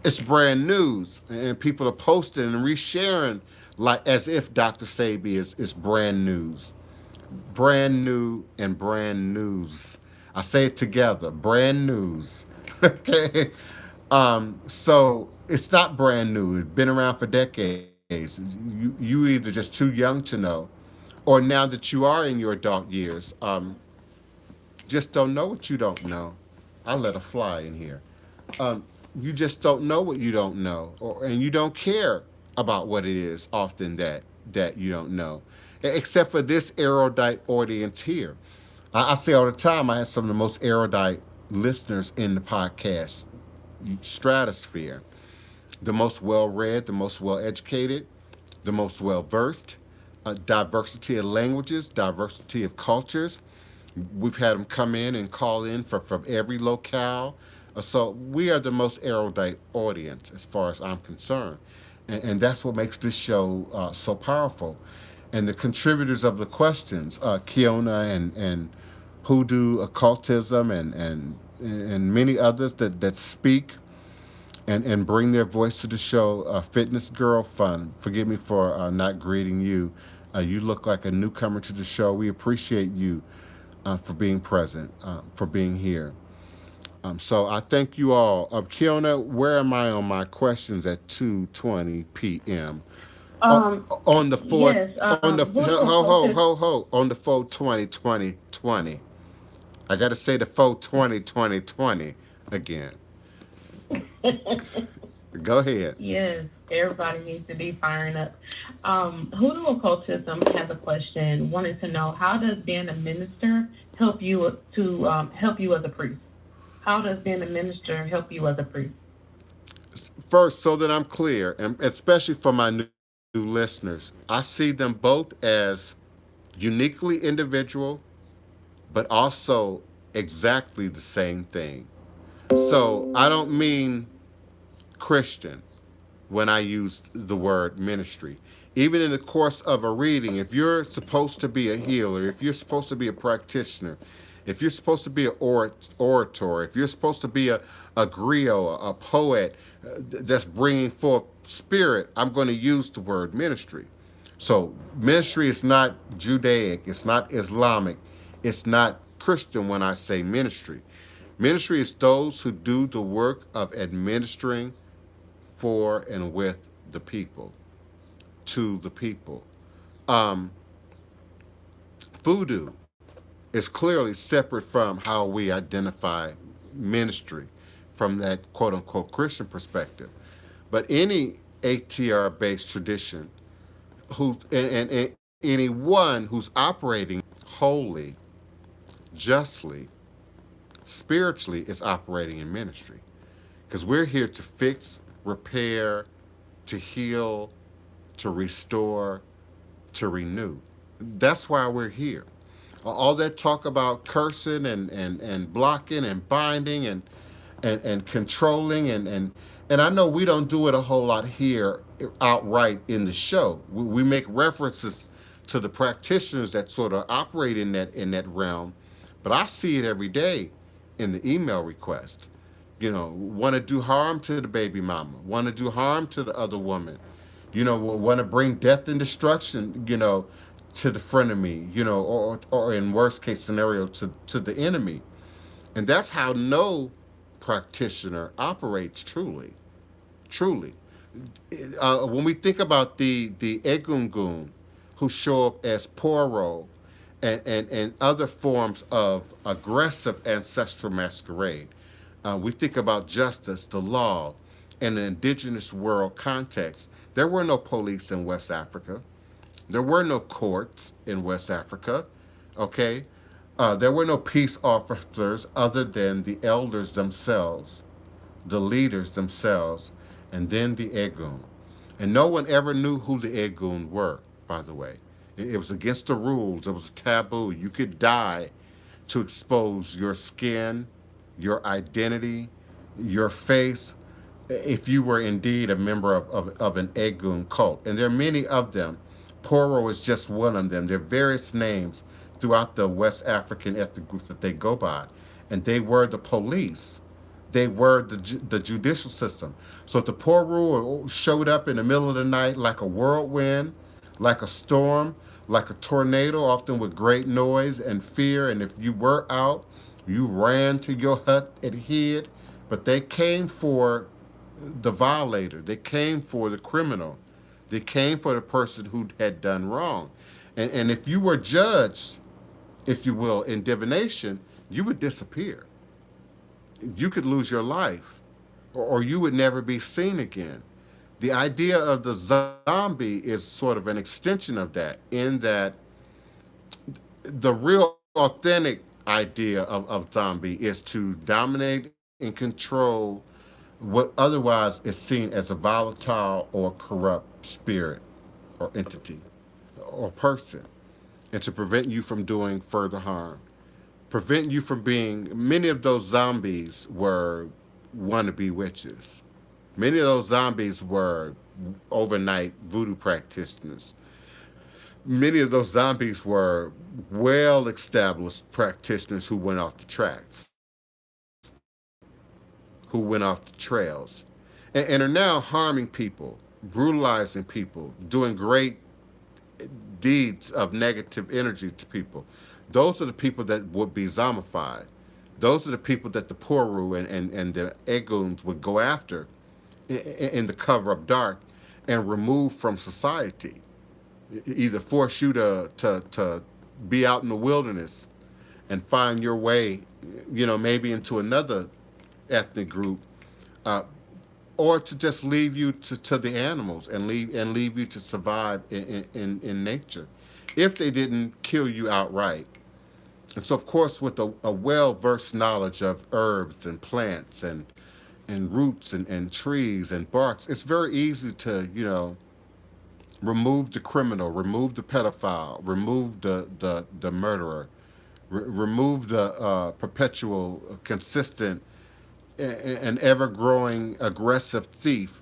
it's brand news, and people are posting and resharing like as if Dr. Sabi is brand news, brand new and brand news. I say it together, brand news. Okay, so it's not brand new. It's been around for decades. You either just too young to know, or now that you are in your adult years, just don't know what you don't know. I'll let a fly in here. Um, you just don't know what you don't know, and you don't care about what it is often that you don't know, except for this erudite audience here. I say all the time, I have some of the most erudite listeners in the podcast stratosphere, the most well-read, the most well-educated, the most well-versed, diversity of languages, diversity of cultures. We've had them come in and call in from every locale. So we are the most erudite audience as far as I'm concerned. And that's what makes this show so powerful. And the contributors of the questions, Kiona and Hoodoo, occultism, and many others that speak and bring their voice to the show. Fitness Girl Fun, forgive me for not greeting you. You look like a newcomer to the show. We appreciate you for being present, for being here. So I thank you all. Kiona, where am I on my questions at 2:20 p.m.? On the four, Yes. on the Voodoo on the 4/20/2020. I got to say the 4/20/2020 again. Go ahead. Yes, everybody needs to be firing up. Hoodoo Occultism has a question, wanted to know, how does being a minister help you to help you as a priest? How does being a minister help you as a priest? First, so that I'm clear, and especially for my new listeners, I see them both as uniquely individual, but also exactly the same thing. So I don't mean Christian when I use the word ministry. Even in the course of a reading, if you're supposed to be a healer, if you're supposed to be a practitioner, if you're supposed to be an orator, if you're supposed to be a griot, a poet that's bringing forth spirit, I'm going to use the word ministry. So ministry is not Judaic, it's not Islamic, it's not Christian when I say ministry. Ministry is those who do the work of administering for and with the people, to the people. Um, Voodoo is clearly separate from how we identify ministry from that quote unquote Christian perspective. But any ATR based tradition and anyone who's operating wholly, justly, spiritually is operating in ministry. Because we're here to fix, repair, to heal, to restore, to renew. That's why we're here. All that talk about cursing and blocking and binding and controlling and I know we don't do it a whole lot here outright in the show. We make references to the practitioners that sort of operate in that realm, but I see it every day in the email request. Want to do harm to the baby mama, want to do harm to the other woman, want to bring death and destruction, to the frenemy, or in worst case scenario to the enemy. And that's how no practitioner operates truly. Truly. When we think about the egungun who show up as poro and other forms of aggressive ancestral masquerade, we think about justice, the law, in an indigenous world context. There were no police in West Africa. There were no courts in West Africa, okay? There were no peace officers other than the elders themselves, the leaders themselves, and then the Egun. And no one ever knew who the Egun were, by the way. It was against the rules. It was a taboo. You could die to expose your skin, your identity, your face, if you were indeed a member of an Egun cult. And there are many of them. Poro is just one of them. There are various names throughout the West African ethnic groups that they go by. And they were the police. They were the judicial system. So if the Poro showed up in the middle of the night like a whirlwind, like a storm, like a tornado, often with great noise and fear, and if you were out, you ran to your hut and hid, but they came for the violator. They came for the criminal. They came for the person who had done wrong. And if you were judged, if you will, in divination, you would disappear. You could lose your life, or you would never be seen again. The idea of the zombie is sort of an extension of that, in that the real authentic idea of zombie is to dominate and control what otherwise is seen as a volatile or corrupt spirit or entity or person, and to prevent you from doing further harm. Prevent you from being, many of those zombies were wannabe witches. Many of those zombies were overnight voodoo practitioners. Many of those zombies were well established practitioners who went off the tracks, who went off the trails, and are now harming people, brutalizing people, doing great deeds of negative energy to people. Those are the people that would be zombified. Those are the people that the Poru and the Eguns would go after in the cover of dark and remove from society. Either force you to be out in the wilderness and find your way, maybe into another ethnic group, uh, or to just leave you to the animals and leave you to survive in nature, if they didn't kill you outright. And so, of course, with a well versed knowledge of herbs and plants and roots and trees and barks, it's very easy to remove the criminal, remove the pedophile, remove the murderer, remove the perpetual, consistent, and ever growing aggressive thief,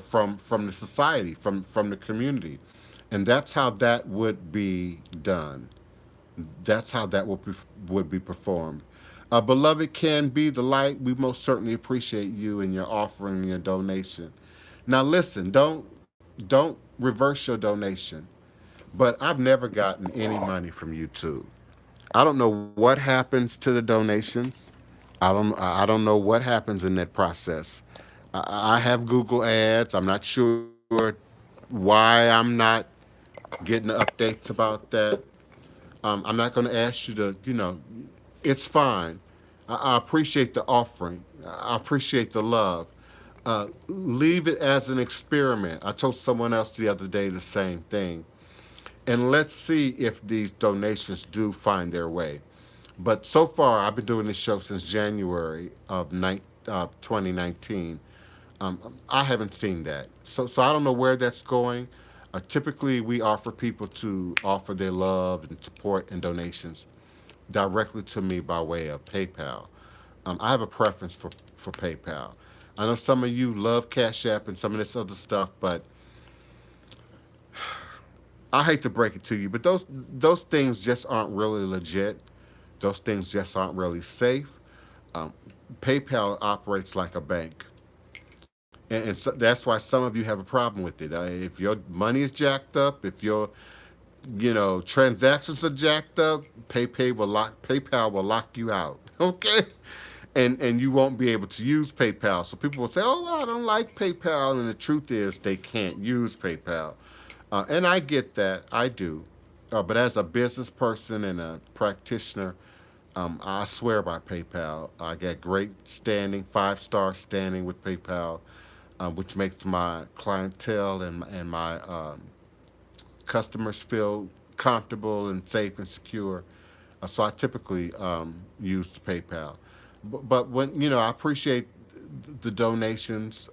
from the society, from the community. And that's how that would be done. That's how that would be performed. Beloved, can be the light. We most certainly appreciate you and your offering and your donation. Now listen, don't reverse your donation. But I've never gotten any money from YouTube. I don't know what happens to the donations. I don't know what happens in that process. I have Google ads. I'm not sure why I'm not getting updates about that. I'm not going to ask you to, it's fine. I appreciate the offering. I appreciate the love. Leave it as an experiment. I told someone else the other day the same thing. And let's see if these donations do find their way. But so far, I've been doing this show since January of 2019. I haven't seen that. So I don't know where that's going. Typically, we offer people to offer their love and support and donations directly to me by way of PayPal. I have a preference for PayPal. I know some of you love Cash App and some of this other stuff, but I hate to break it to you, but those things just aren't really legit. Those things just aren't really safe. Um, PayPal operates like a bank, and so that's why some of you have a problem with it. If your money is jacked up, if your transactions are jacked up, PayPal will lock you out. Okay, and you won't be able to use PayPal. So people will say, "Oh, well, I don't like PayPal," and the truth is they can't use PayPal. And I get that, I do. But as a business person and a practitioner, I swear by PayPal. I got great standing, 5-star standing with PayPal, which makes my clientele and my customers feel comfortable and safe and secure. So I typically use PayPal. But when I appreciate the donations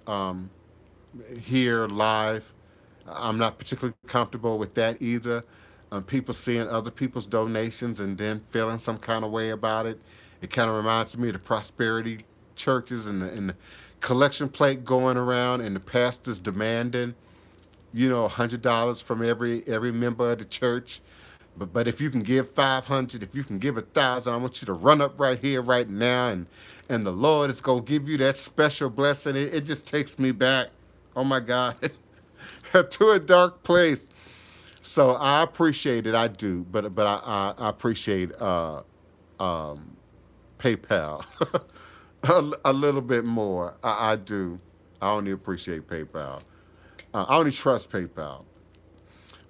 here live. I'm not particularly comfortable with that either. People seeing other people's donations and then feeling some kind of way about it. It kind of reminds me of the prosperity churches and the collection plate going around and the pastors demanding, $100 from every member of the church. But if you can give 500, if you can give 1,000, I want you to run up right here, right now, and the Lord is gonna give you that special blessing. It just takes me back, oh my God, to a dark place. So I appreciate it, I do, but I appreciate PayPal a little bit more. I do. I only appreciate PayPal. I only trust PayPal.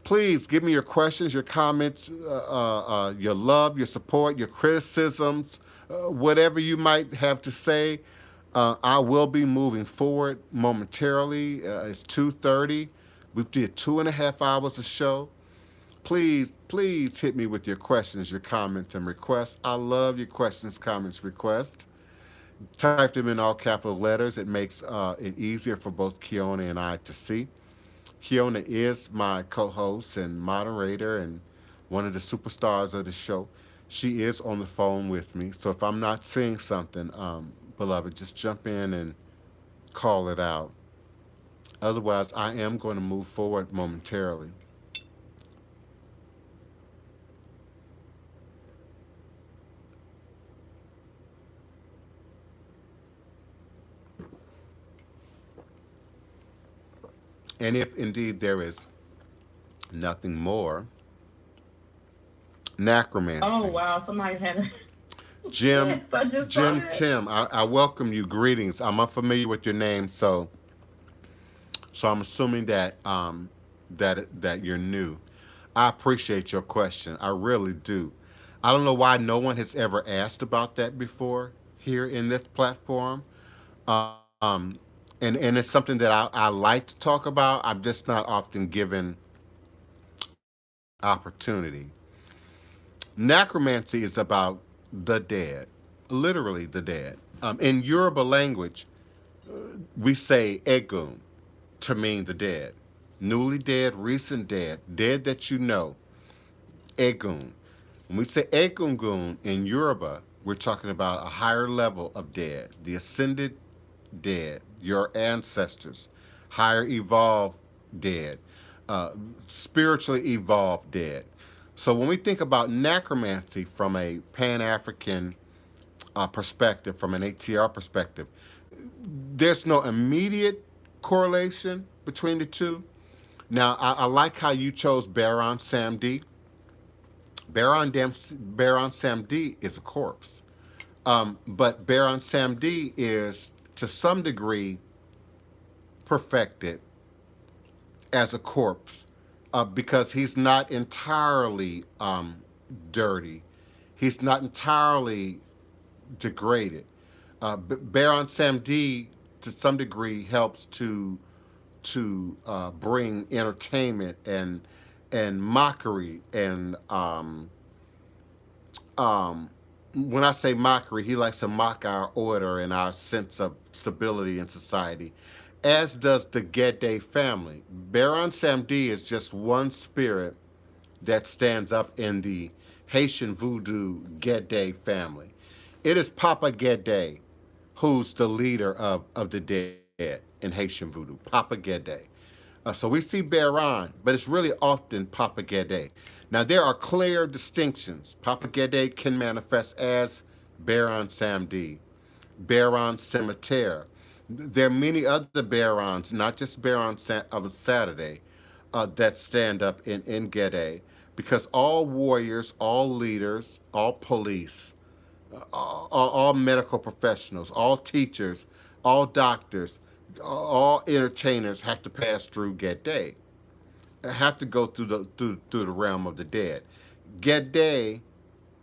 Please give me your questions, your comments, your love, your support, your criticisms, whatever you might have to say. I will be moving forward momentarily. It's 2:30. We did 2.5 hours of show. Please hit me with your questions, your comments, and requests. I love your questions, comments, requests. Type them in all capital letters. It makes it easier for both Kiona and I to see. Kiona is my co-host and moderator and one of the superstars of the show. She is on the phone with me. So if I'm not seeing something, beloved, just jump in and call it out. Otherwise, I am going to move forward momentarily. And if indeed there is nothing more, Oh necromancy. wow, somebody had a Jim, yes, I just saw Jim that. Tim, I welcome you. Greetings. I'm unfamiliar with your name, so I'm assuming that you're new. I appreciate your question. I really do. I don't know why no one has ever asked about that before here in this platform. Um, and it's something that I like to talk about. I'm just not often given opportunity. Necromancy is about the dead, literally the dead. In Yoruba language, we say egun to mean the dead. Newly dead, recent dead, dead that you know, egun. When we say egungun in Yoruba, we're talking about a higher level of dead, the ascended dead, your ancestors, higher evolved dead, uh, spiritually evolved dead. So when we think about necromancy from a Pan African perspective, from an ATR perspective, there's no immediate correlation between the two. Now, I like how you chose Baron Samedi. Baron Samedi is a corpse. But Baron Samedi is, to some degree, perfected as a corpse because he's not entirely dirty. He's not entirely degraded. Baron Samedi, to some degree, helps to bring entertainment and mockery and um, when I say mockery, he likes to mock our order and our sense of stability in society, as does the Gede family. Baron Samedi is just one spirit that stands up in the Haitian Voodoo Gede family. It is Papa Gede who's the leader of the dead in Haitian Voodoo, Papa Gede. So we see Baron, but it's really often Papa Gede. Now there are clear distinctions. Papa Gede can manifest as Baron Samedi, Baron Cemetery. There are many other Barons, not just of Saturday, that stand up in Gede, because all warriors, all leaders, all police, all medical professionals, all teachers, all doctors, all entertainers have to pass through Gede, have to go through the realm of the dead. Gede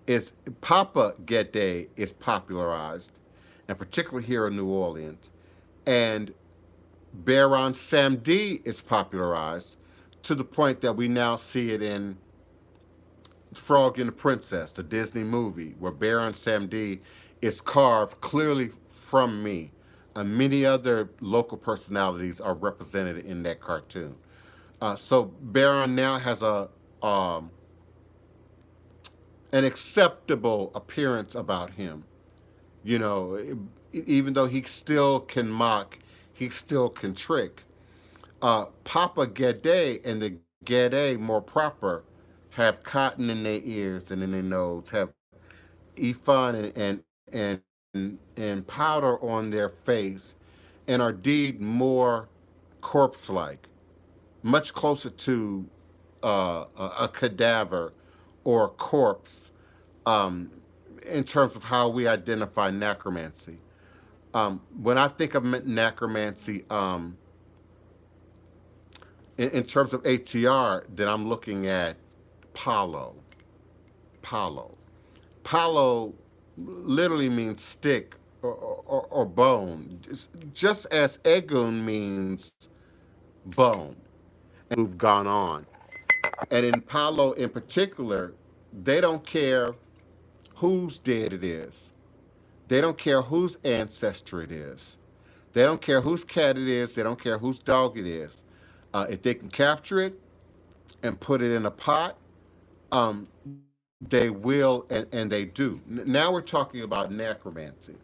is Papa Gede is popularized, and particularly here in New Orleans, and Baron Samedi is popularized to the point that we now see it in Frog and the Princess, the Disney movie, where Baron Samedi is carved clearly from me. And many other local personalities are represented in that cartoon. So Baron now has um, an acceptable appearance about him. You know, even though he still can mock, he still can trick. Papa Gede and the Gede more proper have cotton in their ears and in their nose, have Ifan and powder on their face, and are deed more corpse-like, much closer to a cadaver or a corpse um, in terms of how we identify necromancy. When I think of necromancy in terms of ATR, then I'm looking at Palo. Palo. Palo literally means stick or bone, just as Egun means bone. And we've gone on. And in Palo in particular, they don't care whose dead it is. They don't care whose ancestor it is. They don't care whose cat it is. They don't care whose dog it is. If they can capture it and put it in a pot, um, they will and they do. Now we're talking about necromancy,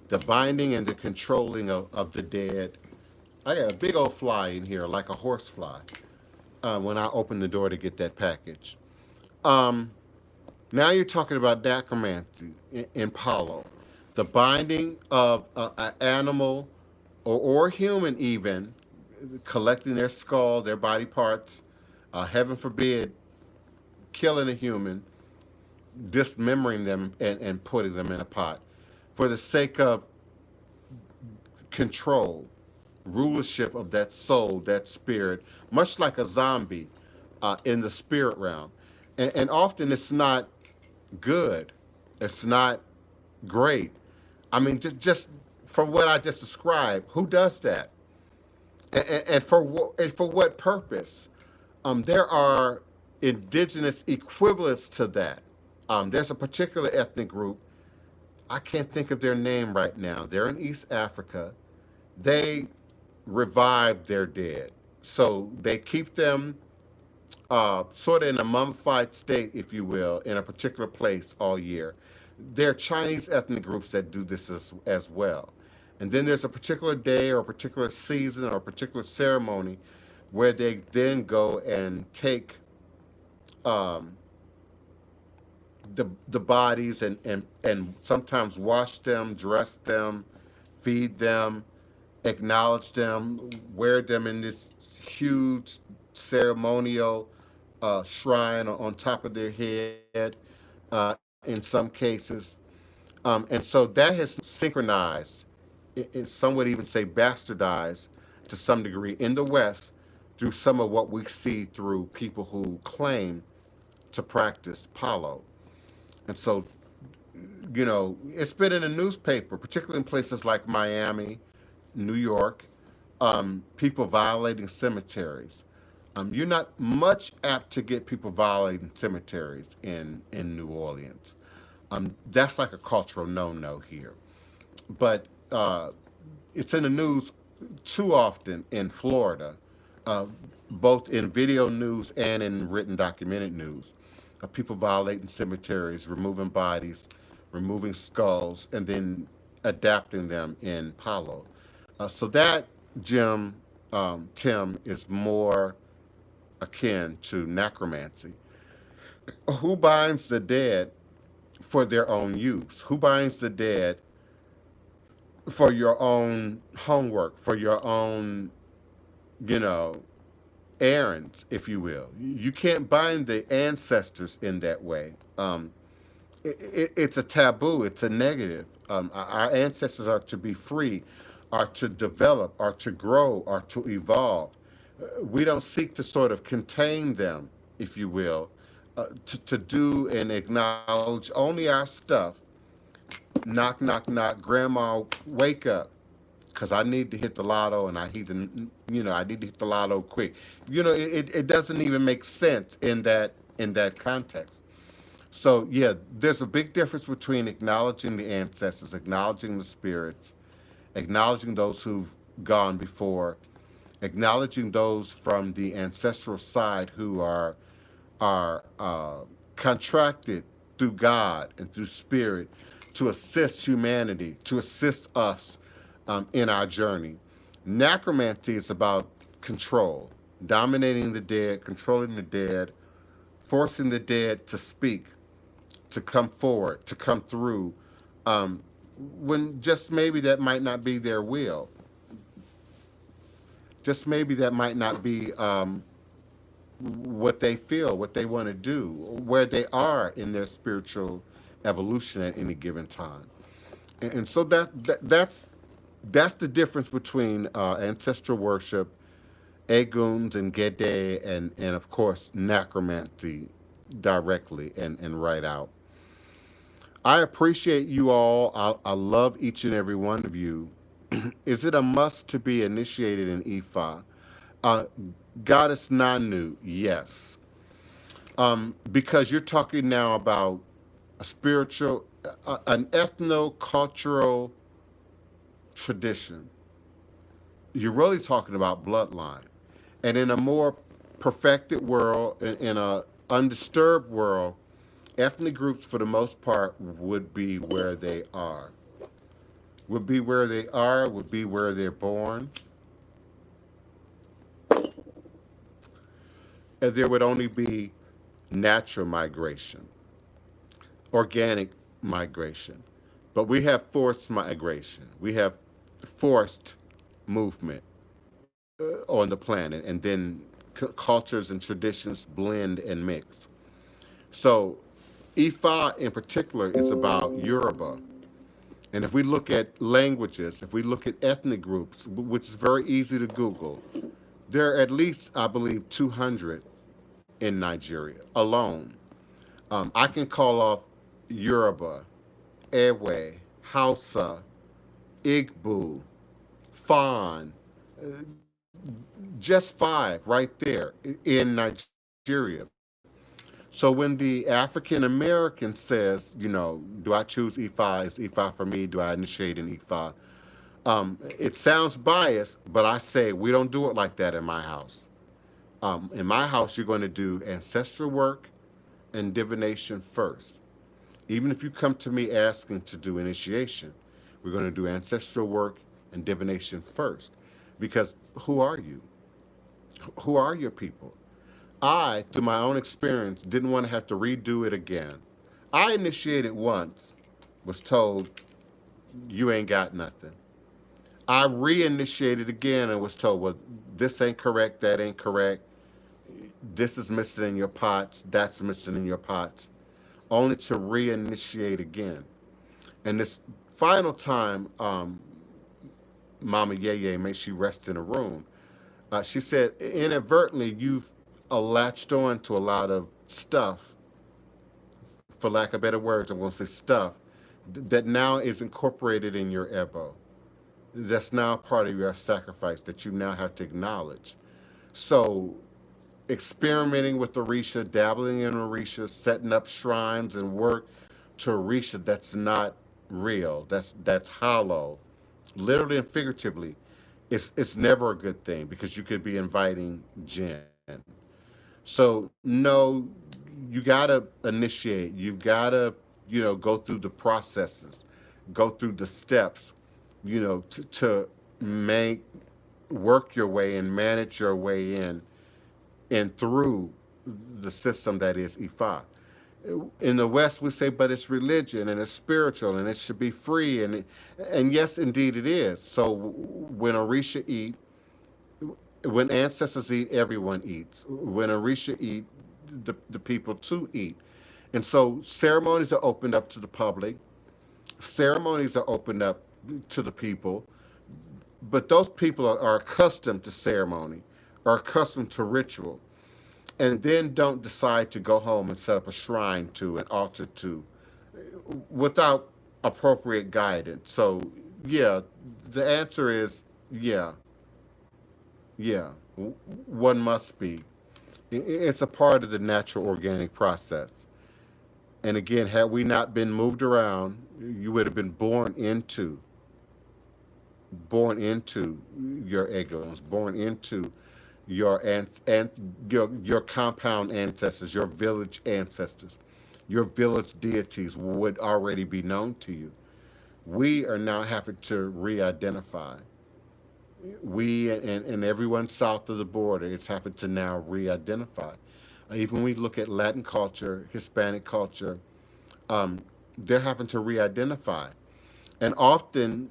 the binding and the controlling of the dead. I got a big old fly in here, like a horse fly, when I opened the door to get that package. Um, Now you're talking about necromancy in Palo, the binding of an animal or human even, collecting their skull, their body parts, heaven forbid, killing a human, dismembering them and putting them in a pot for the sake of control, rulership of that soul, that spirit, much like a zombie in the spirit realm. And often it's not good. It's not great. I mean, just from what I just described, who does that? And for what purpose? There are indigenous equivalents to that. There's a particular ethnic group. I can't think of their name right now. They're in East Africa. They revive their dead. So they keep them sort of in a mummified state, if you will, in a particular place all year. There are Chinese ethnic groups that do this as well. And then there's a particular day or a particular season or a particular ceremony where they then go and take the bodies and sometimes wash them, dress them, feed them, acknowledge them, wear them in this huge ceremonial shrine on top of their head in some cases. And so that has synchronized, some would even say bastardized to some degree in the West through some of what we see through people who claim to practice Palo. And so, it's been in the newspaper, particularly in places like Miami, New York, people violating cemeteries. You're not much apt to get people violating cemeteries in New Orleans. That's like a cultural no-no here. But it's in the news too often in Florida, both in video news and in written documented news, of people violating cemeteries, removing bodies, removing skulls, and then adapting them in Palo. So that, Tim, is more akin to necromancy. Who binds the dead for their own use? Who binds the dead for your own homework, for your own, errands, if you will? You can't bind the ancestors in that way. It's a taboo. It's a negative. Our ancestors are to be free, are to develop, are to grow, are to evolve. We don't seek to sort of contain them, if you will, to do and acknowledge only our stuff. Knock, knock, knock. Grandma, wake up, because I need to hit the lotto, and I need to, I need to hit the lotto quick. It doesn't even make sense in that context. So yeah, there's a big difference between acknowledging the ancestors, acknowledging the spirits, acknowledging those who've gone before, acknowledging those from the ancestral side who are contracted through God and through spirit to assist humanity, to assist us in our journey. Necromancy is about control, dominating the dead, controlling the dead, forcing the dead to speak, to come forward, to come through, when just maybe that might not be their will. Just maybe that might not be what they feel, what they want to do, where they are in their spiritual evolution at any given time. And so that's the difference between ancestral worship, Eguns and Gede, and of course necromancy directly and right out. I appreciate you all. I love each and every one of you. Is it a must to be initiated in Ifa? Uh, Goddess Nanu, yes. Because you're talking now about a spiritual, an ethno-cultural tradition. You're really talking about bloodline. And in a more perfected world, in a undisturbed world, ethnic groups for the most part would be where they are. Would be where they are, would be where they're born. And there would only be natural migration, organic migration. But we have forced migration. We have forced movement on the planet, and then cultures and traditions blend and mix. So Ifa in particular is about Yoruba. And if we look at languages, if we look at ethnic groups, which is very easy to Google, there are at least, I believe, 200 in Nigeria alone. I can call off Yoruba, Ewe, Hausa, Igbo, Fan, just five right there in Nigeria. So when the African American says, do I choose E5? Is E5 for me? Do I initiate an E5? It sounds biased, but I say we don't do it like that in my house. In my house, you're going to do ancestral work and divination first. Even if you come to me asking to do initiation, we're going to do ancestral work and divination first. Because who are you? Who are your people? I, through my own experience, didn't want to have to redo it again. I initiated once, was told, you ain't got nothing. I reinitiated again and was told, well, this ain't correct, that ain't correct. This is missing in your pots, that's missing in your pots. Only to reinitiate again. And this final time, Mama Yeye, may she rest in a room, she said, inadvertently, you've latched on to a lot of stuff, for lack of better words, I'm going to say stuff, that now is incorporated in your Ebo. That's now part of your sacrifice that you now have to acknowledge. So experimenting with Orisha, dabbling in Orisha, setting up shrines and work to Orisha that's not real, that's hollow, literally and figuratively, it's never a good thing because you could be inviting jinn. So no, you gotta initiate. You gotta, go through the processes, go through the steps, to make work your way and manage your way in and through the system that is Ifa. In the West, we say, but it's religion and it's spiritual and it should be free, and yes, indeed it is. So when Orisha eat, when ancestors eat, everyone eats. When Orisha eat, the people too eat. And so ceremonies are opened up to the public. Ceremonies are opened up to the people. But those people are accustomed to ceremony, are accustomed to ritual, and then don't decide to go home and set up a shrine to, an altar to, without appropriate guidance. So, yeah, the answer is yeah. Yeah, one must be. It's a part of the natural organic process. And again, had we not been moved around, you would have been born into your egos, born into your your compound ancestors, your village ancestors. Your village deities would already be known to you. We are now having to re-identify. We and everyone south of the border is having to now re-identify. Even when we look at Latin culture, Hispanic culture, um, they're having to re-identify, and often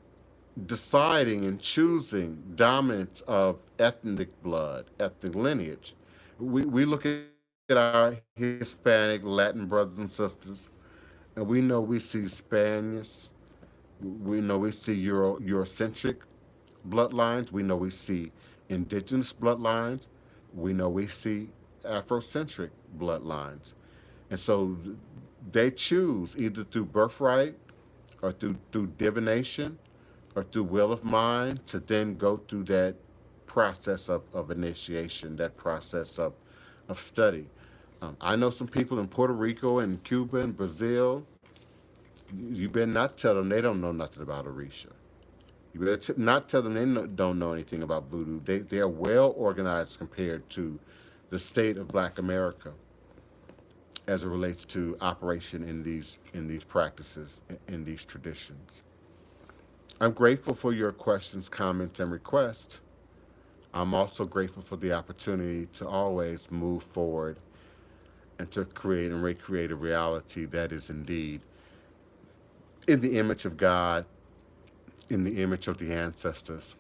deciding and choosing dominance of ethnic blood, ethnic lineage. We look at our Hispanic, Latin brothers and sisters, and we know we see Spaniards, we know we see Eurocentric bloodlines, we know we see indigenous bloodlines, we know we see Afrocentric bloodlines. And so they choose either through birthright or through divination or through will of mind to then go through that process of initiation, that process of study. I know some people in Puerto Rico and Cuba and Brazil. You better not tell them they don't know nothing about Orisha. You better not tell them they don't know anything about voodoo. They are well organized compared to the state of Black America as it relates to operation in these practices, in these traditions. I'm grateful for your questions, comments, and requests. I'm also grateful for the opportunity to always move forward and to create and recreate a reality that is indeed in the image of God, in the image of the ancestors,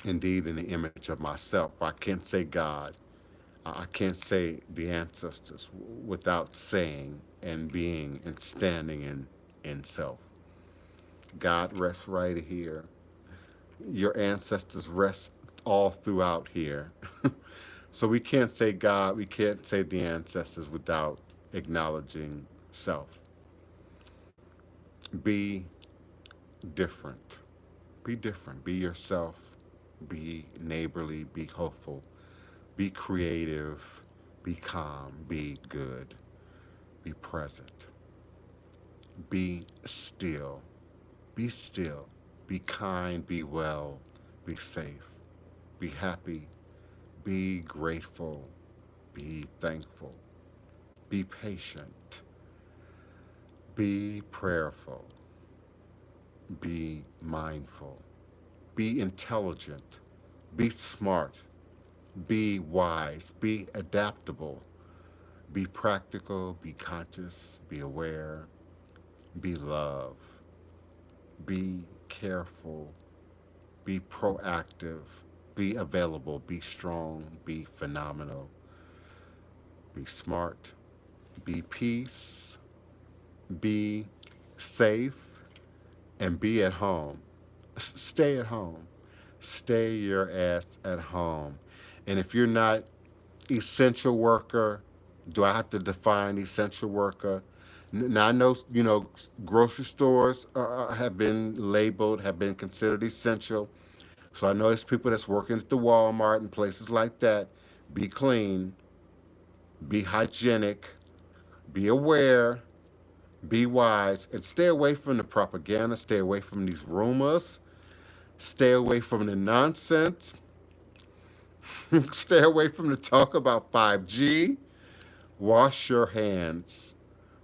indeed in the image of myself. I can't say God, I can't say the ancestors without saying and being and standing in self. God rests right here. Your ancestors rest all throughout here. So we can't say God, we can't say the ancestors without acknowledging self. Be different. Be different. Be yourself. Be neighborly. Be hopeful. Be creative. Be calm. Be good. Be present. Be still. Be still. Be kind. Be well. Be safe. Be happy. Be grateful. Be thankful. Be patient. Be prayerful. Be mindful. Be intelligent. Be smart. Be wise. Be adaptable. Be practical. Be conscious. Be aware. Be love. Be careful. Be proactive. Be available. Be strong. Be phenomenal. Be smart. Be peace. Be safe. And be at home. Stay at home. Stay your ass at home. And if you're not essential worker, do I have to define essential worker? Now I know, grocery stores have been labeled, have been considered essential. So I know it's people that's working at the Walmart and places like that. Be clean, be hygienic, be aware, be wise, and stay away from the propaganda, stay away from these rumors, stay away from the nonsense, stay away from the talk about 5G. Wash your hands,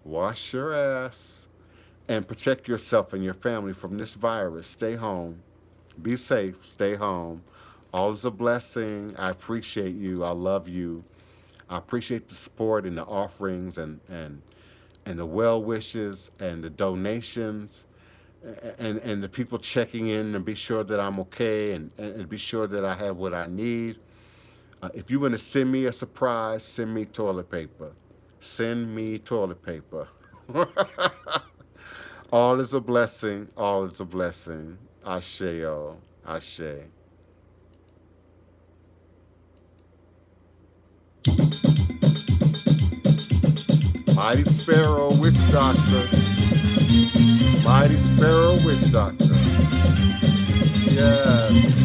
wash your ass, and protect yourself and your family from this virus. Stay home. Be safe. Stay home. All is a blessing. I appreciate you. I love you. I appreciate the support and the offerings and the well wishes and the donations and the people checking in and be sure that I'm okay and be sure that I have what I need. If you want to send me a surprise, send me toilet paper. Send me toilet paper. All is a blessing. All is a blessing. Ashe-o. Ashe. Mighty Sparrow Witch Doctor. Mighty Sparrow Witch Doctor. Yes.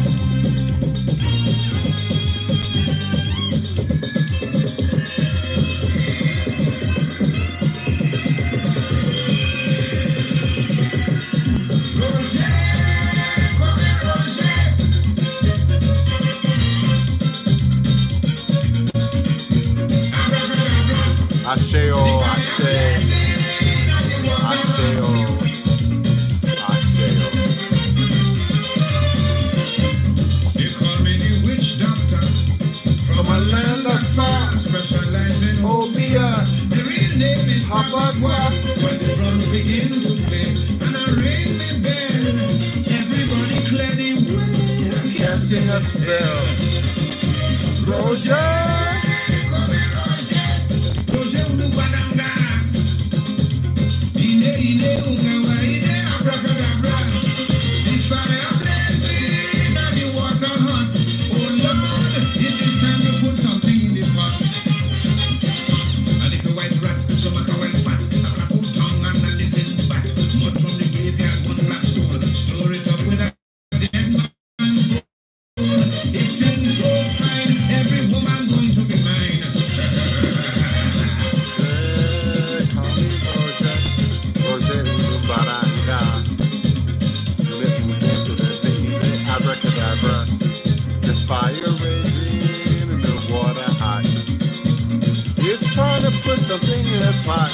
Asheo, Ashe, Asheo, Asheo. From a land of far, Obia, Papa Gua, when the drums begin to play, and I ring the bell, everybody clearing way, casting a spell. Roger, the fire raging and the water hot. It's time to put something in a pot.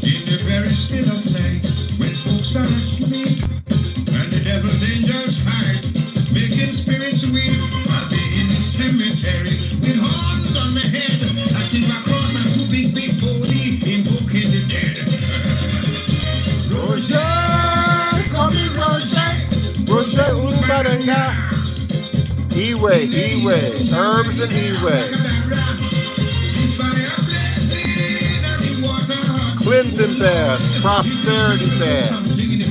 In the very still of night, when folks are asleep, and the devil's angels hide, making spirits weep, I'll be in the cemetery with horns on my head. I think my cross and two big body invoking the dead. Roger, call me Roger. Roger Urubaranga. Iwe, herbs and Iwe. Cleansing baths, prosperity baths,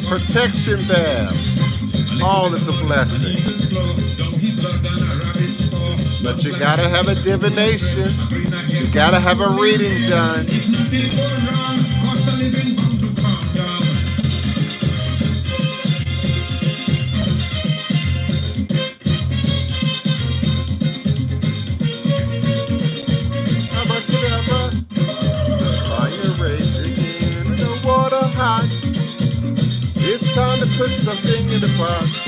protection baths. All is a blessing. But you gotta have a divination. You gotta have a reading done. Abracadabra. Fire raging and the water hot. It's time to put something in the pot.